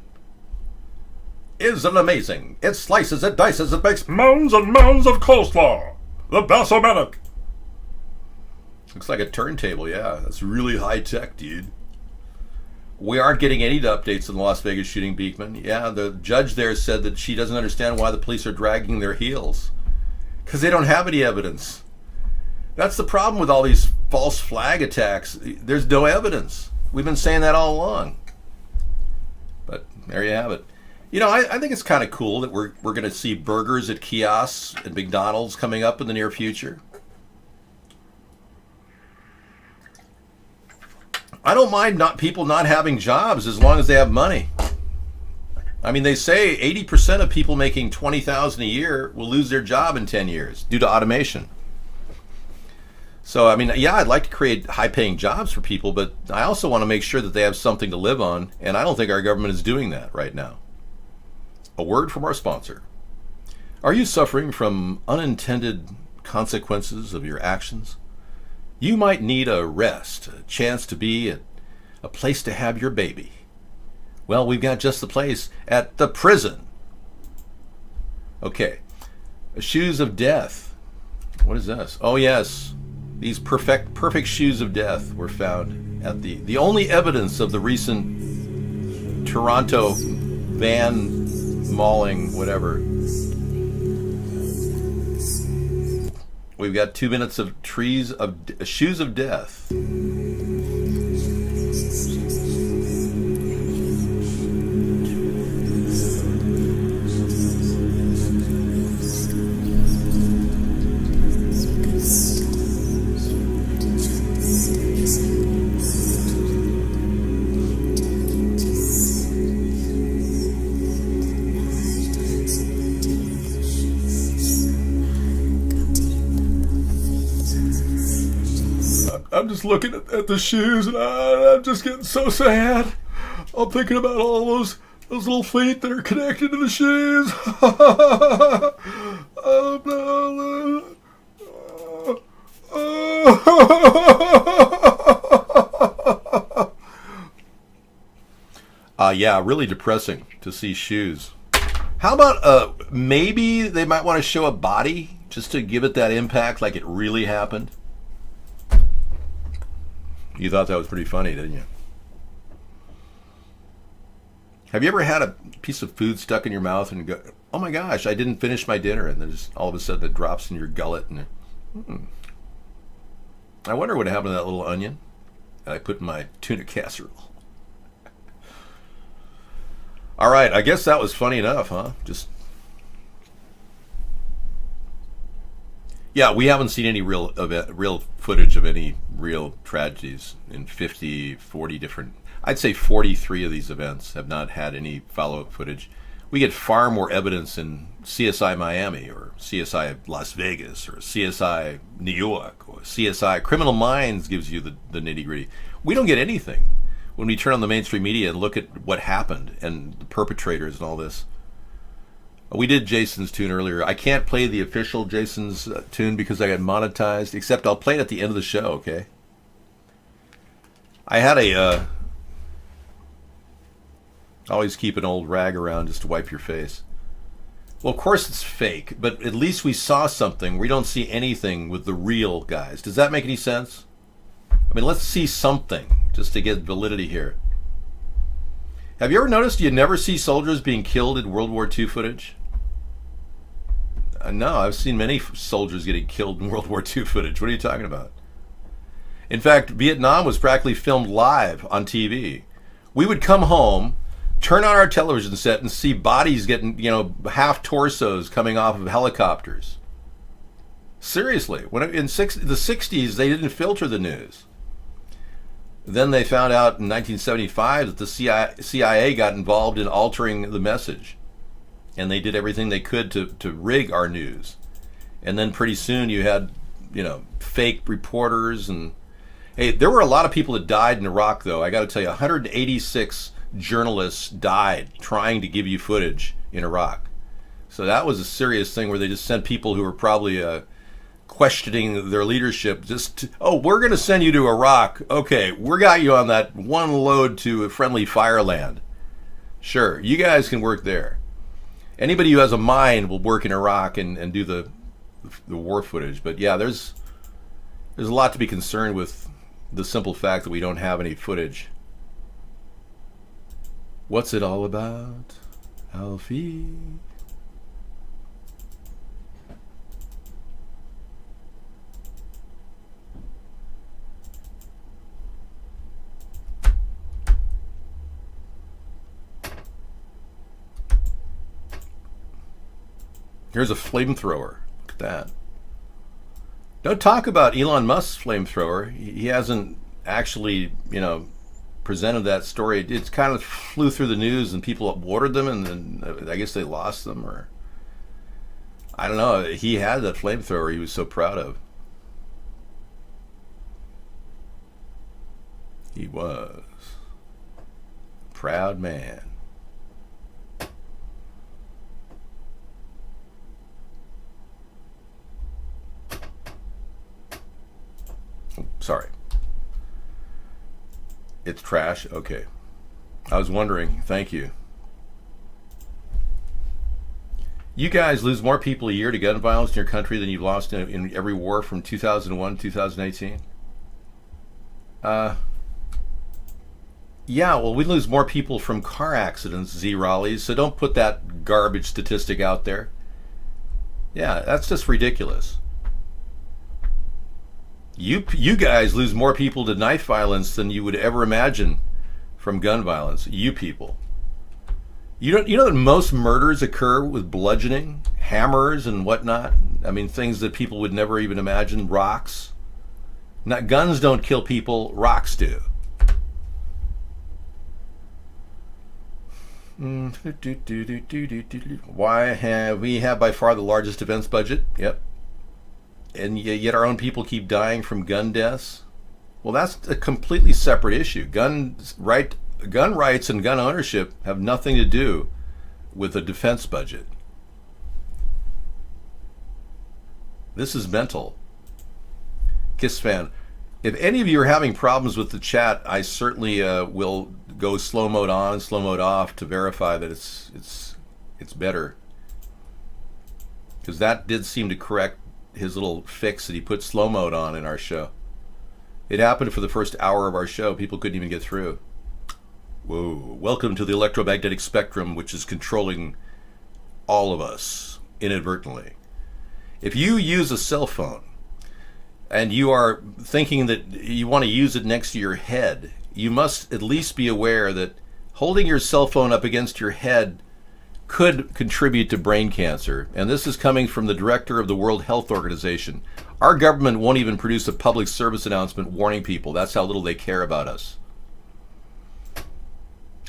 Speaker 2: Isn't amazing? It slices, it dices, it makes mounds and mounds of coleslaw. The Balsomatic. Looks like a turntable, yeah. That's really high tech, dude. We aren't getting any updates on the Las Vegas shooting, Beekman. Yeah, the judge there said that she doesn't understand why the police are dragging their heels. Because they don't have any evidence. That's the problem with all these false flag attacks. There's no evidence. We've been saying that all along. But there you have it. You know, I think it's kind of cool that we're going to see burgers at kiosks at McDonald's coming up in the near future. I don't mind people not having jobs as long as they have money. I mean, they say 80% of people making $20,000 a year will lose their job in 10 years due to automation. So, I mean, yeah, I'd like to create high-paying jobs for people, but I also want to make sure that they have something to live on, and I don't think our government is doing that right now. A word from our sponsor. Are you suffering from unintended consequences of your actions? You might need a rest, a chance to be at a place to have your baby. Well, we've got just the place at the prison. Okay, shoes of death. What is this? Oh yes, these perfect shoes of death were found at the only evidence of the recent Toronto van mauling, whatever. We've got 2 minutes of shoes of death. I'm just looking at the shoes and I'm just getting so sad. I'm thinking about all those little feet that are connected to the shoes. Oh no. Yeah, really depressing to see shoes. How about maybe they might want to show a body just to give it that impact like it really happened? You thought that was pretty funny, didn't you? Have you ever had a piece of food stuck in your mouth and go, oh my gosh, I didn't finish my dinner, and then just all of a sudden it drops in your gullet and I wonder what happened to that little onion that I put in my tuna casserole. All right, I guess that was funny enough, huh? Yeah, we haven't seen any real footage of any real tragedies in 40 different... I'd say 43 of these events have not had any follow-up footage. We get far more evidence in CSI Miami or CSI Las Vegas or CSI New York or CSI Criminal Minds gives you the nitty-gritty. We don't get anything when we turn on the mainstream media and look at what happened and the perpetrators and all this. We did Jason's tune earlier. I can't play the official Jason's tune because I got monetized, except I'll play it at the end of the show, okay? I had always keep an old rag around just to wipe your face. Well, of course it's fake, but at least we saw something. We don't see anything with the real guys. Does that make any sense? I mean, let's see something just to get validity here. Have you ever noticed you never see soldiers being killed in World War II footage? No, I've seen many soldiers getting killed in World War II footage. What are you talking about? In fact, Vietnam was practically filmed live on TV. We would come home, turn on our television set, and see bodies getting, half torsos coming off of helicopters. Seriously, in the 60s, they didn't filter the news. Then they found out in 1975 that the CIA got involved in altering the message. And they did everything they could to rig our news. And then pretty soon you had, fake reporters. And hey, there were a lot of people that died in Iraq, though. I got to tell you, 186 journalists died trying to give you footage in Iraq. So that was a serious thing where they just sent people who were probably questioning their leadership. We're going to send you to Iraq. Okay, we got you on that one load to a friendly fireland. Sure, you guys can work there. Anybody who has a mind will work in Iraq and do the war footage. But yeah, there's a lot to be concerned with the simple fact that we don't have any footage. What's it all about, Alfie? Here's a flamethrower. Look at that. Don't talk about Elon Musk's flamethrower. He hasn't actually, presented that story. It kind of flew through the news and people ordered them and then I guess they lost them, or I don't know. He had that flamethrower he was so proud of. He was. Proud man. Sorry. It's trash? Okay. I was wondering. Thank you. You guys lose more people a year to gun violence in your country than you've lost in every war from 2001 to 2018? Yeah, well, we lose more people from car accidents, Z Raleighs, so don't put that garbage statistic out there. Yeah, that's just ridiculous. You guys lose more people to knife violence than you would ever imagine from gun violence. You people. You know that most murders occur with bludgeoning, hammers, and whatnot? I mean, things that people would never even imagine. Rocks. Not guns don't kill people, rocks do. We have by far the largest defense budget. Yep. And yet our own people keep dying from gun deaths. Well, that's a completely separate issue. Gun rights and gun ownership have nothing to do with the defense budget. This is mental. Kiss fan. If any of you are having problems with the chat, I certainly will go slow mode on, slow mode off to verify that it's better. Because that did seem to correct his little fix that he put slow mode on in our show. It happened for the first hour of our show. People couldn't even get through. Whoa. Welcome to the electromagnetic spectrum, which is controlling all of us inadvertently. If you use a cell phone and you are thinking that you want to use it next to your head, you must at least be aware that holding your cell phone up against your head could contribute to brain cancer. And this is coming from the director of the World Health Organization. Our government won't even produce a public service announcement warning people. That's how little they care about us.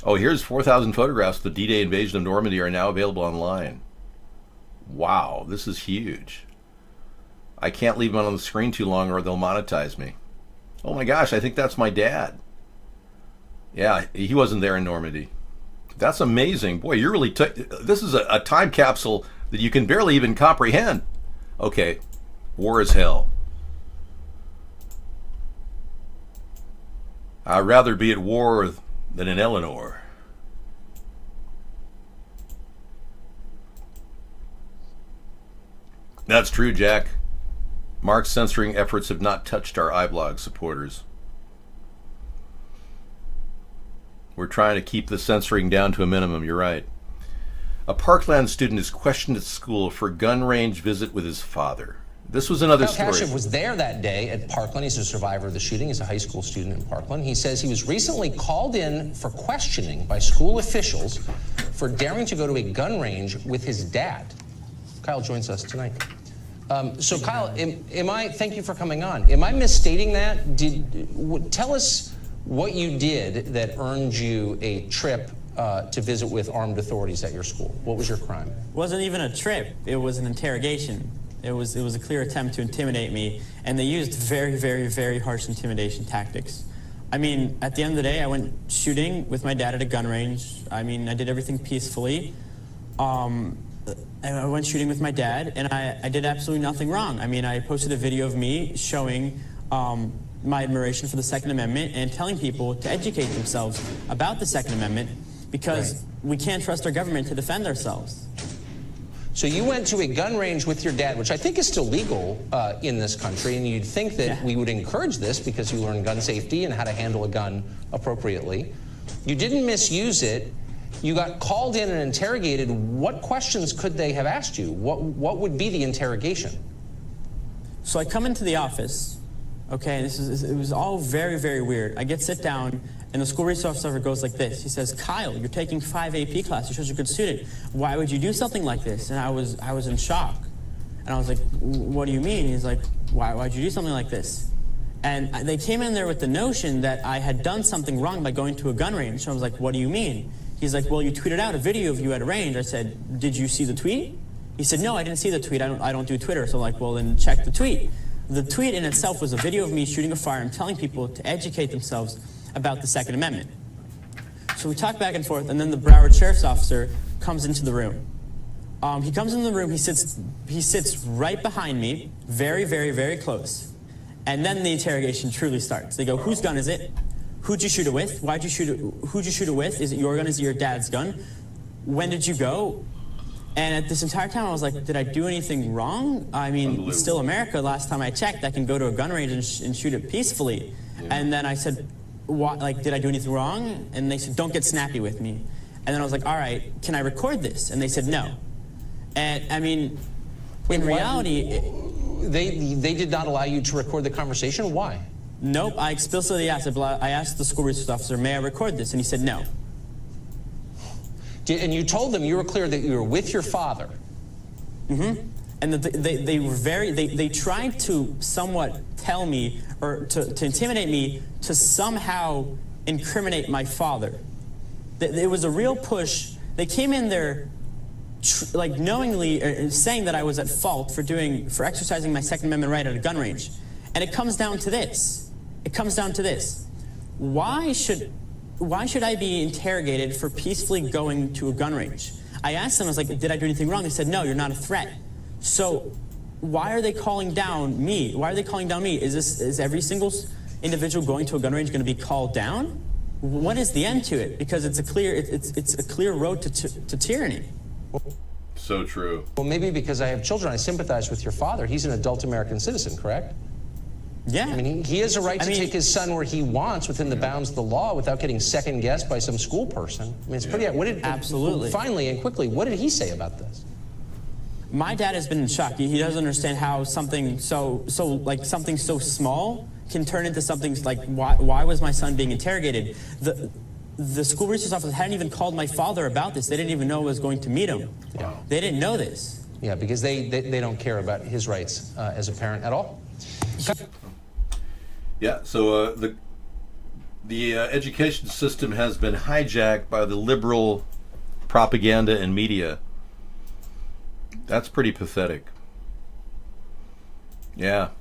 Speaker 2: Oh, here's 4,000 photographs of the D-Day invasion of Normandy are now available online. Wow, this is huge. I can't leave them on the screen too long or they'll monetize me. Oh my gosh, I think that's my dad. Yeah, he wasn't there in Normandy. That's amazing. Boy, you're really... this is a time capsule that you can barely even comprehend. Okay, war is hell. I'd rather be at war than in Eleanor. That's true, Jack. Mark's censoring efforts have not touched our iBlog supporters. We're trying to keep the censoring down to a minimum, you're right. A Parkland student is questioned at school for gun range visit with his father. This was another story.
Speaker 10: Kashif was there that day at Parkland. He's a survivor of the shooting. He's a high school student in Parkland. He says he was recently called in for questioning by school officials for daring to go to a gun range with his dad. Kyle joins us tonight. So Kyle, thank you for coming on. Am I misstating that? Tell us what you did that earned you a trip to visit with armed authorities at your school. What was your crime?
Speaker 11: It wasn't even a trip. It was an interrogation. It was a clear attempt to intimidate me, and they used very, very, very harsh intimidation tactics. I mean, at the end of the day, I went shooting with my dad at a gun range. I mean, I did everything peacefully. I went shooting with my dad, and I did absolutely nothing wrong. I mean, I posted a video of me showing my admiration for the Second Amendment and telling people to educate themselves about the Second Amendment because we can't trust our government to defend ourselves.
Speaker 10: So you went to a gun range with your dad, which I think is still legal in this country, and you'd think that we would encourage this because you learn gun safety and how to handle a gun appropriately. You didn't misuse it. You got called in and interrogated. What questions could they have asked you? What would be the interrogation?
Speaker 11: So I come into the office, okay, and it was all very, very weird. I sit down, and the school resource officer goes like this. He says, "Kyle, you're taking 5 AP classes. You're such a good student. Why would you do something like this?" And I was in shock. And I was like, "What do you mean?" He's like, why'd you do something like this? And they came in there with the notion that I had done something wrong by going to a gun range. So I was like, "What do you mean?" He's like, "Well, you tweeted out a video of you at a range." I said, "Did you see the tweet?" He said, "No, I didn't see the tweet. I don't do Twitter." So I'm like, "Well, then check the tweet." The tweet in itself was a video of me shooting a firearm, telling people to educate themselves about the Second Amendment. So we talk back and forth, and then the Broward Sheriff's Officer comes into the room. He comes in the room, he sits right behind me, very, very, very close. And then the interrogation truly starts. They go, "Whose gun is it? Who'd you shoot it with? Why'd you shoot it? Who'd you shoot it with? Is it your gun? Is it your dad's gun? When did you go? And at this entire time, I was like, did I do anything wrong? I mean, it's still America. Last time I checked, I can go to a gun range and shoot it peacefully. Yeah. And then I said, what, like, did I do anything wrong? And they said, don't get snappy with me. And then I was like, all right, can I record this? And they said, no. And I mean, in reality...
Speaker 10: They did not allow you to record the conversation? Why?
Speaker 11: Nope, I explicitly asked. I asked the school resource officer, may I record this? And he said no.
Speaker 10: And you told them, you were clear that you were with your father.
Speaker 11: Mm-hmm. And that they were they tried to somewhat tell me, or to intimidate me, to somehow incriminate my father. There was a real push. They came in there like knowingly saying that I was at fault for exercising my Second Amendment right at a gun range. And it comes down to this. Why should I be interrogated for peacefully going to a gun range? I asked them, I was like, did I do anything wrong? They said, no, you're not a threat. So why are they calling down me? Is every single individual going to a gun range going to be called down? What is the end to it? Because it's a clear road to tyranny.
Speaker 2: So true.
Speaker 10: Well, maybe because I have children, I sympathize with your father. He's an adult American citizen, correct?
Speaker 11: Yeah.
Speaker 10: I mean, he has a right to take his son where he wants within the bounds of the law without getting second-guessed by some school person. I mean, it's pretty...
Speaker 11: Absolutely.
Speaker 10: Finally and quickly, what did he say about this?
Speaker 11: My dad has been in shock. He doesn't understand how something so small can turn into something like, why was my son being interrogated? The school resource officer hadn't even called my father about this. They didn't even know I was going to meet him.
Speaker 10: Yeah.
Speaker 11: They didn't know this.
Speaker 10: Yeah, because they don't care about his rights as a parent at all.
Speaker 2: Yeah, so the education system has been hijacked by the liberal propaganda and media. That's pretty pathetic. Yeah.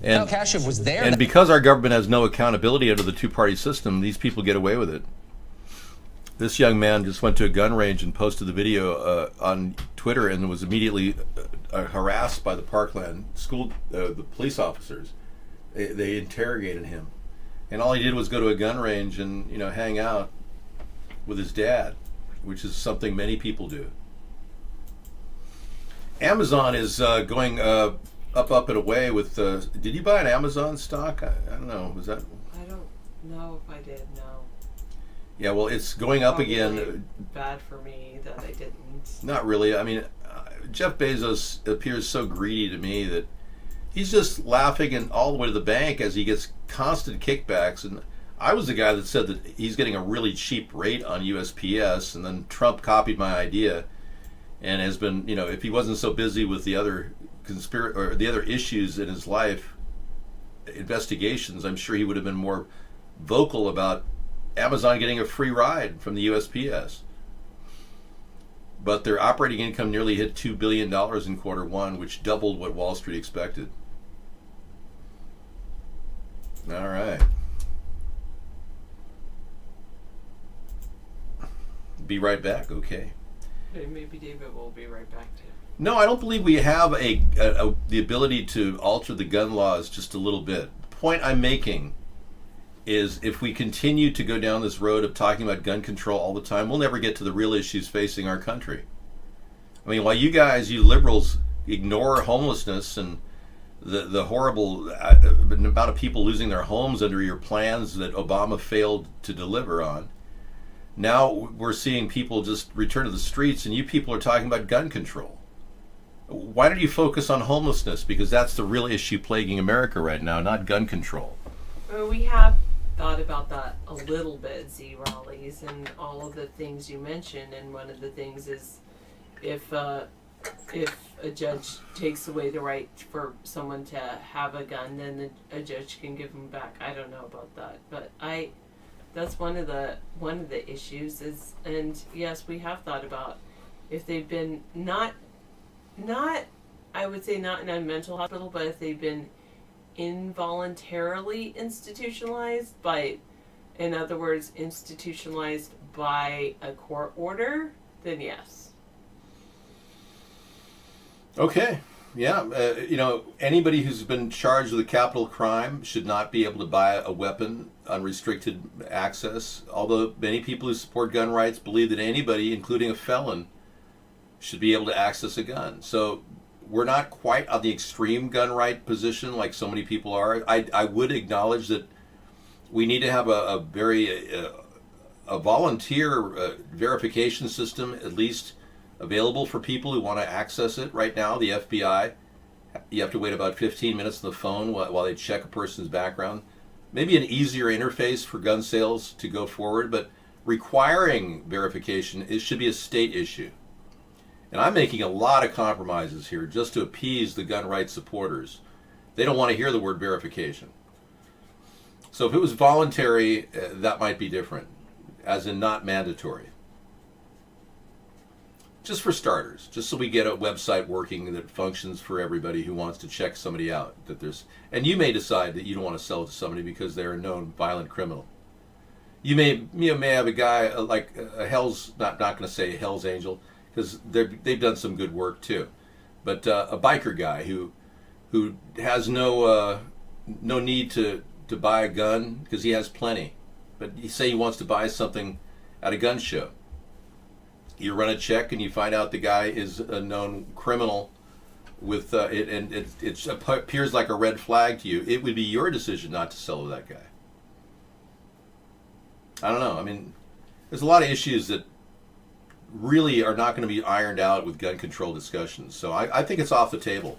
Speaker 10: And Kashev was there.
Speaker 2: And because our government has no accountability under the two-party system, these people get away with it. This young man just went to a gun range and posted the video on Twitter and was immediately harassed by the Parkland school, the police officers. They interrogated him, and all he did was go to a gun range and hang out with his dad, which is something many people do. Amazon is going up and away with. Did you buy an Amazon stock? I don't know. Was that?
Speaker 5: I don't know if I did. No.
Speaker 2: Yeah, well, it's going up
Speaker 5: Probably
Speaker 2: again.
Speaker 5: Bad for me that I didn't.
Speaker 2: Not really. I mean, Jeff Bezos appears so greedy to me that he's just laughing and all the way to the bank as he gets constant kickbacks. And I was the guy that said that he's getting a really cheap rate on USPS, and then Trump copied my idea and has been, if he wasn't so busy with the other the other issues in his life, investigations, I'm sure he would have been more vocal about Amazon getting a free ride from the USPS. But their operating income nearly hit $2 billion in Q1, which doubled what Wall Street expected. All right. Be right back, okay.
Speaker 5: Hey, maybe David will be right back too.
Speaker 2: No, I don't believe we have the ability to alter the gun laws just a little bit. The point I'm making is if we continue to go down this road of talking about gun control all the time, we'll never get to the real issues facing our country. I mean, while you liberals, ignore homelessness and the horrible amount of people losing their homes under your plans that Obama failed to deliver on, now we're seeing people just return to the streets, and you people are talking about gun control. Why don't you focus on homelessness? Because that's the real issue plaguing America right now, not gun control.
Speaker 5: Well, we have thought about that a little bit, Z. Raleigh, and all of the things you mentioned. And one of the things is if a judge takes away the right for someone to have a gun, then a judge can give them back. I don't know about that, but that's one of the issues is, and yes, we have thought about if they've been not I would say not in a mental hospital, but if they've been involuntarily institutionalized in other words, institutionalized by a court order, then yes.
Speaker 2: Okay. Yeah, anybody who's been charged with a capital crime should not be able to buy a weapon, unrestricted access, although many people who support gun rights believe that anybody, including a felon, should be able to access a gun. So we're not quite on the extreme gun right position like so many people are. I would acknowledge that we need to have a volunteer verification system, at least available for people who want to access it. Right now, the FBI, you have to wait about 15 minutes on the phone while they check a person's background. Maybe an easier interface for gun sales to go forward, but requiring verification, it should be a state issue. And I'm making a lot of compromises here just to appease the gun rights supporters. They don't want to hear the word verification. So if it was voluntary, that might be different, as in not mandatory. Just for starters, just so we get a website working that functions for everybody who wants to check somebody out. And you may decide that you don't want to sell it to somebody because they're a known violent criminal. You may have a guy like a Hell's, not going to say Hell's Angel, because they've done some good work too, but a biker guy who has no need to buy a gun because he has plenty, but you say he wants to buy something at a gun show. You run a check and you find out the guy is a known criminal with it, and it appears like a red flag to you. It would be your decision not to sell to that guy. I don't know. I mean, there's a lot of issues that really are not going to be ironed out with gun control discussions. So I think it's off the table.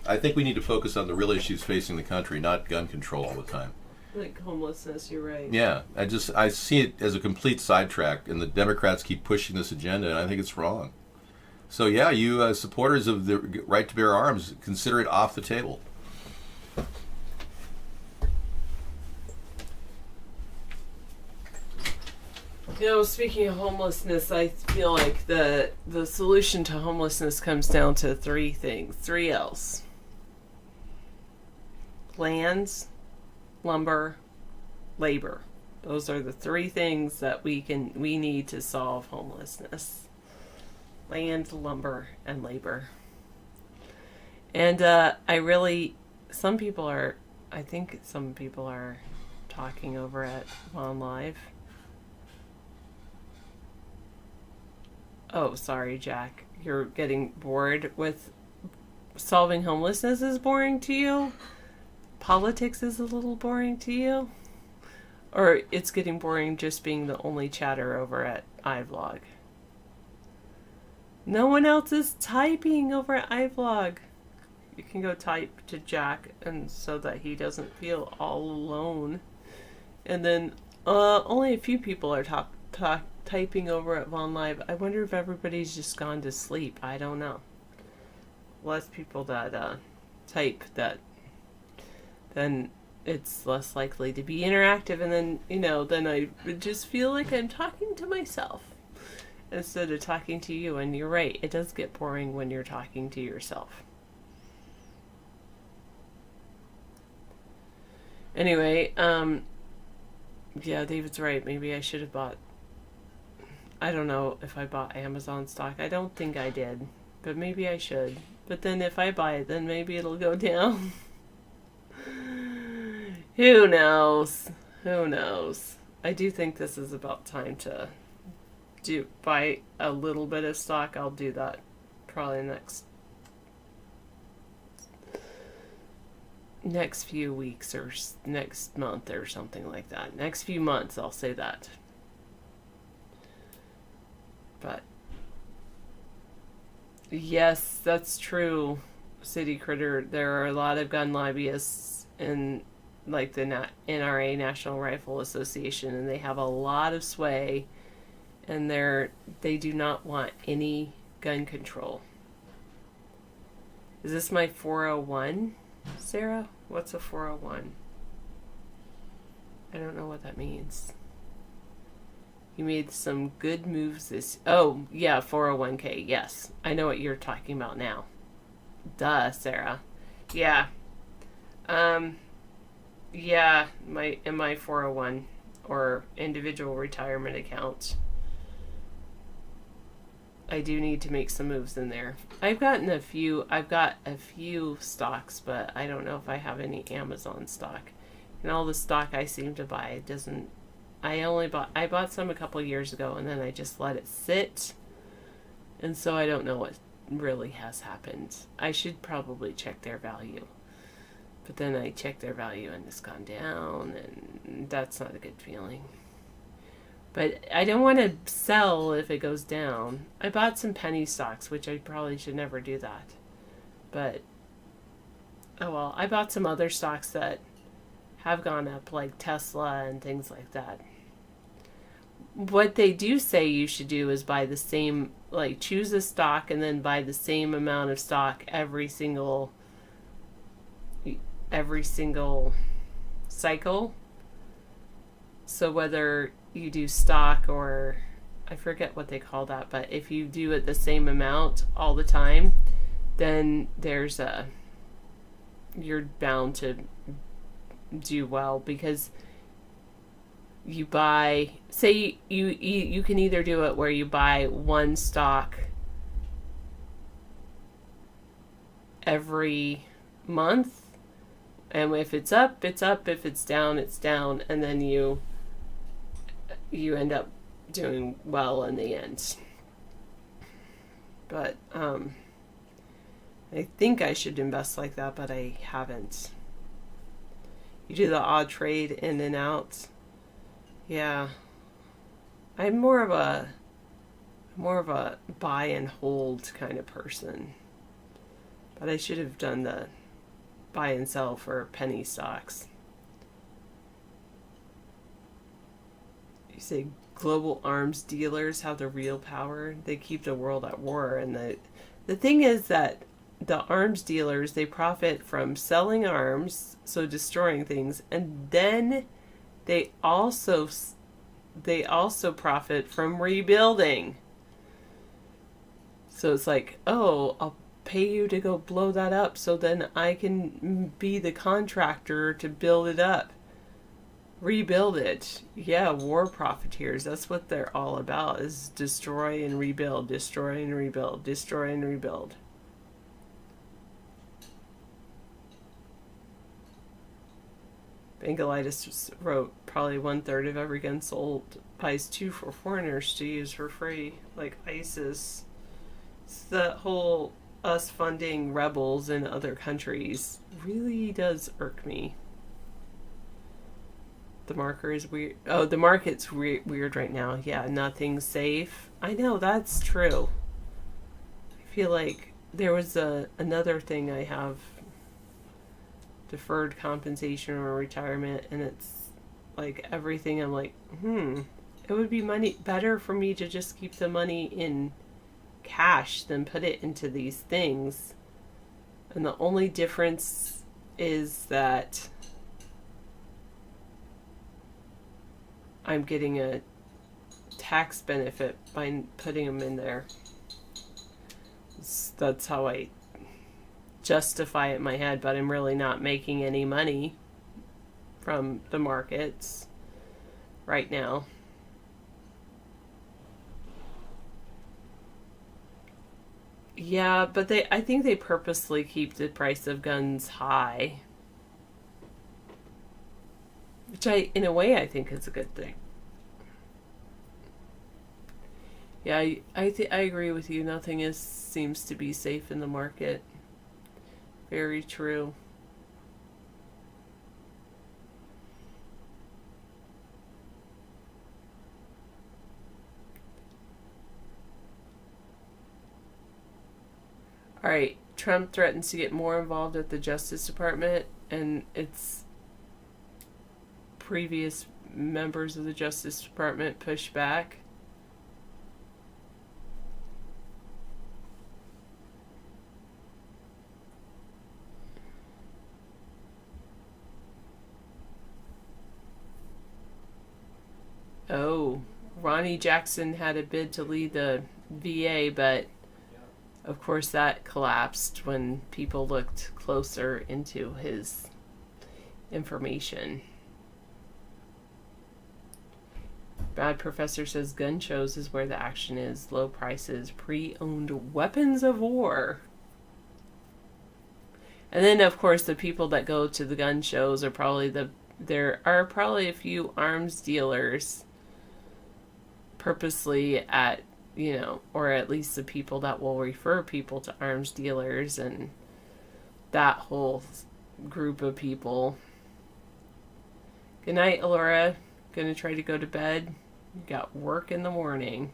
Speaker 2: I think we need to focus on the real issues facing the country, not gun control all the time.
Speaker 5: Like homelessness, you're right.
Speaker 2: Yeah, I see it as a complete sidetrack, and the Democrats keep pushing this agenda, and I think it's wrong. So yeah, you supporters of the right to bear arms, consider it off the table.
Speaker 5: Speaking of homelessness, I feel like the solution to homelessness comes down to three things, 3 L's. Lands, lumber, labor. Those are the 3 things that we need to solve homelessness. Land, lumber, and labor. And I think some people are talking over at Vaughn Live. Oh, sorry, Jack. You're getting bored with solving homelessness is boring to you? Politics is a little boring to you? Or it's getting boring just being the only chatter over at iVlog? No one else is typing over at iVlog. You can go type to Jack and so that he doesn't feel all alone. And then only a few people are typing over at Vaughn Live. I wonder if everybody's just gone to sleep. I don't know. Less people that type that, then it's less likely to be interactive, and then then I would just feel like I'm talking to myself instead of talking to you. And you're right, it does get boring when you're talking to yourself. Anyway, yeah, David's right. Maybe I should have bought, I don't know if I bought Amazon stock. I don't think I did, but maybe I should. But then if I buy it, then maybe it'll go down. Who knows? Who knows? I do think this is about time to buy a little bit of stock. I'll do that probably next few weeks or next month or something like that. Next few months, I'll say that. But yes, that's true, City Critter. There are a lot of gun lobbyists in like the NRA, National Rifle Association, and they have a lot of sway, and they do not want any gun control. Is this my 401, Sarah? What's a 401? I don't know what that means. You made some good moves this... Oh, yeah, 401k. Yes. I know what you're talking about now. Duh, Sarah. Yeah. Yeah, in my 401 or individual retirement account. I do need to make some moves in there. I've got a few stocks, but I don't know if I have any Amazon stock. And all the stock I seem to buy doesn't. I bought some a couple years ago, and then I just let it sit. And so I don't know what really has happened. I should probably check their value. But then I check their value and it's gone down, and that's not a good feeling. But I don't want to sell if it goes down. I bought some penny stocks, which I probably should never do that. But, oh well. I bought some other stocks that have gone up, like Tesla and things like that. What they do say you should do is buy the same, like choose a stock and then buy the same amount of stock every single cycle. So whether you do stock or I forget what they call that, but if you do it the same amount all the time, then you're bound to do well, because you buy, say you can either do it where you buy one stock every month, and if it's up, it's up, if it's down, it's down, and then you end up doing well in the end. But I think I should invest like that, but I haven't. You do the odd trade in and out. Yeah. I'm more of a buy and hold kind of person. But I should have done the buy and sell for penny stocks. You say global arms dealers have the real power. They keep the world at war. And the thing is that the arms dealers, they profit from selling arms, so destroying things, and then they also profit from rebuilding. So it's like, oh, I'll pay you to go blow that up so then I can be the contractor to build it up. Rebuild it. Yeah, war profiteers. That's what they're all about, is destroy and rebuild, destroy and rebuild, destroy and rebuild. Bangalitis wrote, probably 1/3 of every gun sold buys 2 for foreigners to use for free, like ISIS. It's that whole us funding rebels in other countries really does irk me. The marker is weird. Oh, the market's weird right now. Yeah, nothing's safe. I know, that's true. I feel like there was another thing I have, deferred compensation or retirement, and it's like everything. I'm like, it would be better for me to just keep the money in cash than put it into these things. And the only difference is that I'm getting a tax benefit by putting them in there. That's how I justify it in my head, but I'm really not making any money from the markets right now. Yeah, but I think they purposely keep the price of guns high, which in a way I think is a good thing. Yeah, I agree with you. Nothing seems to be safe in the market. Very true. All right, Trump threatens to get more involved at the Justice Department, and its previous members of the Justice Department push back. Oh, Ronnie Jackson had a bid to lead the VA, but of course that collapsed when people looked closer into his information. Bad Professor says gun shows is where the action is. Low prices, pre-owned weapons of war. And then, of course, the people that go to the gun shows are probably there are probably a few arms dealers purposely at, or at least the people that will refer people to arms dealers and that whole group of people. Good night, Alora. Gonna try to go to bed. You got work in the morning.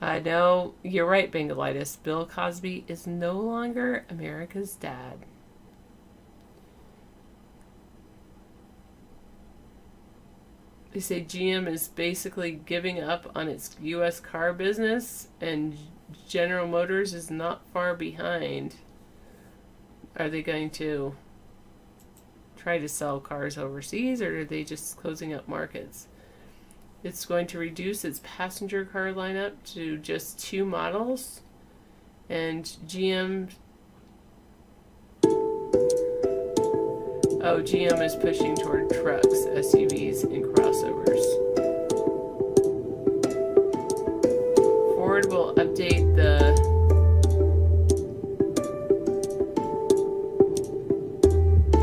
Speaker 5: I know, you're right, Bengalitis. Bill Cosby is no longer America's dad. They say GM is basically giving up on its U.S. car business, and General Motors is not far behind. Are they going to try to sell cars overseas, or are they just closing up markets? It's going to reduce its passenger car lineup to just 2 models, and GM is pushing toward trucks, SUVs, and crossovers. Ford will update the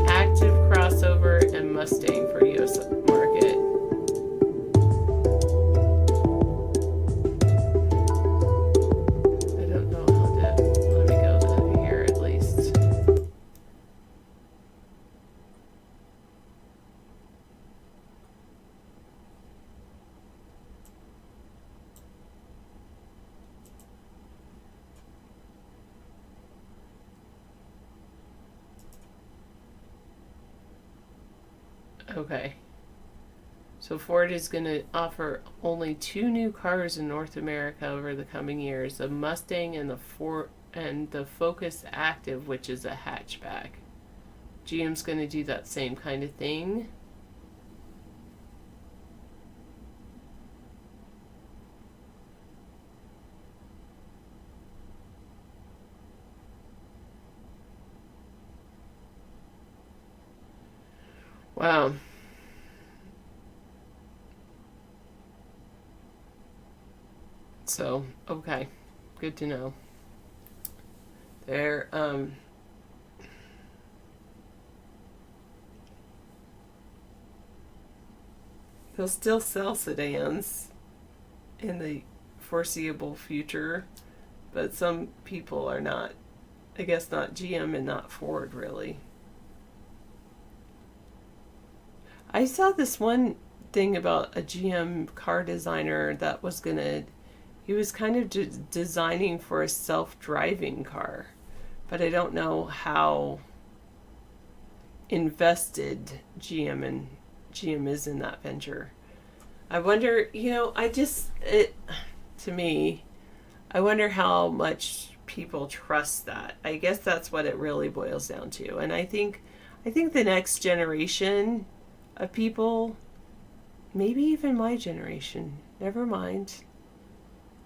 Speaker 5: active crossover and Mustang for U.S. market. I don't know how to, let me go to here at least. Okay. So Ford is going to offer only 2 new cars in North America over the coming years: the Mustang and the Focus Active, which is a hatchback. GM's going to do that same kind of thing. Wow. So, okay. Good to know. They'll still sell sedans in the foreseeable future, but some people are not, I guess not GM and not Ford, really. I saw this one thing about a GM car designer that was he was kind of designing for a self-driving car, but I don't know how invested GM is in that venture. I wonder, to me, I wonder how much people trust that. I guess that's what it really boils down to. And I think the next generation of people, maybe even my generation, never mind.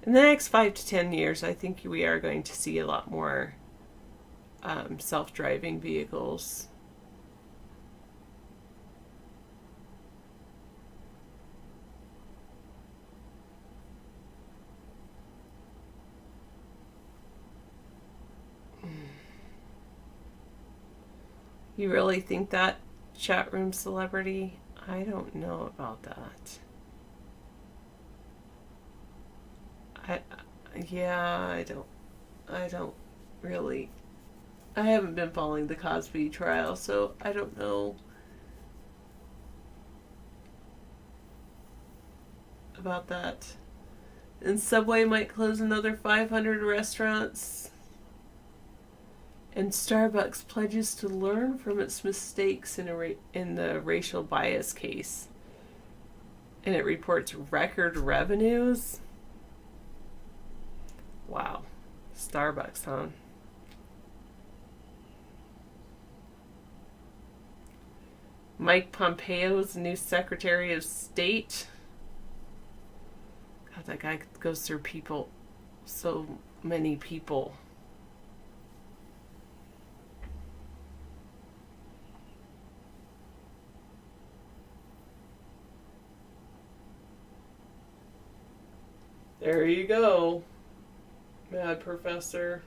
Speaker 5: In the next 5 to 10 years, I think we are going to see a lot more self-driving vehicles. You really think that, chat room celebrity? I don't know about that. I don't really. I haven't been following the Cosby trial, so I don't know about that. And Subway might close another 500 restaurants. And Starbucks pledges to learn from its mistakes in the racial bias case. And it reports record revenues. Wow. Starbucks, huh? Mike Pompeo's new Secretary of State. God, that guy goes through so many people. There you go, Mad Professor.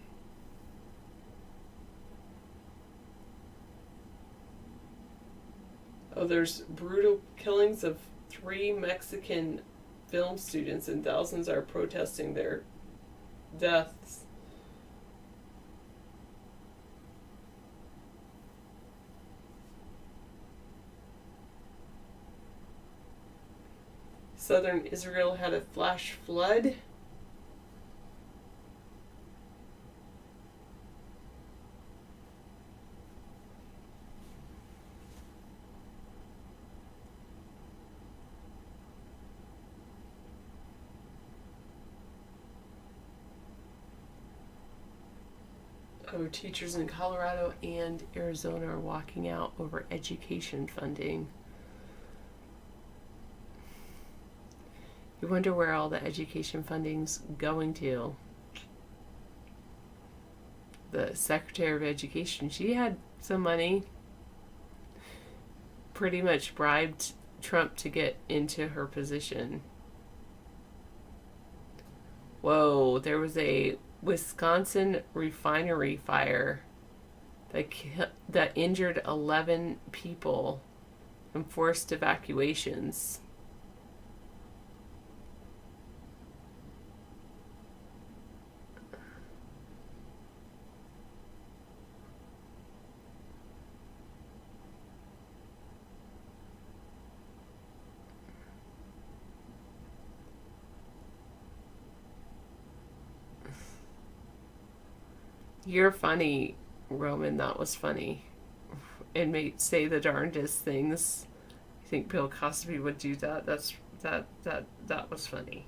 Speaker 5: Oh, there's brutal killings of 3 Mexican film students, and thousands are protesting their deaths. Southern Israel had a flash flood. Oh, teachers in Colorado and Arizona are walking out over education funding. You wonder where all the education funding's going to. The Secretary of Education, she had some money. Pretty much bribed Trump to get into her position. Whoa, there was a Wisconsin refinery fire that injured 11 people and forced evacuations. You're funny, Roman. That was funny. Inmates say the darndest things. I think Bill Cosby would do that. That was funny.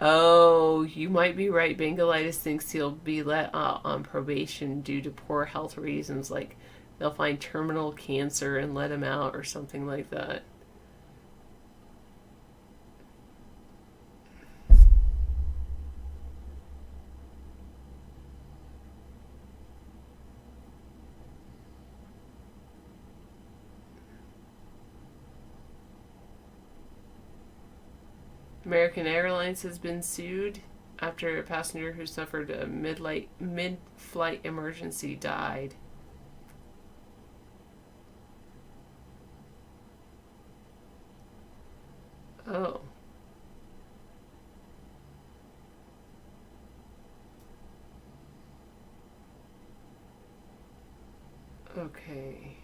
Speaker 5: Oh, you might be right. Bengalitis thinks he'll be let out on probation due to poor health reasons, like they'll find terminal cancer and let him out or something like that. American Airlines has been sued after a passenger who suffered a mid-flight emergency died. Oh. Okay.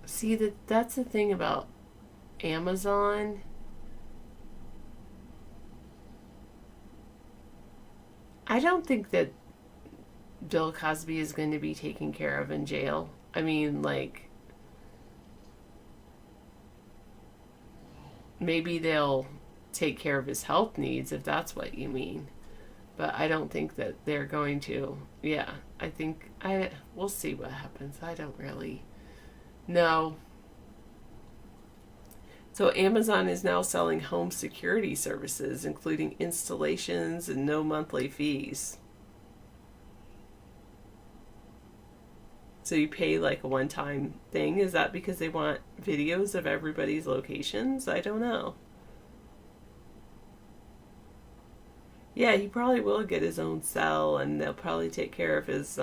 Speaker 5: See, that's the thing about Amazon. I don't think that Bill Cosby is going to be taken care of in jail. I mean, like, maybe they'll take care of his health needs, if that's what you mean. But I don't think that they're going to. Yeah, I think we'll see what happens. I don't really know. So Amazon is now selling home security services, including installations and no monthly fees. So you pay like a one-time thing. Is that because they want videos of everybody's locations? I don't know. Yeah, he probably will get his own cell, and they'll probably take care of his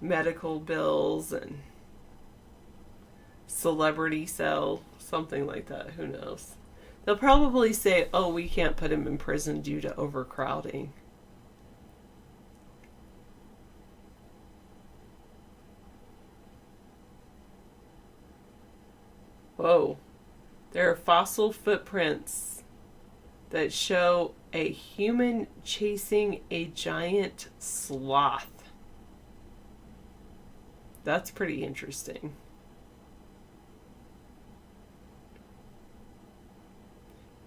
Speaker 5: medical bills and celebrity cell, something like that. Who knows? They'll probably say, oh, we can't put him in prison due to overcrowding. Whoa. There are fossil footprints that show a human chasing a giant sloth. That's pretty interesting.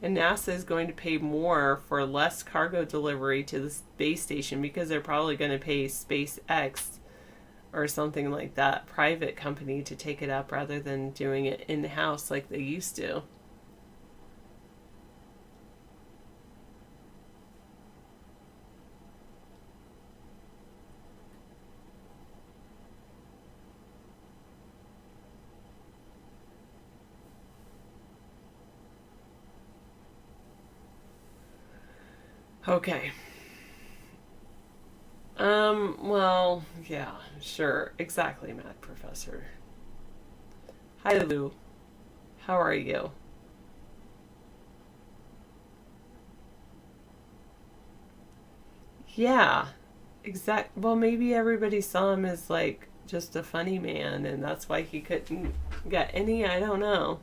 Speaker 5: And NASA is going to pay more for less cargo delivery to the space station because they're probably going to pay SpaceX or something like that, private company, to take it up rather than doing it in-house like they used to. Okay. Well, yeah, sure. Exactly, Mad Professor. Hi, Lou. How are you? Yeah, well, maybe everybody saw him as, like, just a funny man, and that's why he couldn't get any, I don't know.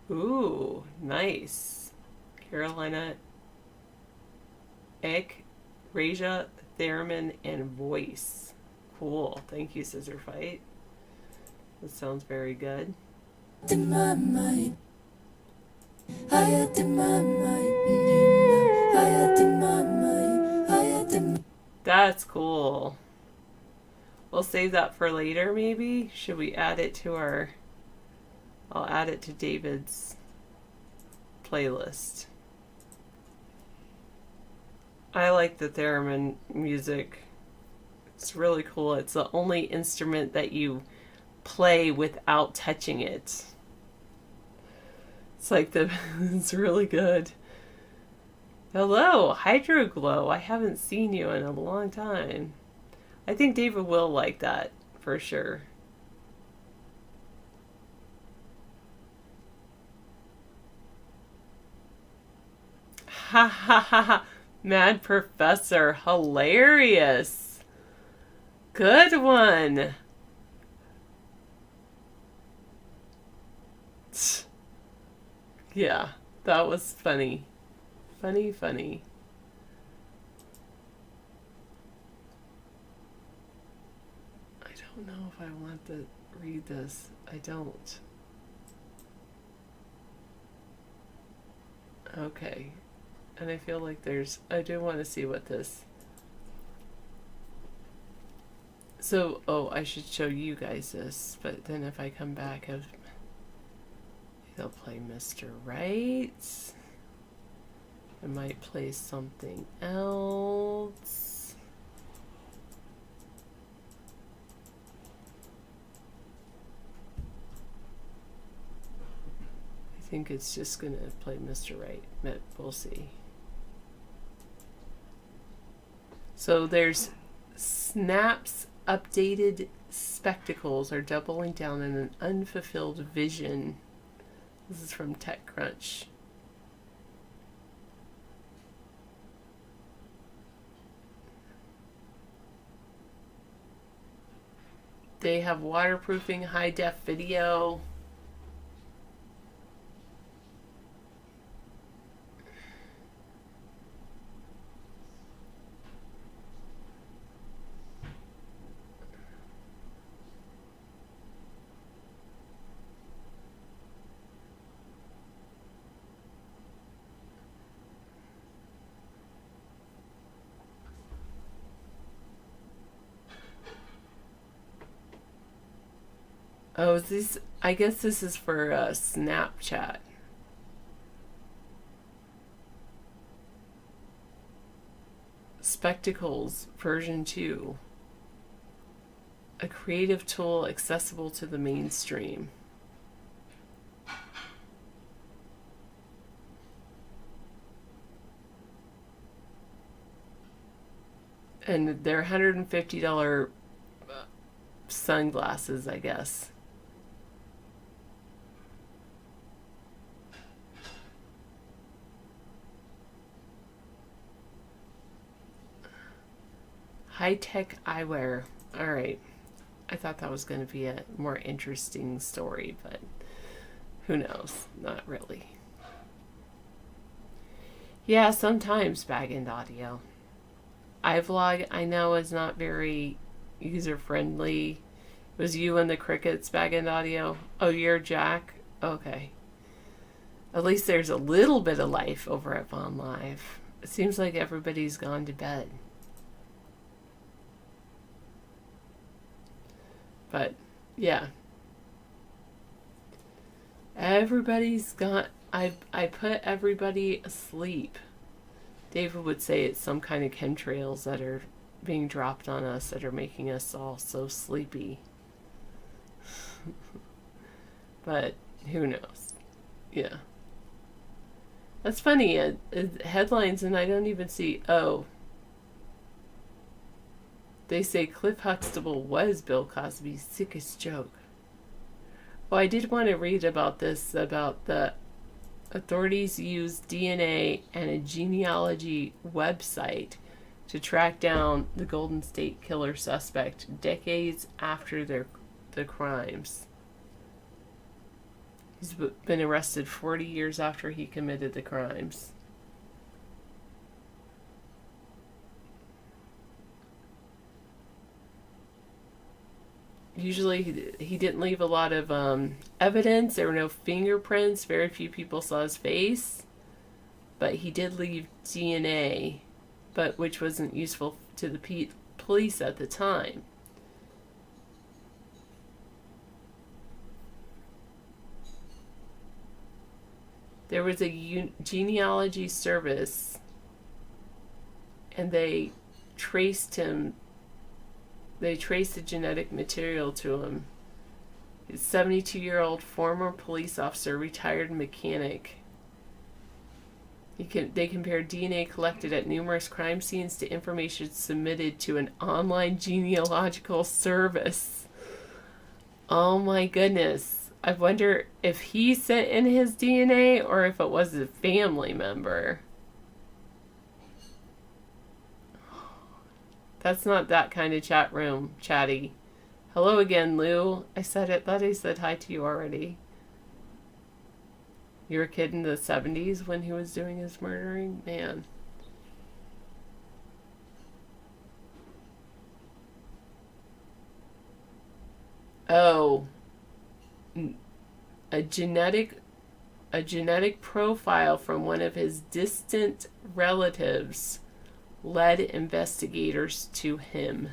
Speaker 5: Ooh, nice. Carolina Egg, Raja, Theremin, and Voice. Cool. Thank you, Scissor Fight. That sounds very good. That's cool. We'll save that for later, maybe? Should we add it to our... I'll add it to David's playlist. I like the theremin music. It's really cool. It's the only instrument that you play without touching it. It's like it's really good. Hello, Hydroglow. I haven't seen you in a long time. I think David will like that for sure. Ha ha ha ha. Mad Professor. Hilarious. Good one. Yeah, that was funny. Funny. I don't know if I want to read this. I don't. Okay. And I feel like I do want to see what this... So, I should show you guys this, but then if I come back, they'll play Mr. Right. I might play something else. I think it's just gonna play Mr. Right, but we'll see. So there's Snap's updated spectacles are doubling down on an unfulfilled vision. This is from TechCrunch. They have waterproofing, high-def video. Oh, I guess this is for Snapchat. Spectacles version 2. A creative tool accessible to the mainstream. And they're $150 sunglasses, I guess. High-tech eyewear. All right. I thought that was going to be a more interesting story, but who knows? Not really. Yeah, sometimes Bag-End Audio. iVlog, I know, is not very user-friendly. It was you and the Crickets, Bag-End Audio. Oh, you're Jack? Okay. At least there's a little bit of life over at Vaughn Live. It seems like everybody's gone to bed. But, yeah. Everybody's gone. I put everybody asleep. David would say it's some kind of chemtrails that are being dropped on us that are making us all so sleepy. But who knows? Yeah. That's funny. Headlines, and I don't even see. Oh, they say Cliff Huxtable was Bill Cosby's sickest joke. Well, I did want to read about this, about the authorities used DNA and a genealogy website to track down the Golden State Killer suspect decades after the crimes. He's been arrested 40 years after he committed the crimes. Usually he didn't leave a lot of evidence. There were no fingerprints. Very few people saw his face. But he did leave DNA, but which wasn't useful to the police at the time. There was a genealogy service, and they traced him. They traced the genetic material to him. He's a 72-year-old former police officer, retired mechanic. They compared DNA collected at numerous crime scenes to information submitted to an online genealogical service. Oh my goodness. I wonder if he sent in his DNA or if it was a family member. That's not that kind of chat room, chatty. Hello again, Lou. I thought I said hi to you already. You were a kid in the 70s when he was doing his murdering? Man. Oh. A genetic profile from one of his distant relatives led investigators to him.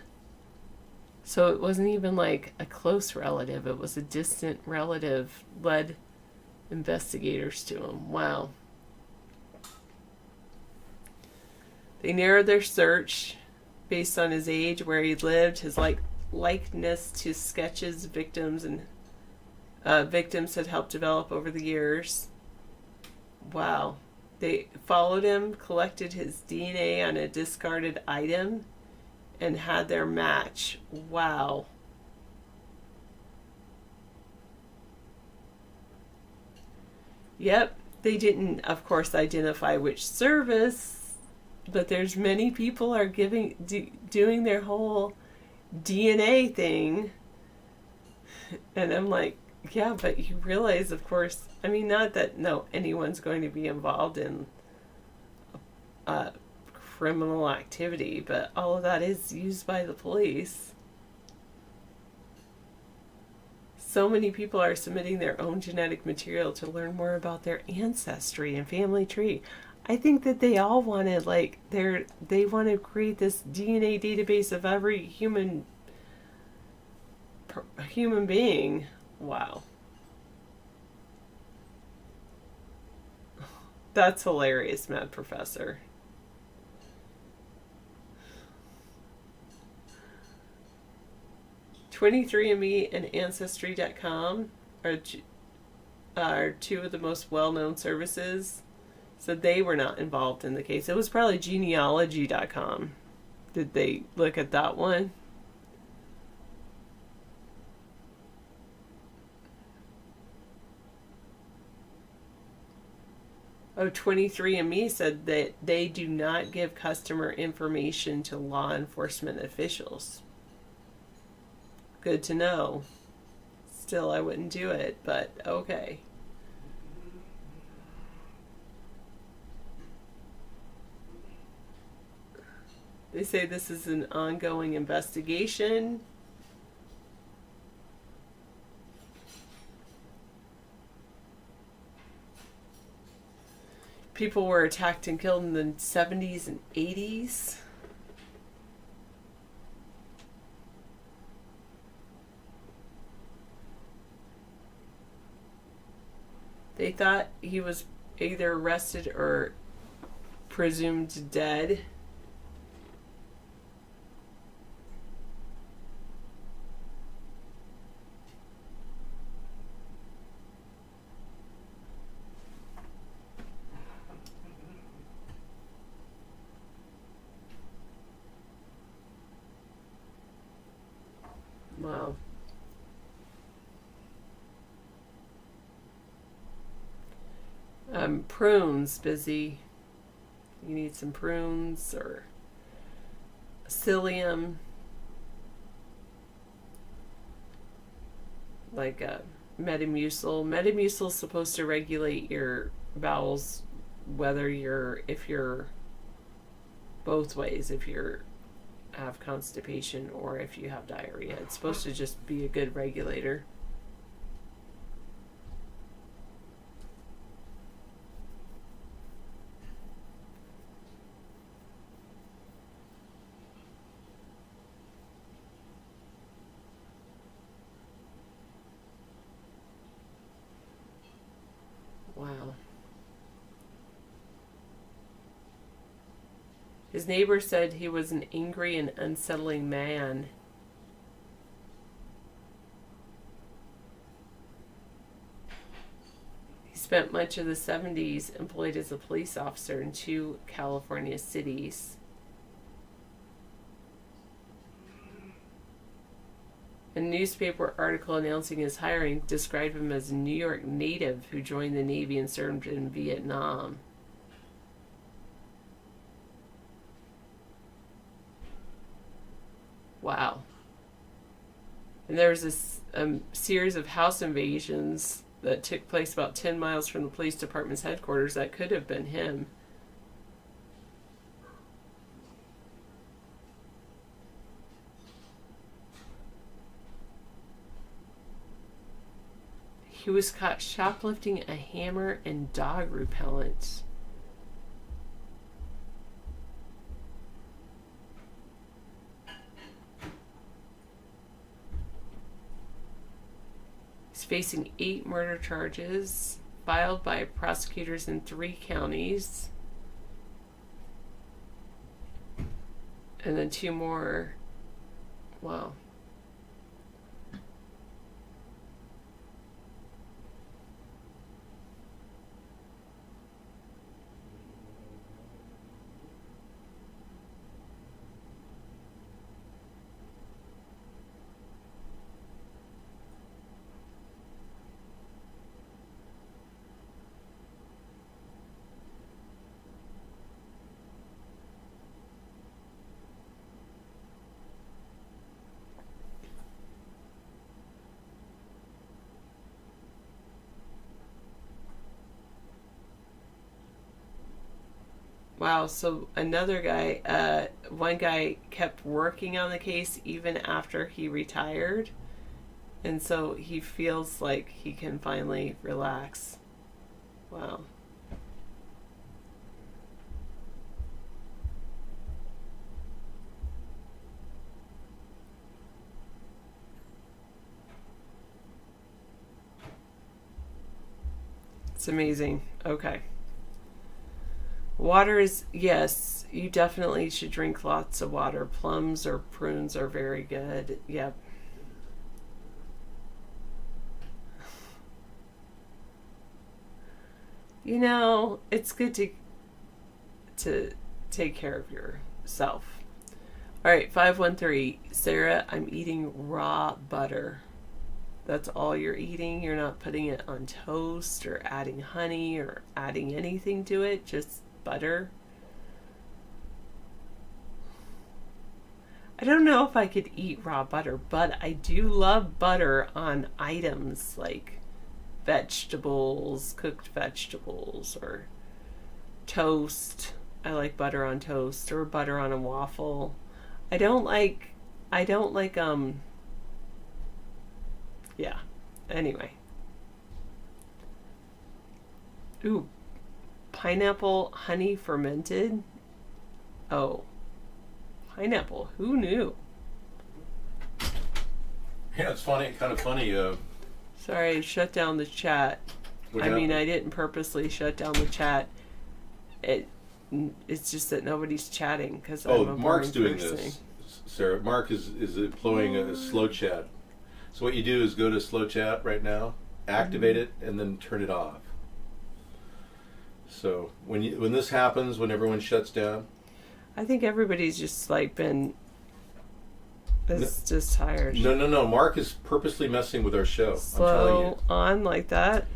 Speaker 5: So it wasn't even like a close relative, it was a distant relative led investigators to him. Wow. They narrowed their search based on his age, where he lived, his likeness to sketches victims had helped develop over the years. Wow. They followed him, collected his DNA on a discarded item, and had their match. Wow. Yep, they didn't, of course, identify which service, but there's many people are doing their whole DNA thing. And I'm like, yeah, but you realize, of course, I mean, not that anyone's going to be involved in criminal activity, but all of that is used by the police. So many people are submitting their own genetic material to learn more about their ancestry and family tree. I think that they all want to, they want to create this DNA database of every human being. Wow. That's hilarious, Mad Professor. .23andMe and Ancestry.com are two of the most well-known services. So they were not involved in the case. It was probably Genealogy.com. Did they look at that one? Oh, 23andMe said that they do not give customer information to law enforcement officials. Good to know. Still, I wouldn't do it, but okay. They say this is an ongoing investigation. People were attacked and killed in the 70s and 80s. They thought he was either arrested or presumed dead. Prunes, busy. You need some prunes or psyllium. Like Metamucil. Metamucil is supposed to regulate your bowels, if you're both ways, if you're have constipation or if you have diarrhea. It's supposed to just be a good regulator. Wow. His neighbor said he was an angry and unsettling man. He spent much of the 70s employed as a police officer in 2 California cities. A newspaper article announcing his hiring described him as a New York native who joined the Navy and served in Vietnam. Wow. And there was this series of house invasions that took place about 10 miles from the police department's headquarters. That could have been him. He was caught shoplifting a hammer and dog repellent. He's facing 8 murder charges filed by prosecutors in 3 counties. And then 2 more. Wow. Wow, so another guy, one guy kept working on the case even after he retired. And so he feels like he can finally relax. Wow. It's amazing. Okay. Water is, yes, you definitely should drink lots of water. Plums or prunes are very good. Yep. You know, it's good to take care of yourself. All right, 513. Sarah, I'm eating raw butter. That's all you're eating. You're not putting it on toast or adding honey or adding anything to it. Just butter. I don't know if I could eat raw butter, but I do love butter on items like vegetables, cooked vegetables, or toast. I like butter on toast or butter on a waffle. I don't like yeah. Anyway. Ooh. Pineapple honey fermented. Oh. Pineapple. Who knew?
Speaker 2: Yeah, it's funny. Kind of funny.
Speaker 5: Sorry, I shut down the chat. I didn't purposely shut down the chat. It's just that nobody's chatting because I'm a
Speaker 2: Mark's doing
Speaker 5: person.
Speaker 2: this, Sarah. Mark is employing a slow chat. So what you do is go to slow chat right now, activate it, and then turn it off. So when this happens, when everyone shuts down,
Speaker 5: I think everybody's just like been just tired.
Speaker 2: No. Mark is purposely messing with our show.
Speaker 5: Slow
Speaker 2: I'm telling you.
Speaker 5: on like that.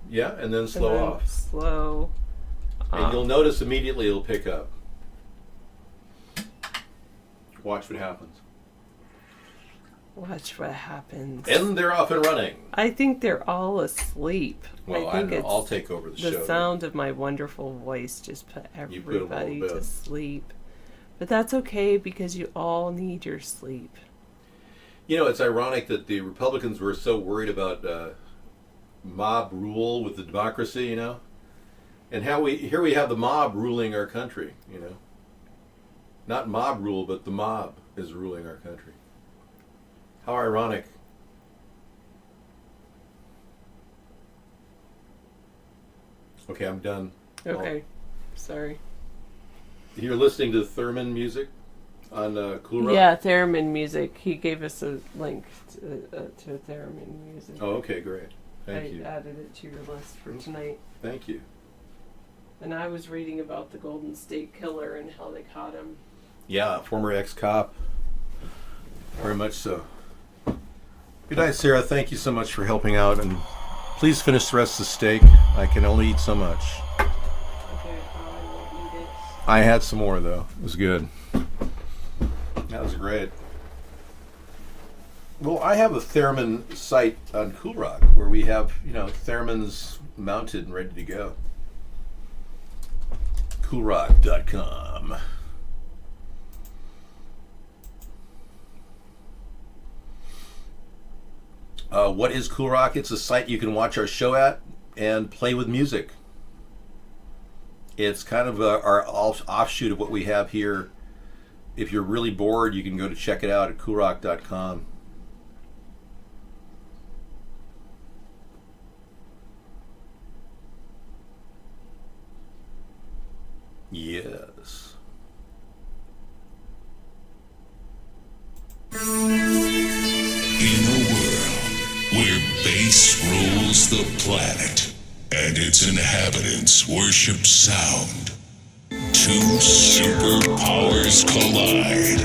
Speaker 2: Yeah, and then slow off.
Speaker 5: Slow.
Speaker 2: And you'll notice immediately it'll pick up. Watch what happens.
Speaker 5: Watch what happens.
Speaker 2: And they're off and running.
Speaker 5: I think they're all asleep.
Speaker 2: Well,
Speaker 5: I think
Speaker 2: I'll take over the show.
Speaker 5: The sound of my wonderful voice just put everybody to sleep. But that's okay because you all need your sleep.
Speaker 2: You know, it's ironic that the Republicans were so worried about mob rule with the democracy, you know? And here we have the mob ruling our country, you know? Not mob rule, but the mob is ruling our country. How ironic. Okay, I'm done.
Speaker 5: Okay. Sorry.
Speaker 2: You're listening to Theremin music on Cool Rock?
Speaker 5: Yeah, Theremin music. He gave us a link to Theremin music.
Speaker 2: Oh, okay, great. Thank you.
Speaker 5: I added it to your list for tonight.
Speaker 2: Thank you.
Speaker 5: And I was reading about the Golden State Killer and how they caught him.
Speaker 2: Yeah, former ex-cop. Very much so. Good night, Sarah. Thank you so much for helping out, and please finish the rest of the steak. I can only eat so much.
Speaker 5: Okay, I will eat it.
Speaker 2: I had some more, though. It was good. That was great. Well, I have a Theremin site on Cool Rock where we have, you know, Theremins mounted and ready to go. CoolRock.com. What is Cool Rock? It's a site you can watch our show at and play with music. It's kind of our offshoot of what we have here. If you're really bored, you can go to check it out at CoolRock.com. Yes.
Speaker 16: In a world where bass rules the planet and its inhabitants worship sound, two superpowers collide.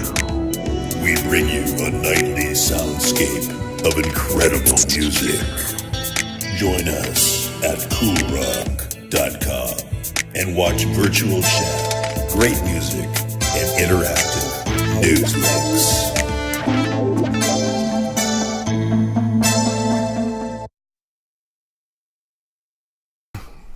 Speaker 16: We bring you a nightly soundscape of incredible music. Join us at CoolRock.com and watch virtual chat, great music, and interactive news links.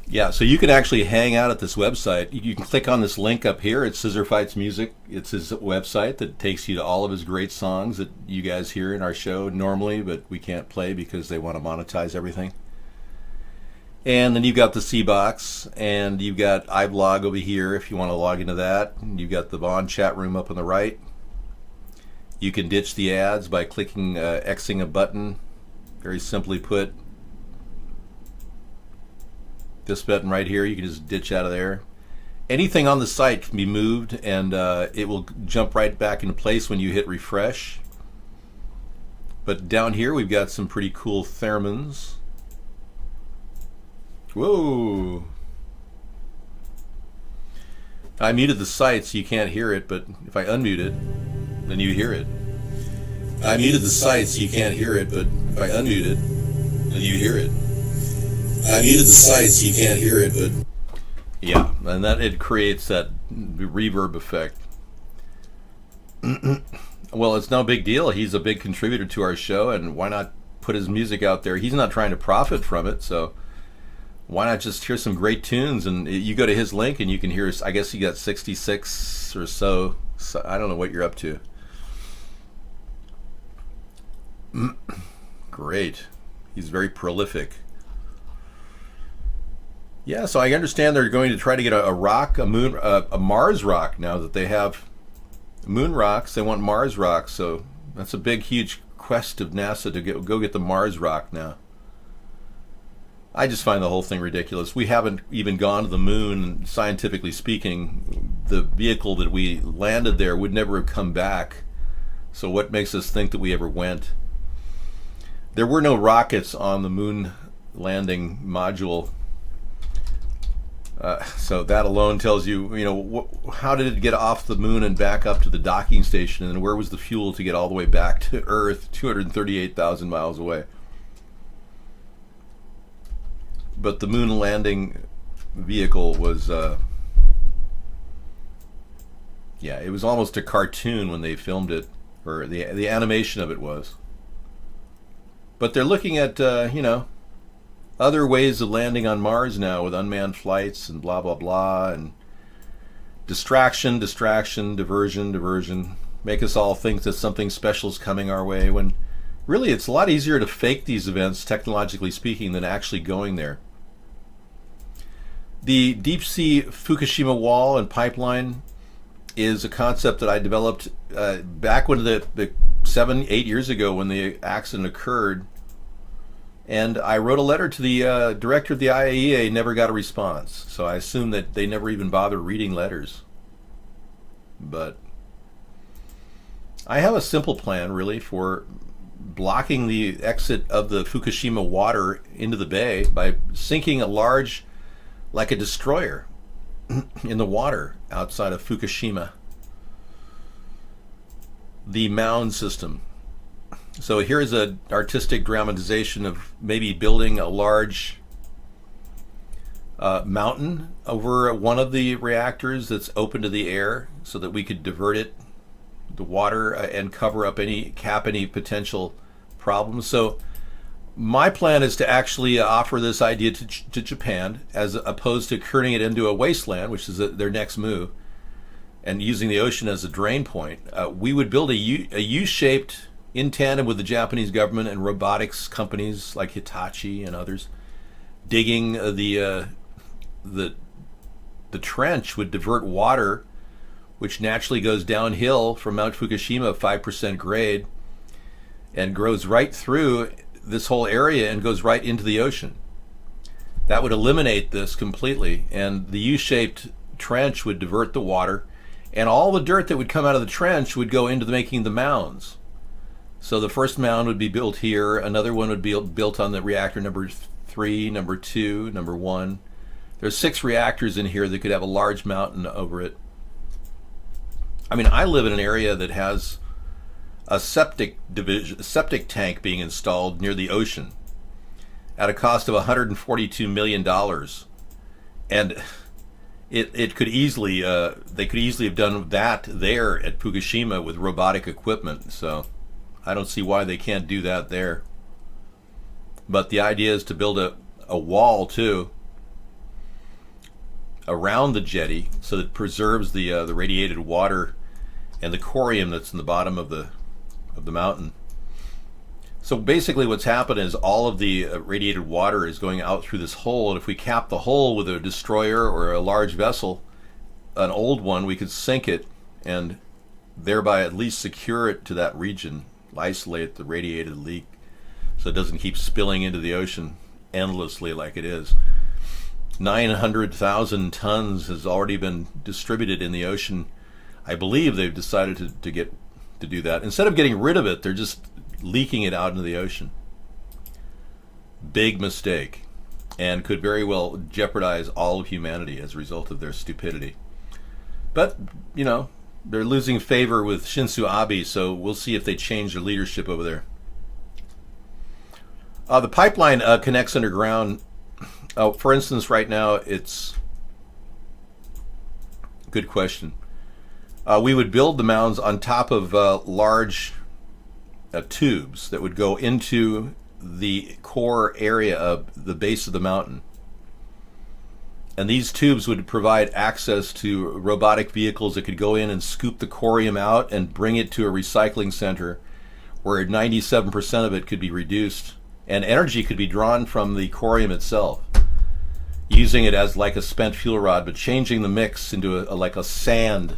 Speaker 2: Yeah, so you can actually hang out at this website. You can click on this link up here. It's Scissor Fights Music. It's his website that takes you to all of his great songs that you guys hear in our show normally, but we can't play because they want to monetize everything. And then you've got the C-Box, and you've got iBlog over here if you want to log into that. You've got the Vaughn chat room up on the right. You can ditch the ads by clicking Xing a button, very simply put. This button right here, you can just ditch out of there. Anything on the site can be moved, and it will jump right back into place when you hit refresh. But down here, we've got some pretty cool theremins. Whoa! I muted the site so you can't hear it, but if I unmute it, then you hear it. I muted the site so you can't hear it, but if I unmute it, then you hear it. I muted the site so you can't hear it, but... Yeah, and that it creates that reverb effect. Well, it's no big deal. He's a big contributor to our show, and why not put his music out there? He's not trying to profit from it, so why not just hear some great tunes? And you go to his link and you can hear, I guess you got 66 or so. I don't know what you're up to. Great. He's very prolific. Yeah, so I understand they're going to try to get a Mars rock now that they have moon rocks. They want Mars rocks, so that's a big, huge quest of NASA to go get the Mars rock now. I just find the whole thing ridiculous. We haven't even gone to the moon, and scientifically speaking, the vehicle that we landed there would never have come back. So what makes us think that we ever went? There were no rockets on the moon landing module. So that alone tells you, you know, how did it get off the moon and back up to the docking station, and where was the fuel to get all the way back to Earth, 238,000 miles away? but the moon landing vehicle was, it was almost a cartoon when they filmed it, or the animation of it was. But they're looking at, other ways of landing on Mars now with unmanned flights and blah, blah, blah, and distraction, diversion, make us all think that something special is coming our way, when really it's a lot easier to fake these events, technologically speaking, than actually going there. The deep sea Fukushima wall and pipeline is a concept that I developed back when the 7-8 years ago when the accident occurred. And I wrote a letter to the director of the IAEA, never got a response. So I assume that they never even bothered reading letters. But I have a simple plan, really, for blocking the exit of the Fukushima water into the bay by sinking a large, like a destroyer, in the water outside of Fukushima. The mound system. So here's an artistic dramatization of maybe building a large mountain over one of the reactors that's open to the air so that we could divert it, the water, and cap any potential problems. So my plan is to actually offer this idea to Japan as opposed to turning it into a wasteland, which is their next move, and using the ocean as a drain point. We would build a U-shaped, in tandem with the Japanese government and robotics companies like Hitachi and others, digging the trench would divert water, which naturally goes downhill from Mount Fukushima, 5% grade, and grows right through this whole area and goes right into the ocean. That would eliminate this completely, and the U-shaped trench would divert the water, and all the dirt that would come out of the trench would go into making the mounds. So the first mound would be built here, another one would be built on the reactor number 3, number 2, number 1. There's 6 reactors in here that could have a large mountain over it. I mean, I live in an area that has a septic tank being installed near the ocean at a cost of $142 million. And it could easily, they could easily have done that there at Fukushima with robotic equipment. So I don't see why they can't do that there. But the idea is to build a wall too around the jetty so that it preserves the radiated water and the corium that's in the bottom of the mountain. So basically what's happened is all of the radiated water is going out through this hole, and if we cap the hole with a destroyer or a large vessel, an old one, we could sink it and thereby at least secure it to that region, isolate the radiated leak so it doesn't keep spilling into the ocean endlessly like it is. 900,000 tons has already been distributed in the ocean. I believe they've decided to do that. Instead of getting rid of it, they're just leaking it out into the ocean. Big mistake, and could very well jeopardize all of humanity as a result of their stupidity. But, they're losing favor with Shinzo Abe, so we'll see if they change their leadership over there. The pipeline connects underground. For instance, right now, it's... Good question. We would build the mounds on top of large tubes that would go into the core area of the base of the mountain. And these tubes would provide access to robotic vehicles that could go in and scoop the corium out and bring it to a recycling center where 97% of it could be reduced and energy could be drawn from the corium itself, using it as like a spent fuel rod, but changing the mix into like a sand,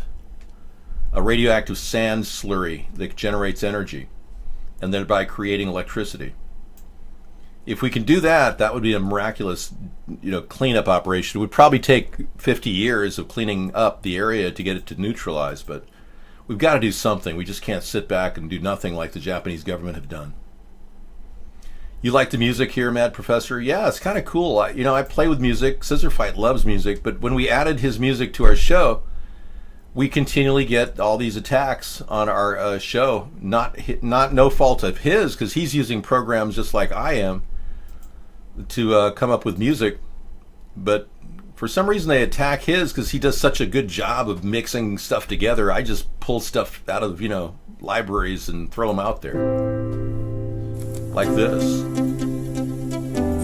Speaker 2: a radioactive sand slurry that generates energy and thereby creating electricity. If we can do that, that would be a miraculous, cleanup operation. It would probably take 50 years of cleaning up the area to get it to neutralize, but we've got to do something. We just can't sit back and do nothing like the Japanese government have done. You like the music here, Mad Professor? Yeah, it's kind of cool. I play with music. Scissorfight loves music, but when we added his music to our show, we continually get all these attacks on our show. Not no fault of his, because he's using programs just like I am. to come up with music, but for some reason they attack his because he does such a good job of mixing stuff together. I just pull stuff out of, libraries and throw them out there. Like this.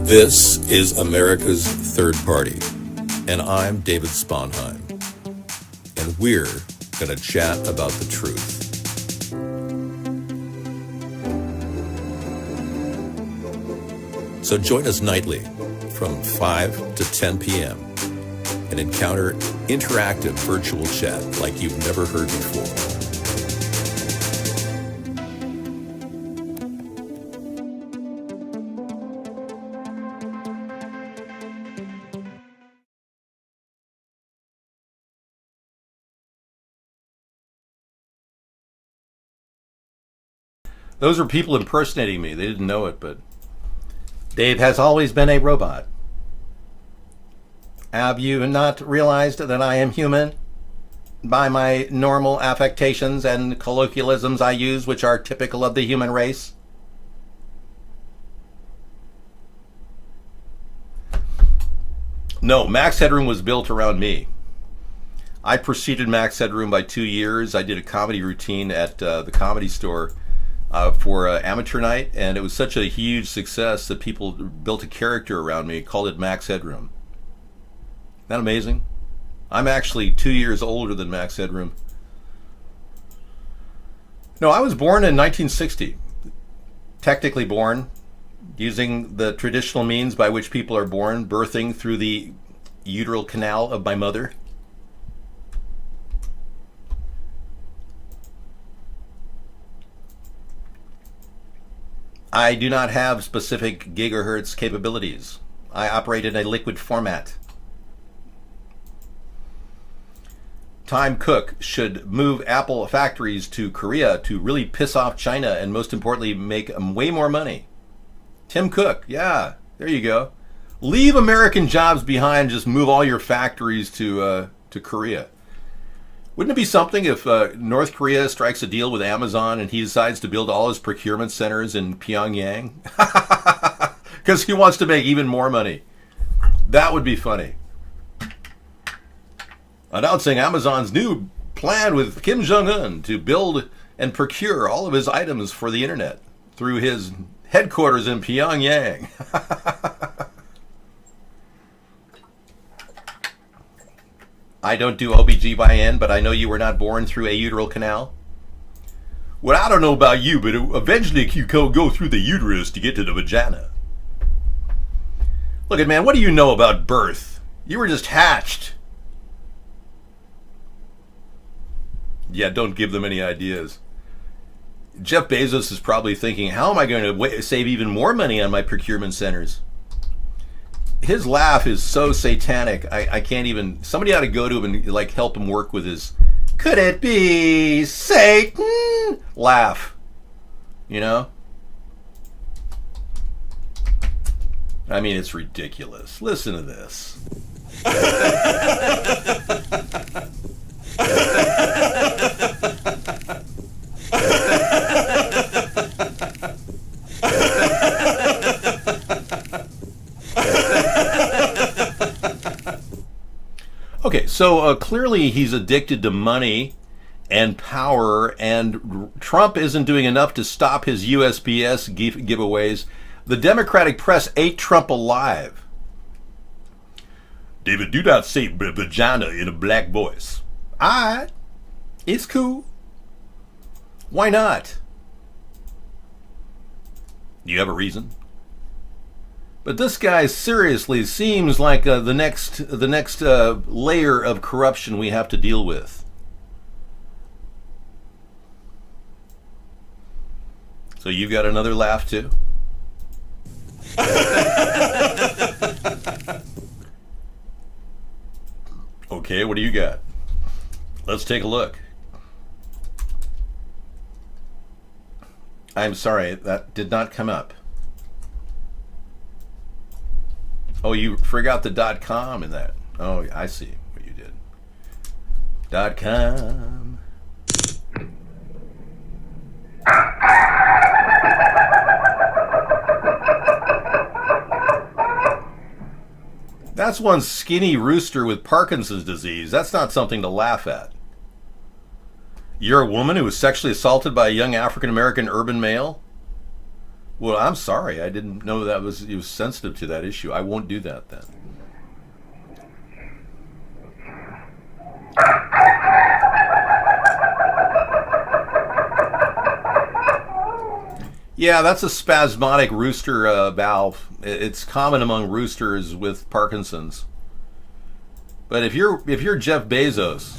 Speaker 16: This is America's Third Party, and I'm David Sponheim. And we're going to chat about the truth. So join us nightly from 5 to 10 p.m. and encounter interactive virtual chat like you've never heard before.
Speaker 2: Those were people impersonating me. They didn't know it, but Dave has always been a robot. Have you not realized that I am human? By my normal affectations and colloquialisms I use, which are typical of the human race? No, Max Headroom was built around me. I preceded Max Headroom by 2 years. I did a comedy routine at the Comedy Store for amateur night, and it was such a huge success that people built a character around me, called it Max Headroom. Isn't that amazing? I'm actually 2 years older than Max Headroom. No, I was born in 1960. Technically born, using the traditional means by which people are born, birthing through the uteral canal of my mother. I do not have specific gigahertz capabilities. I operate in a liquid format. Tim Cook should move Apple factories to Korea to really piss off China and, most importantly, make way more money. Tim Cook, yeah, there you go. Leave American jobs behind, just move all your factories to Korea. Wouldn't it be something if North Korea strikes a deal with Amazon and he decides to build all his procurement centers in Pyongyang? Because he wants to make even more money. That would be funny. Announcing Amazon's new plan with Kim Jong-un to build and procure all of his items for the internet through his headquarters in Pyongyang. I don't do OBGYN, but I know you were not born through a uteral canal. Well, I don't know about you, but eventually you go through the uterus to get to the vagina. Look, man, what do you know about birth? You were just hatched. Yeah, don't give them any ideas. Jeff Bezos is probably thinking, how am I going to save even more money on my procurement centers? His laugh is so satanic, I can't even... Somebody ought to go to him and help him work with his, could it be Satan? Laugh. You know? I mean, it's ridiculous. Listen to this. Okay, so clearly he's addicted to money and power, and Trump isn't doing enough to stop his USPS giveaways. The Democratic press ate Trump alive. David, do not say vagina in a black voice. Alright, it's cool. Why not? Do you have a reason? But this guy seriously seems like the next layer of corruption we have to deal with. So you got another laugh too? Okay, what do you got? Let's take a look. I'm sorry, that did not come up. Oh, you forgot the .com in that. Oh, I see what you did. .com. That's one skinny rooster with Parkinson's disease. That's not something to laugh at. You're a woman who was sexually assaulted by a young African-American urban male? Well, I'm sorry. I didn't know that he was sensitive to that issue. I won't do that then. Yeah, that's a spasmodic rooster valve. It's common among roosters with Parkinson's. But if you're Jeff Bezos,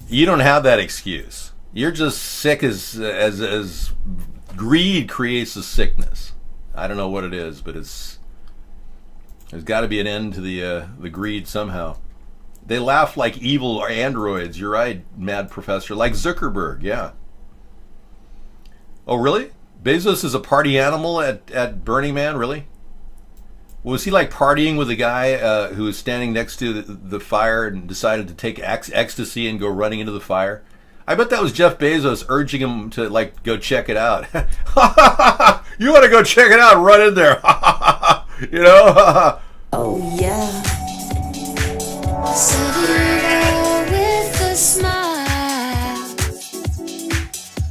Speaker 2: you don't have that excuse. You're just sick as greed creates a sickness. I don't know what it is, but there's got to be an end to the greed somehow. They laugh like evil androids. You're right, Mad Professor. Like Zuckerberg, yeah. Oh, really? Bezos is a party animal at Burning Man, really? Was he like partying with a guy who was standing next to the fire and decided to take ecstasy and go running into the fire? I bet that was Jeff Bezos urging him to like go check it out. You want to go check it out? Run in there. You know?
Speaker 15: Oh yeah. Said it all with a smile.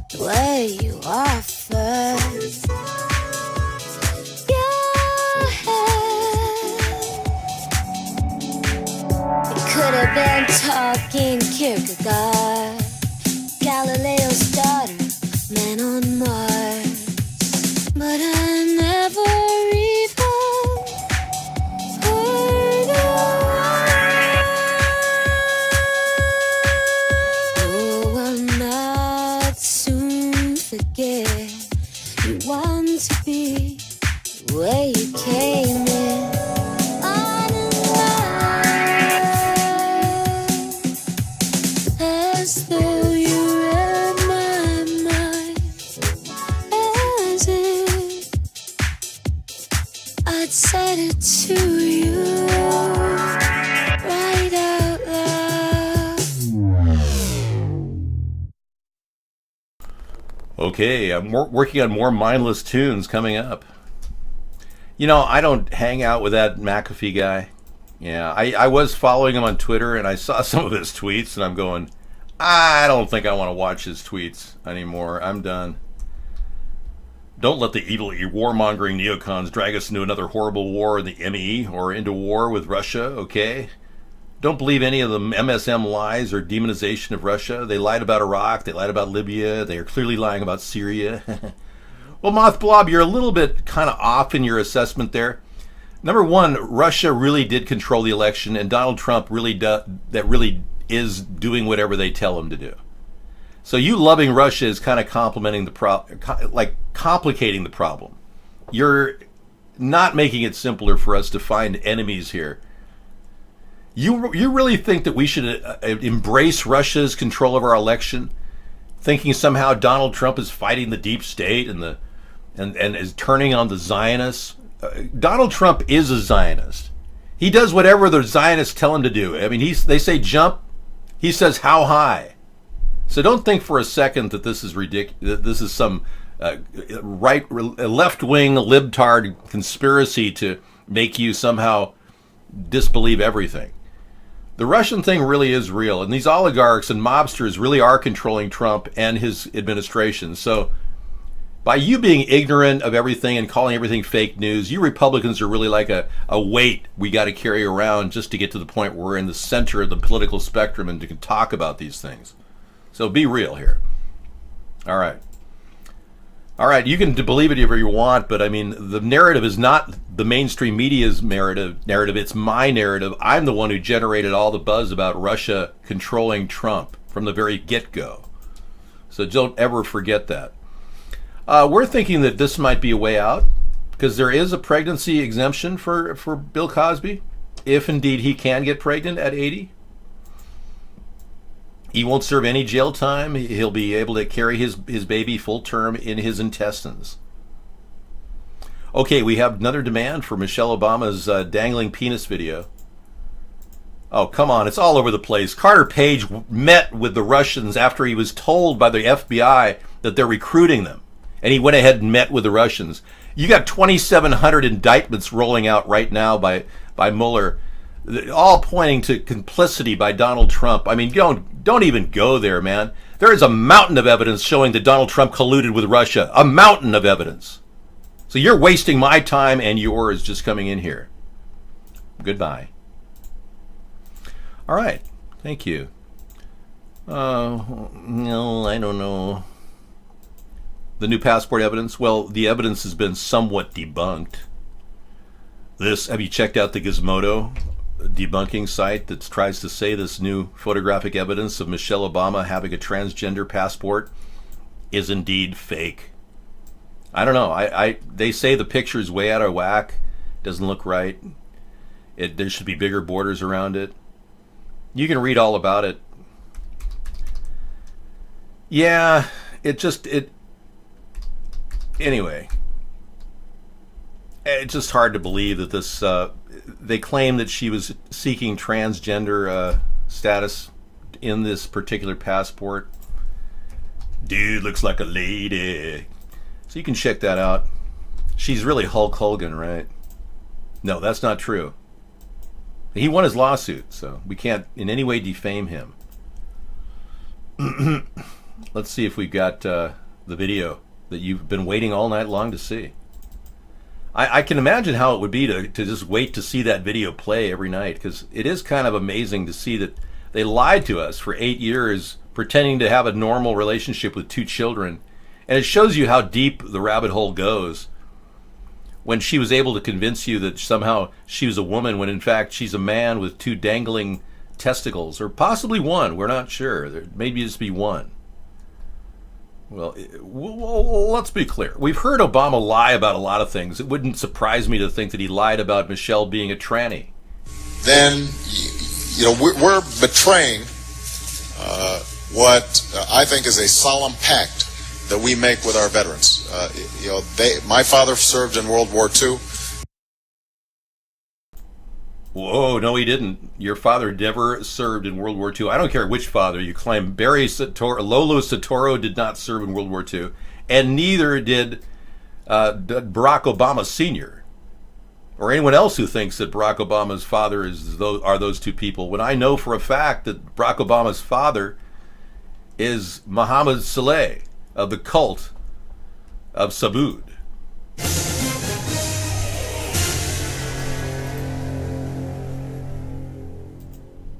Speaker 15: The way you offer. Could have been talking Kierkegaard, Galileo's daughter, man on Mars, but I never even heard of. No, I'll not soon forget. You want to be where you came in. As though you read my mind, as if I'd said it to you right out loud.
Speaker 2: Okay, I'm working on more mindless tunes coming up. You know, I don't hang out with that McAfee guy. Yeah, I was following him on Twitter, and I saw some of his tweets, and I'm going, I don't think I want to watch his tweets anymore. I'm done. Don't let the evil warmongering neocons drag us into another horrible war in the ME or into war with Russia, okay? Don't believe any of the MSM lies or demonization of Russia. They lied about Iraq. They lied about Libya. They are clearly lying about Syria. Well, Moth Blob, you're a little bit kind of off in your assessment there. Number one, Russia really did control the election, and Donald Trump really is doing whatever they tell him to do. So you loving Russia is kind of complicating the problem. You're not making it simpler for us to find enemies here. You really think that we should embrace Russia's control of our election, thinking somehow Donald Trump is fighting the deep state and is turning on the Zionists? Donald Trump is a Zionist. He does whatever the Zionists tell him to do. I mean, they say jump, he says how high. So don't think for a second that this is ridiculous. This is some left-wing libtard conspiracy to make you somehow disbelieve everything. The Russian thing really is real, and these oligarchs and mobsters really are controlling Trump and his administration. So by you being ignorant of everything and calling everything fake news, you Republicans are really like a weight we got to carry around just to get to the point where we're in the center of the political spectrum and can talk about these things. So be real here. All right. You can believe it if you want, but I mean, the narrative is not the mainstream media's narrative. It's my narrative. I'm the one who generated all the buzz about Russia controlling Trump from the very get-go. So don't ever forget that. We're thinking that this might be a way out, because there is a pregnancy exemption for Bill Cosby, if indeed he can get pregnant at 80. He won't serve any jail time. He'll be able to carry his baby full term in his intestines. Okay, we have another demand for Michelle Obama's dangling penis video. Oh, come on, it's all over the place. Carter Page met with the Russians after he was told by the FBI that they're recruiting them. And he went ahead and met with the Russians. You got 2,700 indictments rolling out right now by Mueller, all pointing to complicity by Donald Trump. I mean, don't even go there, man. There is a mountain of evidence showing that Donald Trump colluded with Russia. A mountain of evidence. So you're wasting my time and yours just coming in here. Goodbye. All right. Thank you. No, I don't know. The new passport evidence? Well, the evidence has been somewhat debunked. Have you checked out the Gizmodo debunking site that tries to say this new photographic evidence of Michelle Obama having a transgender passport is indeed fake? I don't know. They say the picture is way out of whack. Doesn't look right. There should be bigger borders around it. You can read all about it. Yeah, anyway. It's just hard to believe that this, they claim that she was seeking transgender status in this particular passport. Dude looks like a lady. So you can check that out. She's really Hulk Hogan, right? No, that's not true. He won his lawsuit, so we can't in any way defame him. Let's see if we've got the video that you've been waiting all night long to see. I can imagine how it would be to just wait to see that video play every night, because it is kind of amazing to see that they lied to us for 8 years pretending to have a normal relationship with 2 children. And it shows you how deep the rabbit hole goes when she was able to convince you that somehow she was a woman when in fact she's a man with 2 dangling testicles, or possibly 1. We're not sure. There maybe just be 1. Well, let's be clear. We've heard Obama lie about a lot of things. It wouldn't surprise me to think that he lied about Michelle being a tranny.
Speaker 12: Then, we're betraying what I think is a solemn pact that we make with our veterans. My father served in World War II.
Speaker 2: Whoa, no, he didn't. Your father never served in World War II. I don't care which father you claim. Lolo Soetoro did not serve in World War II, and neither did Barack Obama Sr. or anyone else who thinks that Barack Obama's father are those 2 people, when I know for a fact that Barack Obama's father is Mohammed Saleh of the cult of Saboud.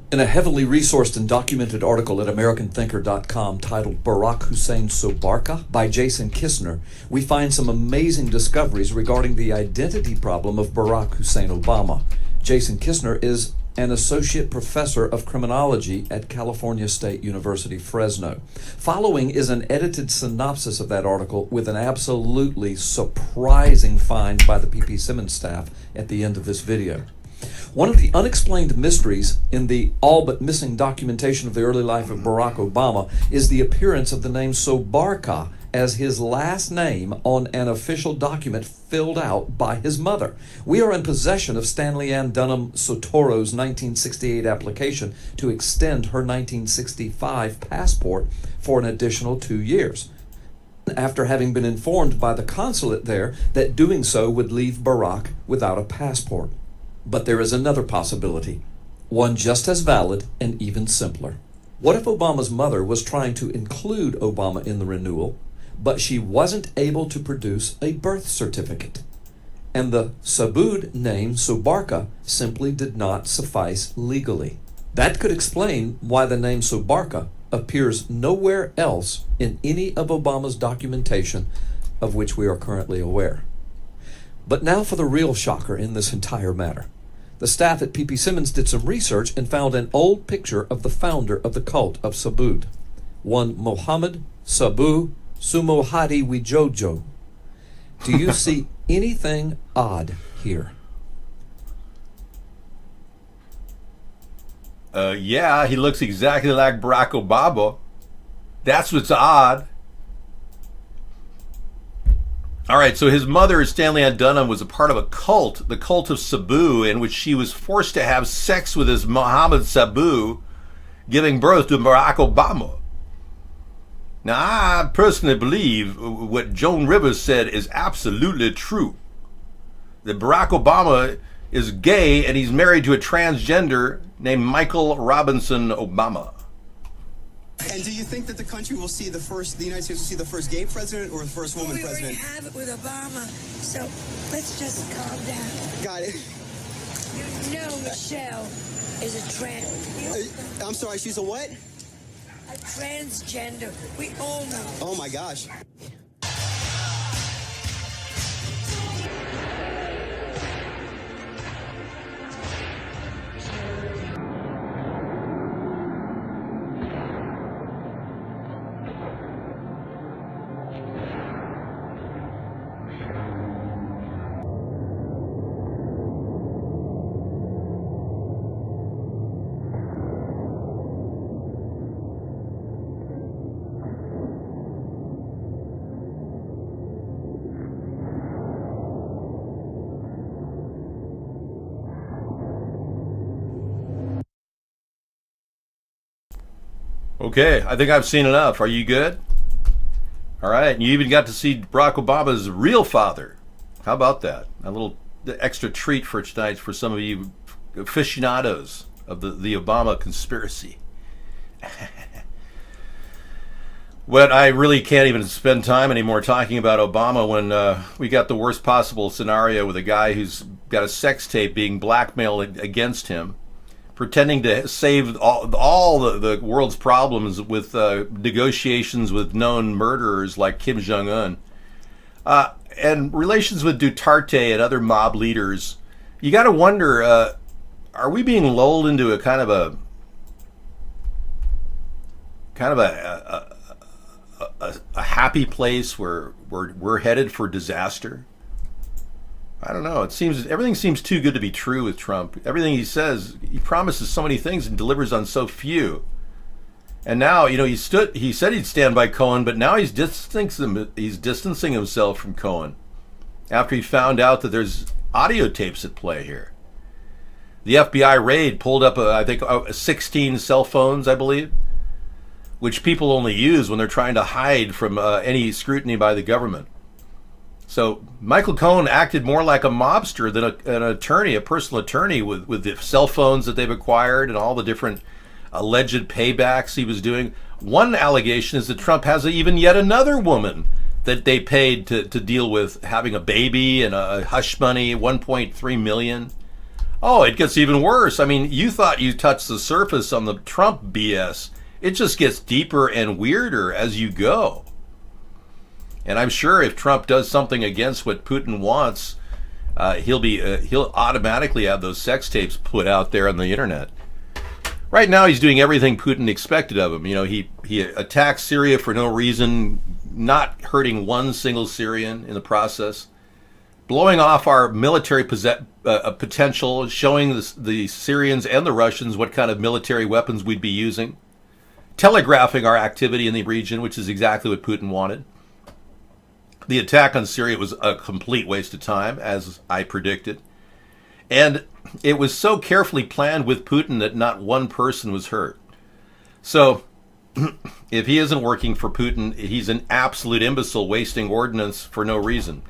Speaker 13: In a heavily resourced and documented article at AmericanThinker.com titled Barack Hussein Sobarka by Jason Kistner, we find some amazing discoveries regarding the identity problem of Barack Hussein Obama. Jason Kistner is an associate professor of criminology at California State University, Fresno. Following is an edited synopsis of that article with an absolutely surprising find by the PP Simmons staff at the end of this video. One of the unexplained mysteries in the all but missing documentation of the early life of Barack Obama is the appearance of the name Sobarka as his last name on an official document filled out by his mother. We are in possession of Stanley Ann Dunham Soetoro's 1968 application to extend her 1965 passport for an additional 2 years, after having been informed by the consulate there that doing so would leave Barack without a passport. But there is another possibility, one just as valid and even simpler. What if Obama's mother was trying to include Obama in the renewal, but she wasn't able to produce a birth certificate, and the Saboud name Sobarka simply did not suffice legally? That could explain why the name Sobarka appears nowhere else in any of Obama's documentation of which we are currently aware. But now for the real shocker in this entire matter. The staff at PP Simmons did some research and found an old picture of the founder of the cult of Saboud, one Mohammed Sabu Sumohadi Wijojo. Do you see anything odd here?
Speaker 2: Yeah, he looks exactly like Barack Obama. That's what's odd. All right, so his mother, Stanley Ann Dunham, was a part of a cult, the cult of Sabu, in which she was forced to have sex with this Mohammed Sabu, giving birth to Barack Obama. Now, I personally believe what Joan Rivers said is absolutely true. That Barack Obama is gay and he's married to a transgender named Michael Robinson Obama.
Speaker 7: And do you think that the country will see the United States will see the first gay president or the first woman president?
Speaker 14: We already have it with Obama, so let's just calm down.
Speaker 7: Got it.
Speaker 14: You know Michelle is a trans.
Speaker 7: I'm sorry, she's a what?
Speaker 14: A transgender. We all know.
Speaker 7: Oh my gosh.
Speaker 2: Okay, I think I've seen enough. Are you good? All right, and you even got to see Barack Obama's real father. How about that? A little extra treat for tonight for some of you aficionados of the Obama conspiracy. But I really can't even spend time anymore talking about Obama when we got the worst possible scenario with a guy who's got a sex tape being blackmailed against him, pretending to save all the world's problems with negotiations with known murderers like Kim Jong-un. And relations with Duterte and other mob leaders. You got to wonder, are we being lulled into a kind of a happy place where we're headed for disaster? I don't know. It seems everything seems too good to be true with Trump. Everything he says, he promises so many things and delivers on so few. And now, he said he'd stand by Cohen, but now he's distancing himself from Cohen after he found out that there's audio tapes at play here. The FBI raid pulled up, 16 cell phones, I believe, which people only use when they're trying to hide from any scrutiny by the government. So Michael Cohen acted more like a mobster than an attorney, a personal attorney, with the cell phones that they've acquired and all the different alleged paybacks he was doing. One allegation is that Trump has even yet another woman that they paid to deal with having a baby and a hush money, $1.3 million. Oh, it gets even worse. I mean, you thought you touched the surface on the Trump BS. It just gets deeper and weirder as you go. And I'm sure if Trump does something against what Putin wants, he'll automatically have those sex tapes put out there on the internet. Right now, he's doing everything Putin expected of him. He attacked Syria for no reason, not hurting one single Syrian in the process, blowing off our military potential, showing the Syrians and the Russians what kind of military weapons we'd be using, telegraphing our activity in the region, which is exactly what Putin wanted. The attack on Syria was a complete waste of time, as I predicted. And it was so carefully planned with Putin that not one person was hurt. So, if he isn't working for Putin, he's an absolute imbecile wasting ordnance for no reason.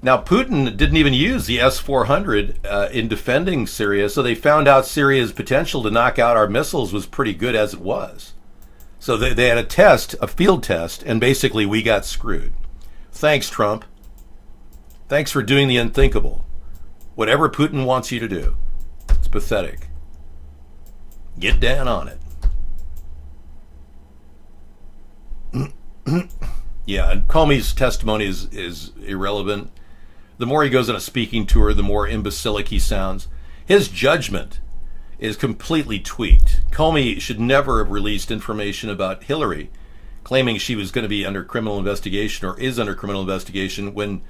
Speaker 2: Now, Putin didn't even use the S-400 in defending Syria, so they found out Syria's potential to knock out our missiles was pretty good as it was. So they had a field test, and basically we got screwed. Thanks, Trump. Thanks for doing the unthinkable. Whatever Putin wants you to do. It's pathetic. Get down on it. Yeah, and Comey's testimony is irrelevant. The more he goes on a speaking tour, the more imbecilic he sounds. His judgment is completely tweaked. Comey should never have released information about Hillary, claiming she was going to be under criminal investigation or is under criminal investigation, when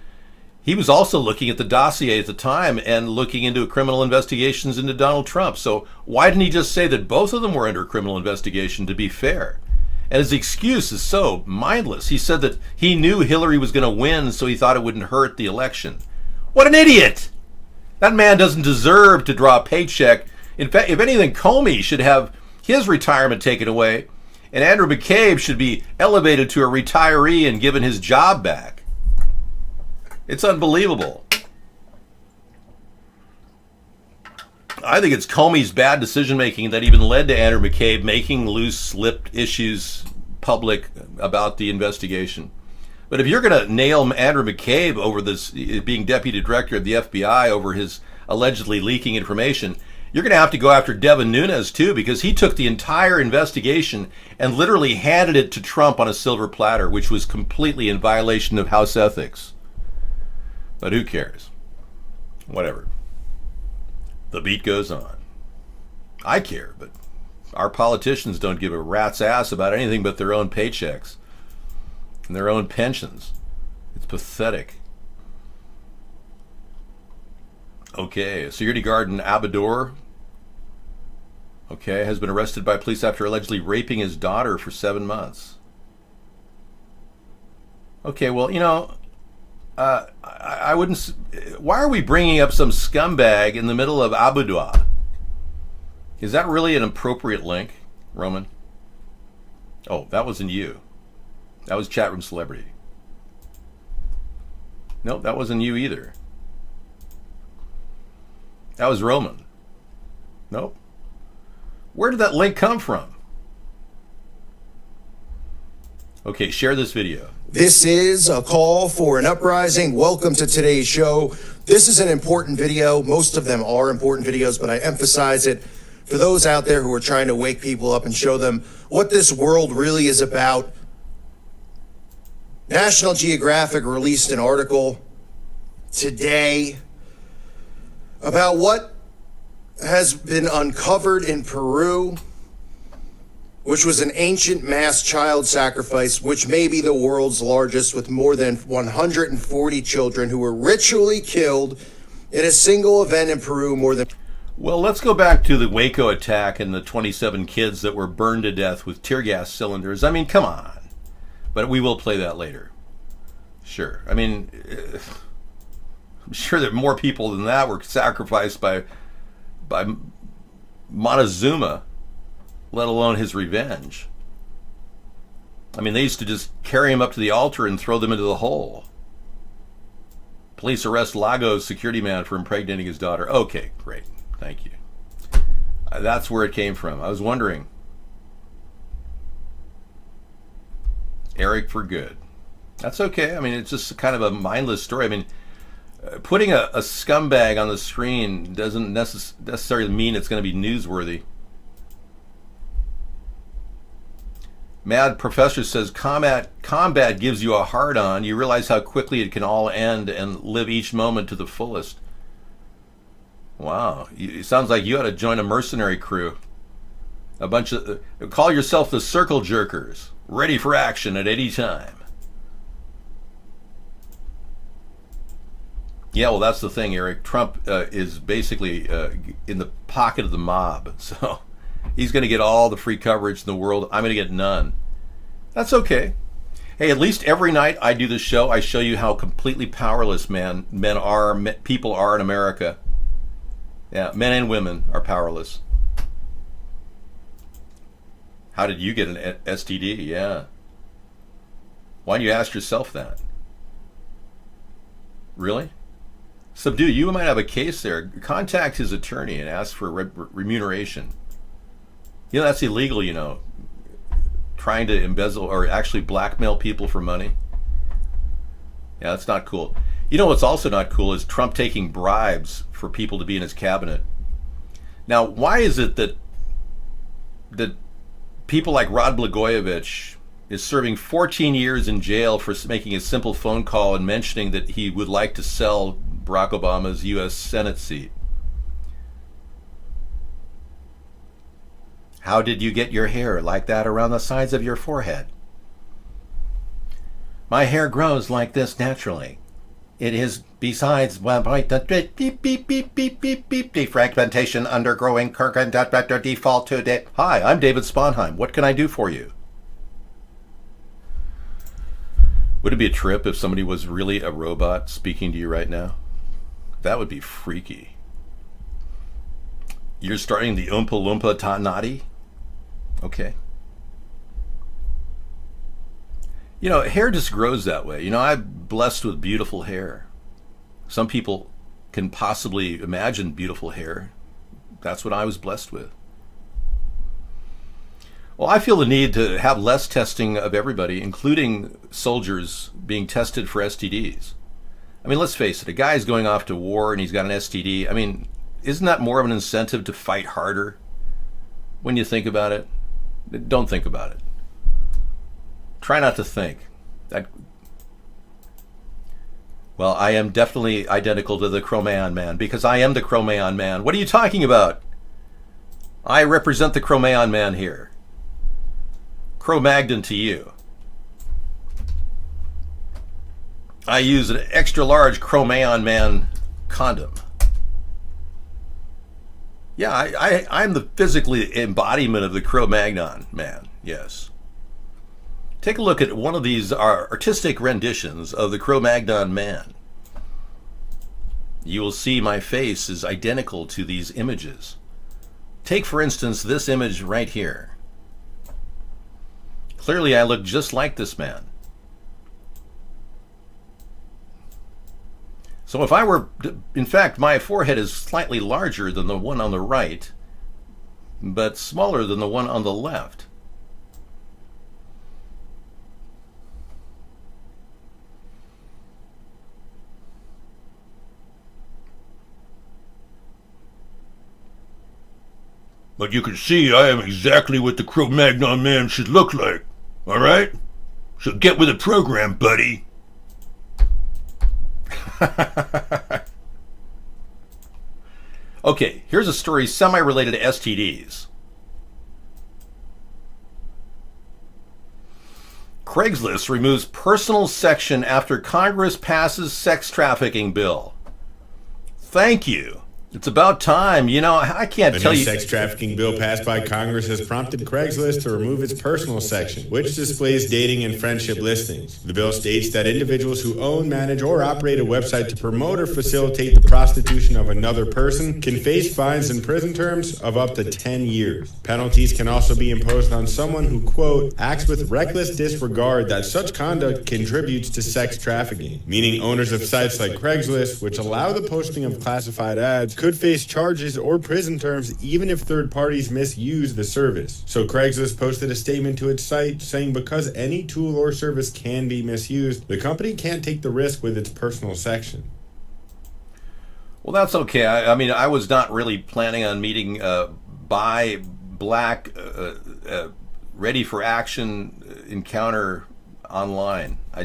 Speaker 2: he was also looking at the dossier at the time and looking into criminal investigations into Donald Trump. So why didn't he just say that both of them were under criminal investigation, to be fair? And his excuse is so mindless. He said that he knew Hillary was going to win, so he thought it wouldn't hurt the election. What an idiot! That man doesn't deserve to draw a paycheck. In fact, if anything, Comey should have his retirement taken away And Andrew McCabe should be elevated to a retiree and given his job back. It's unbelievable. I think it's Comey's bad decision-making that even led to Andrew McCabe making loose-lipped issues public about the investigation. But if you're going to nail Andrew McCabe over this being deputy director of the FBI over his allegedly leaking information, you're going to have to go after Devin Nunes too, because he took the entire investigation and literally handed it to Trump on a silver platter, which was completely in violation of House ethics. But who cares? Whatever. The beat goes on. I care, but our politicians don't give a rat's ass about anything but their own paychecks and their own pensions. It's pathetic. Okay, a security guard in Abador, has been arrested by police after allegedly raping his daughter for 7 months. Okay, well, I wouldn't. Why are we bringing up some scumbag in the middle of Abador? Is that really an appropriate link, Roman? Oh, that wasn't you. That was Chatroom Celebrity. Nope, that wasn't you either. That was Roman. Nope. Where did that link come from? Okay, share this video.
Speaker 8: This is a call for an uprising. Welcome to today's show. This is an important video. Most of them are important videos, but I emphasize it for those out there who are trying to wake people up and show them what this world really is about. National Geographic released an article today about what has been uncovered in Peru, which was an ancient mass child sacrifice, which may be the world's largest, with more than 140 children who were ritually killed in a single event in Peru.
Speaker 2: Well, let's go back to the Waco attack and the 27 kids that were burned to death with tear gas cylinders. I mean, come on. But we will play that later. Sure. I mean, I'm sure that more people than that were sacrificed by Montezuma, let alone his revenge. I mean, they used to just carry him up to the altar and throw them into the hole. Police arrest Lagos security man for impregnating his daughter. Okay, great. Thank you. That's where it came from. I was wondering. Eric for good. That's okay. I mean, it's just kind of a mindless story. I mean, putting a scumbag on the screen doesn't necessarily mean it's going to be newsworthy. Mad Professor says, combat gives you a hard-on. You realize how quickly it can all end and live each moment to the fullest. Wow. It sounds like you ought to join a mercenary crew. A bunch of... call yourself the Circle Jerkers. Ready for action at any time. Yeah, well, that's the thing, Eric. Trump is basically in the pocket of the mob. So he's going to get all the free coverage in the world. I'm going to get none. That's okay. Hey, at least every night I do this show, I show you how completely powerless people are in America. Yeah, men and women are powerless. How did you get an STD? Yeah. Why don't you ask yourself that? Really? Subdue, you might have a case there. Contact his attorney and ask for remuneration. That's illegal, Trying to embezzle or actually blackmail people for money. Yeah, that's not cool. What's also not cool is Trump taking bribes for people to be in his cabinet. Now, why is it that people like Rod Blagojevich is serving 14 years in jail for making a simple phone call and mentioning that he would like to sell Barack Obama's U.S. Senate seat? How did you get your hair like that around the sides of your forehead? My hair grows like this naturally. It is besides the beep beep beep beep beep beep defragmentation undergoing default to Hi, I'm David Sponheim. What can I do for you? Would it be a trip if somebody was really a robot speaking to you right now? That would be freaky. You're starting the Oompa Loompa Tanati? Okay. You know, hair just grows that way. You know, I'm blessed with beautiful hair. Some people can possibly imagine beautiful hair. That's what I was blessed with. Well, I feel the need to have less testing of everybody, including soldiers being tested for STDs. I mean, let's face it, a guy's going off to war and he's got an STD. I mean, isn't that more of an incentive to fight harder when you think about it? Don't think about it. Try not to think. Well, I am definitely identical to the Cro-Magnon man because I am the Cro-Magnon man. What are you talking about? I represent the Cro-Magnon man here. Cro-Magnon to you. I use an extra large Cro-Magnon man condom. Yeah, I'm the physically embodiment of the Cro-Magnon man, yes. Take a look at one of these artistic renditions of the Cro-Magnon man. You will see my face is identical to these images. Take, for instance, this image right here. Clearly, I look just like this man. So if I were, in fact, my forehead is slightly larger than the one on the right, but smaller than the one on the left. But you can see I am exactly what the Cro-Magnon man should look like. All right? So get with the program, buddy. Okay, here's a story semi-related to STDs. Craigslist removes personal section after Congress passes sex trafficking bill. Thank you. It's about time. You know, I can't tell you.
Speaker 17: A new sex trafficking bill passed by Congress has prompted Craigslist to remove its personal section, which displays dating and friendship listings. The bill states that individuals who own, manage, or operate a website to promote or facilitate the prostitution of another person can face fines and prison terms of up to 10 years. Penalties can also be imposed on someone who, quote, acts with reckless disregard that such conduct contributes to sex trafficking, meaning owners of sites like Craigslist, which allow the posting of classified ads, could face charges or prison terms even if third parties misuse the service. So Craigslist posted a statement to its site saying because any tool or service can be misused, the company can't take the risk with its personal section.
Speaker 2: Well, that's okay. I mean, I was not really planning on meeting bi, black, ready for action encounter online. I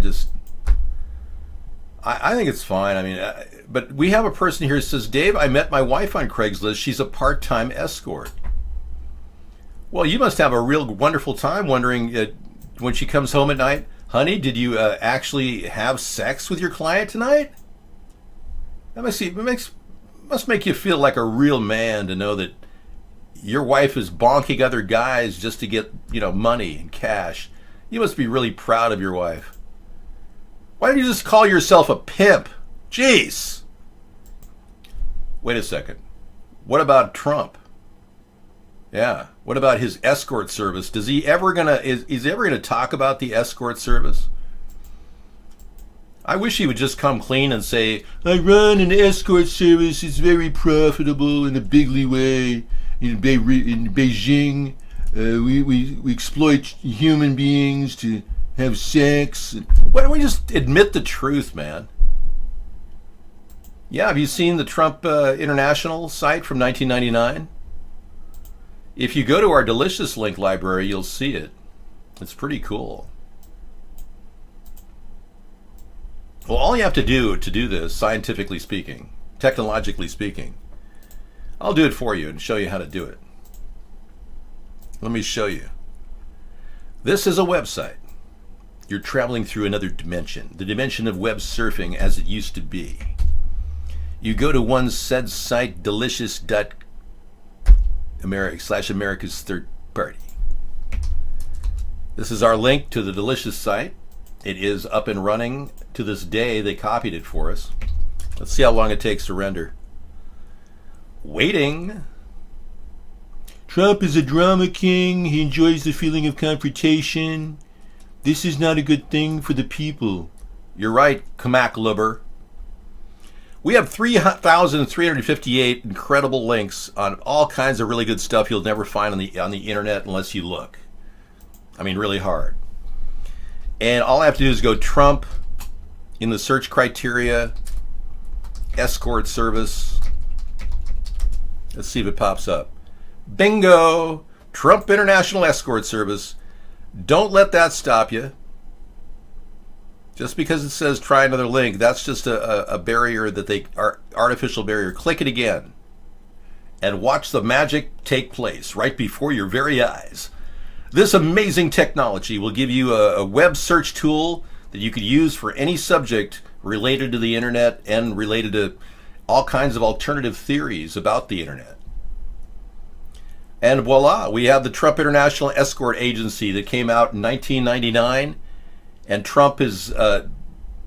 Speaker 2: think it's fine. I mean, but we have a person here who says, Dave, I met my wife on Craigslist. She's a part-time escort. Well, you must have a real wonderful time wondering when she comes home at night, honey, did you actually have sex with your client tonight? That must make you feel like a real man to know that your wife is bonking other guys just to get, money and cash. You must be really proud of your wife. Why don't you just call yourself a pimp? Jeez. Wait a second. What about Trump? Yeah. What about his escort service? Is he ever gonna talk about the escort service? I wish he would just come clean and say, I run an escort service. It's very profitable in a bigly way. In Beijing, we exploit human beings to have sex. Why don't we just admit the truth, man? Yeah, have you seen the Trump International site from 1999? If you go to our Delicious Link library, you'll see it. It's pretty cool. Well, all you have to do this, scientifically speaking, technologically speaking, I'll do it for you and show you how to do it. Let me show you. This is a website. You're traveling through another dimension, the dimension of web surfing as it used to be. You go to one said site, delicious.america's third party. This is our link to the Delicious site. It is up and running to this day. They copied it for us. Let's see how long it takes to render. Waiting. Trump is a drama king. He enjoys the feeling of confrontation. This is not a good thing for the people. You're right, Kamak Lubber. We have 3,358 incredible links on all kinds of really good stuff you'll never find on the internet unless you look. I mean, really hard. And all I have to do is go Trump in the search criteria, escort service. Let's see if it pops up. Bingo! Trump International Escort Service. Don't let that stop you. Just because it says try another link, that's just a barrier that they are artificial barrier. Click it again and watch the magic take place right before your very eyes. This amazing technology will give you a web search tool that you could use for any subject related to the internet and related to all kinds of alternative theories about the internet. And voila, we have the Trump International Escort Agency that came out in 1999, and Trump has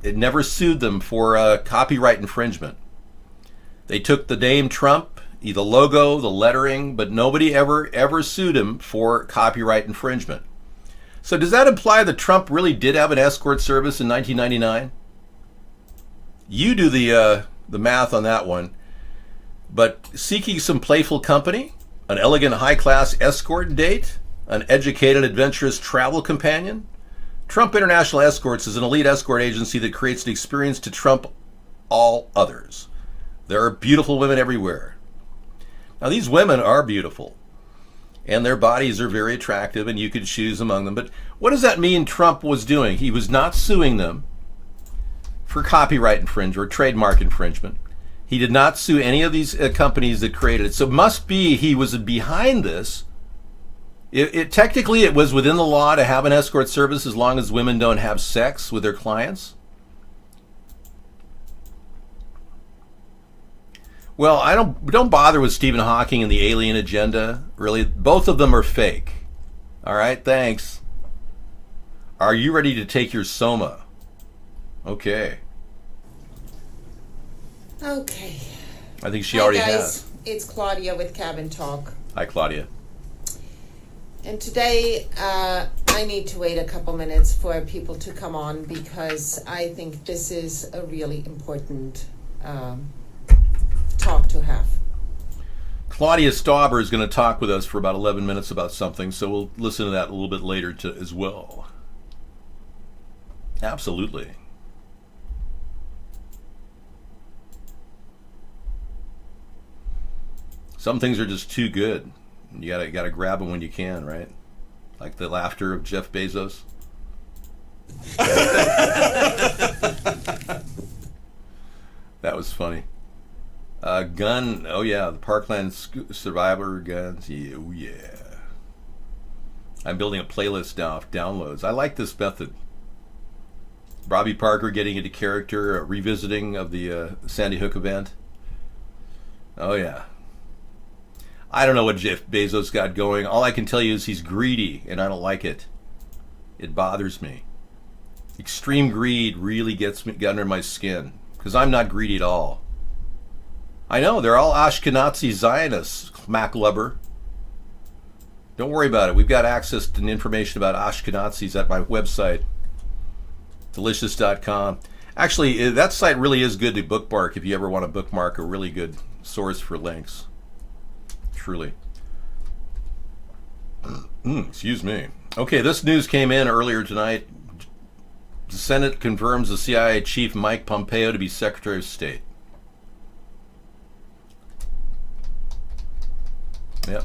Speaker 2: never sued them for copyright infringement. They took the name Trump, the logo, the lettering, but nobody ever sued him for copyright infringement. So does that imply that Trump really did have an escort service in 1999? You do the math on that one. But seeking some playful company, an elegant high-class escort date, an educated adventurous travel companion, Trump International Escorts is an elite escort agency that creates an experience to trump all others. There are beautiful women everywhere. Now, these women are beautiful, and their bodies are very attractive, and you could choose among them. But what does that mean Trump was doing? He was not suing them for copyright infringement or trademark infringement. He did not sue any of these companies that created it. So it must be he was behind this. Technically, it was within the law to have an escort service as long as women don't have sex with their clients. Well, I don't bother with Stephen Hawking and the alien agenda. Really, both of them are fake. All right, thanks. Are you ready to take your soma? Okay.
Speaker 18: Okay.
Speaker 2: I think she already
Speaker 18: Hi guys,
Speaker 2: has.
Speaker 18: it's Claudia with Cabin Talk.
Speaker 2: Hi, Claudia.
Speaker 18: And today, I need to wait a couple minutes for people to come on because I think this is a really important talk to have.
Speaker 2: Claudia Stauber is going to talk with us for about 11 minutes about something, so we'll listen to that a little bit later as well. Absolutely. Some things are just too good. You gotta grab them when you can, right? Like the laughter of Jeff Bezos. That was funny. Gun. Oh yeah, the Parkland Survivor guns. Yeah, oh yeah. I'm building a playlist now of downloads. I like this method. Robbie Parker getting into character, a revisiting of the Sandy Hook event. Oh yeah. I don't know what Jeff Bezos got going. All I can tell you is he's greedy, and I don't like it. It bothers me. Extreme greed really gets under my skin, because I'm not greedy at all. I know, they're all Ashkenazi Zionists, Mac Lubber. Don't worry about it. We've got access to information about Ashkenazis at my website, delicious.com. Actually, that site really is good to bookmark if you ever want to bookmark a really good source for links. Truly. Excuse me. Okay, this news came in earlier tonight. The Senate confirms the CIA chief Mike Pompeo to be Secretary of State. Yep.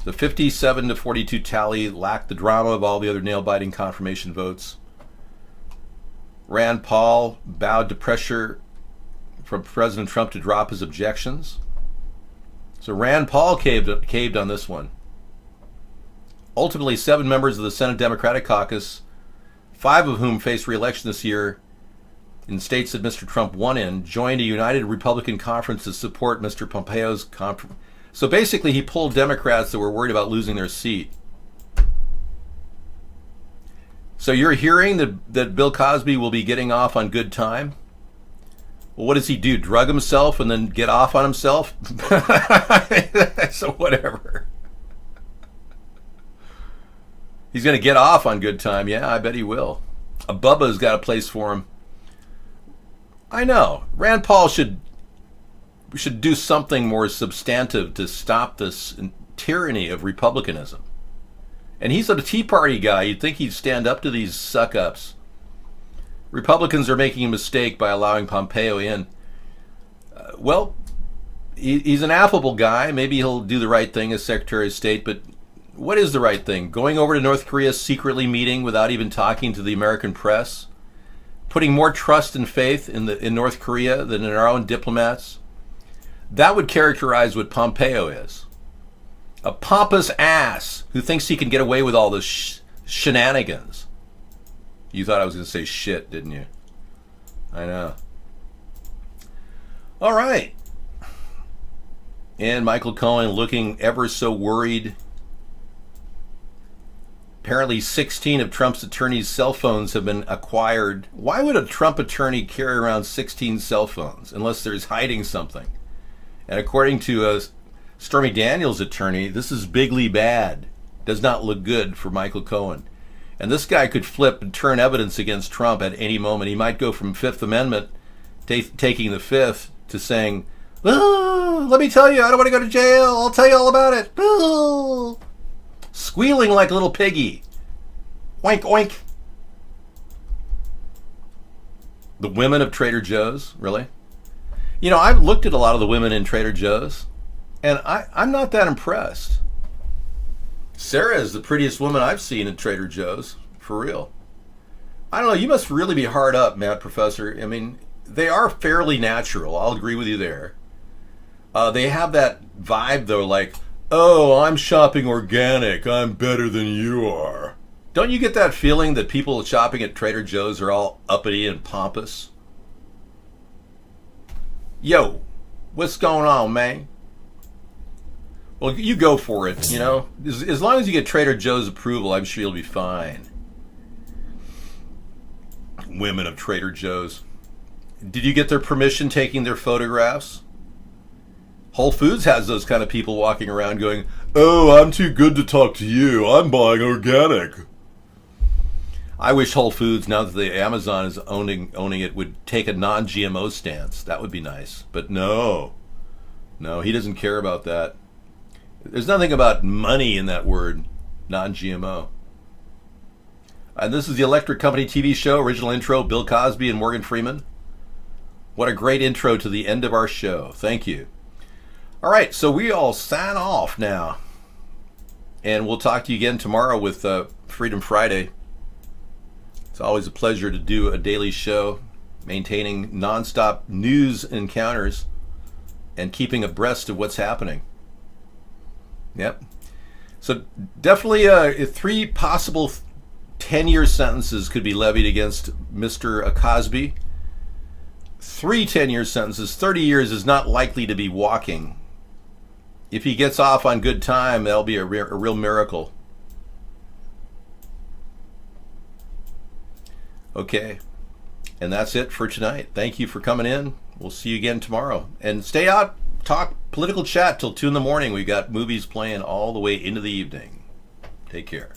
Speaker 2: The 57-42 tally lacked the drama of all the other nail-biting confirmation votes. Rand Paul bowed to pressure from President Trump to drop his objections. So Rand Paul caved on this one. Ultimately, 7 members of the Senate Democratic Caucus, 5 of whom face re-election this year in states that Mr. Trump won in, joined a united Republican conference to support Mr. Pompeo's conference. So basically, he pulled Democrats that were worried about losing their seat. So you're hearing that Bill Cosby will be getting off on good time? Well, what does he do? Drug himself and then get off on himself? So whatever. He's going to get off on good time. Yeah, I bet he will. A Bubba's got a place for him. I know. Rand Paul should do something more substantive to stop this tyranny of republicanism. And he's a Tea Party guy. You'd think he'd stand up to these suck-ups. Republicans are making a mistake by allowing Pompeo in. Well, he's an affable guy. Maybe he'll do the right thing as Secretary of State, but what is the right thing? Going over to North Korea, secretly meeting without even talking to the American press? Putting more trust and faith in North Korea than in our own diplomats? That would characterize what Pompeo is. A pompous ass who thinks he can get away with all this shenanigans. You thought I was going to say shit, didn't you? I know. All right. And Michael Cohen looking ever so worried. Apparently 16 of Trump's attorneys' cell phones have been acquired. Why would a Trump attorney carry around 16 cell phones unless there's hiding something? And according to Stormy Daniels' attorney, this is bigly bad. Does not look good for Michael Cohen. And this guy could flip and turn evidence against Trump at any moment. He might go from Fifth Amendment, taking the Fifth, to saying, oh, let me tell you, I don't want to go to jail. I'll tell you all about it. Oh. Squealing like a little piggy. Oink, oink. The women of Trader Joe's, really? You know, I've looked at a lot of the women in Trader Joe's, and I'm not that impressed. Sarah is the prettiest woman I've seen in Trader Joe's, for real. I don't know, you must really be hard up, Matt Professor. I mean, they are fairly natural. I'll agree with you there. They have that vibe, though, like, oh, I'm shopping organic. I'm better than you are. Don't you get that feeling that people shopping at Trader Joe's are all uppity and pompous? Yo, what's going on, man? Well, you go for it, you know. As long as you get Trader Joe's approval, I'm sure you'll be fine. Women of Trader Joe's. Did you get their permission taking their photographs? Whole Foods has those kind of people walking around going, oh, I'm too good to talk to you. I'm buying organic. I wish Whole Foods, now that the Amazon is owning it, would take a non-GMO stance. That would be nice. But no, he doesn't care about that. There's nothing about money in that word, non-GMO. And this is the Electric Company TV show, original intro, Bill Cosby and Morgan Freeman. What a great intro to the end of our show. Thank you. All right, so we all sign off now. And we'll talk to you again tomorrow with Freedom Friday. It's always a pleasure to do a daily show, maintaining nonstop news encounters and keeping abreast of what's happening. Yep. So definitely 3 possible 10-year sentences could be levied against Mr. Cosby. 3 10-year sentences. 30 years is not likely to be walking. If he gets off on good time, that'll be a real miracle. Okay. And that's it for tonight. Thank you for coming in. We'll see you again tomorrow. And stay out, talk political chat till 2 in the morning. We've got movies playing all the way into the evening. Take care.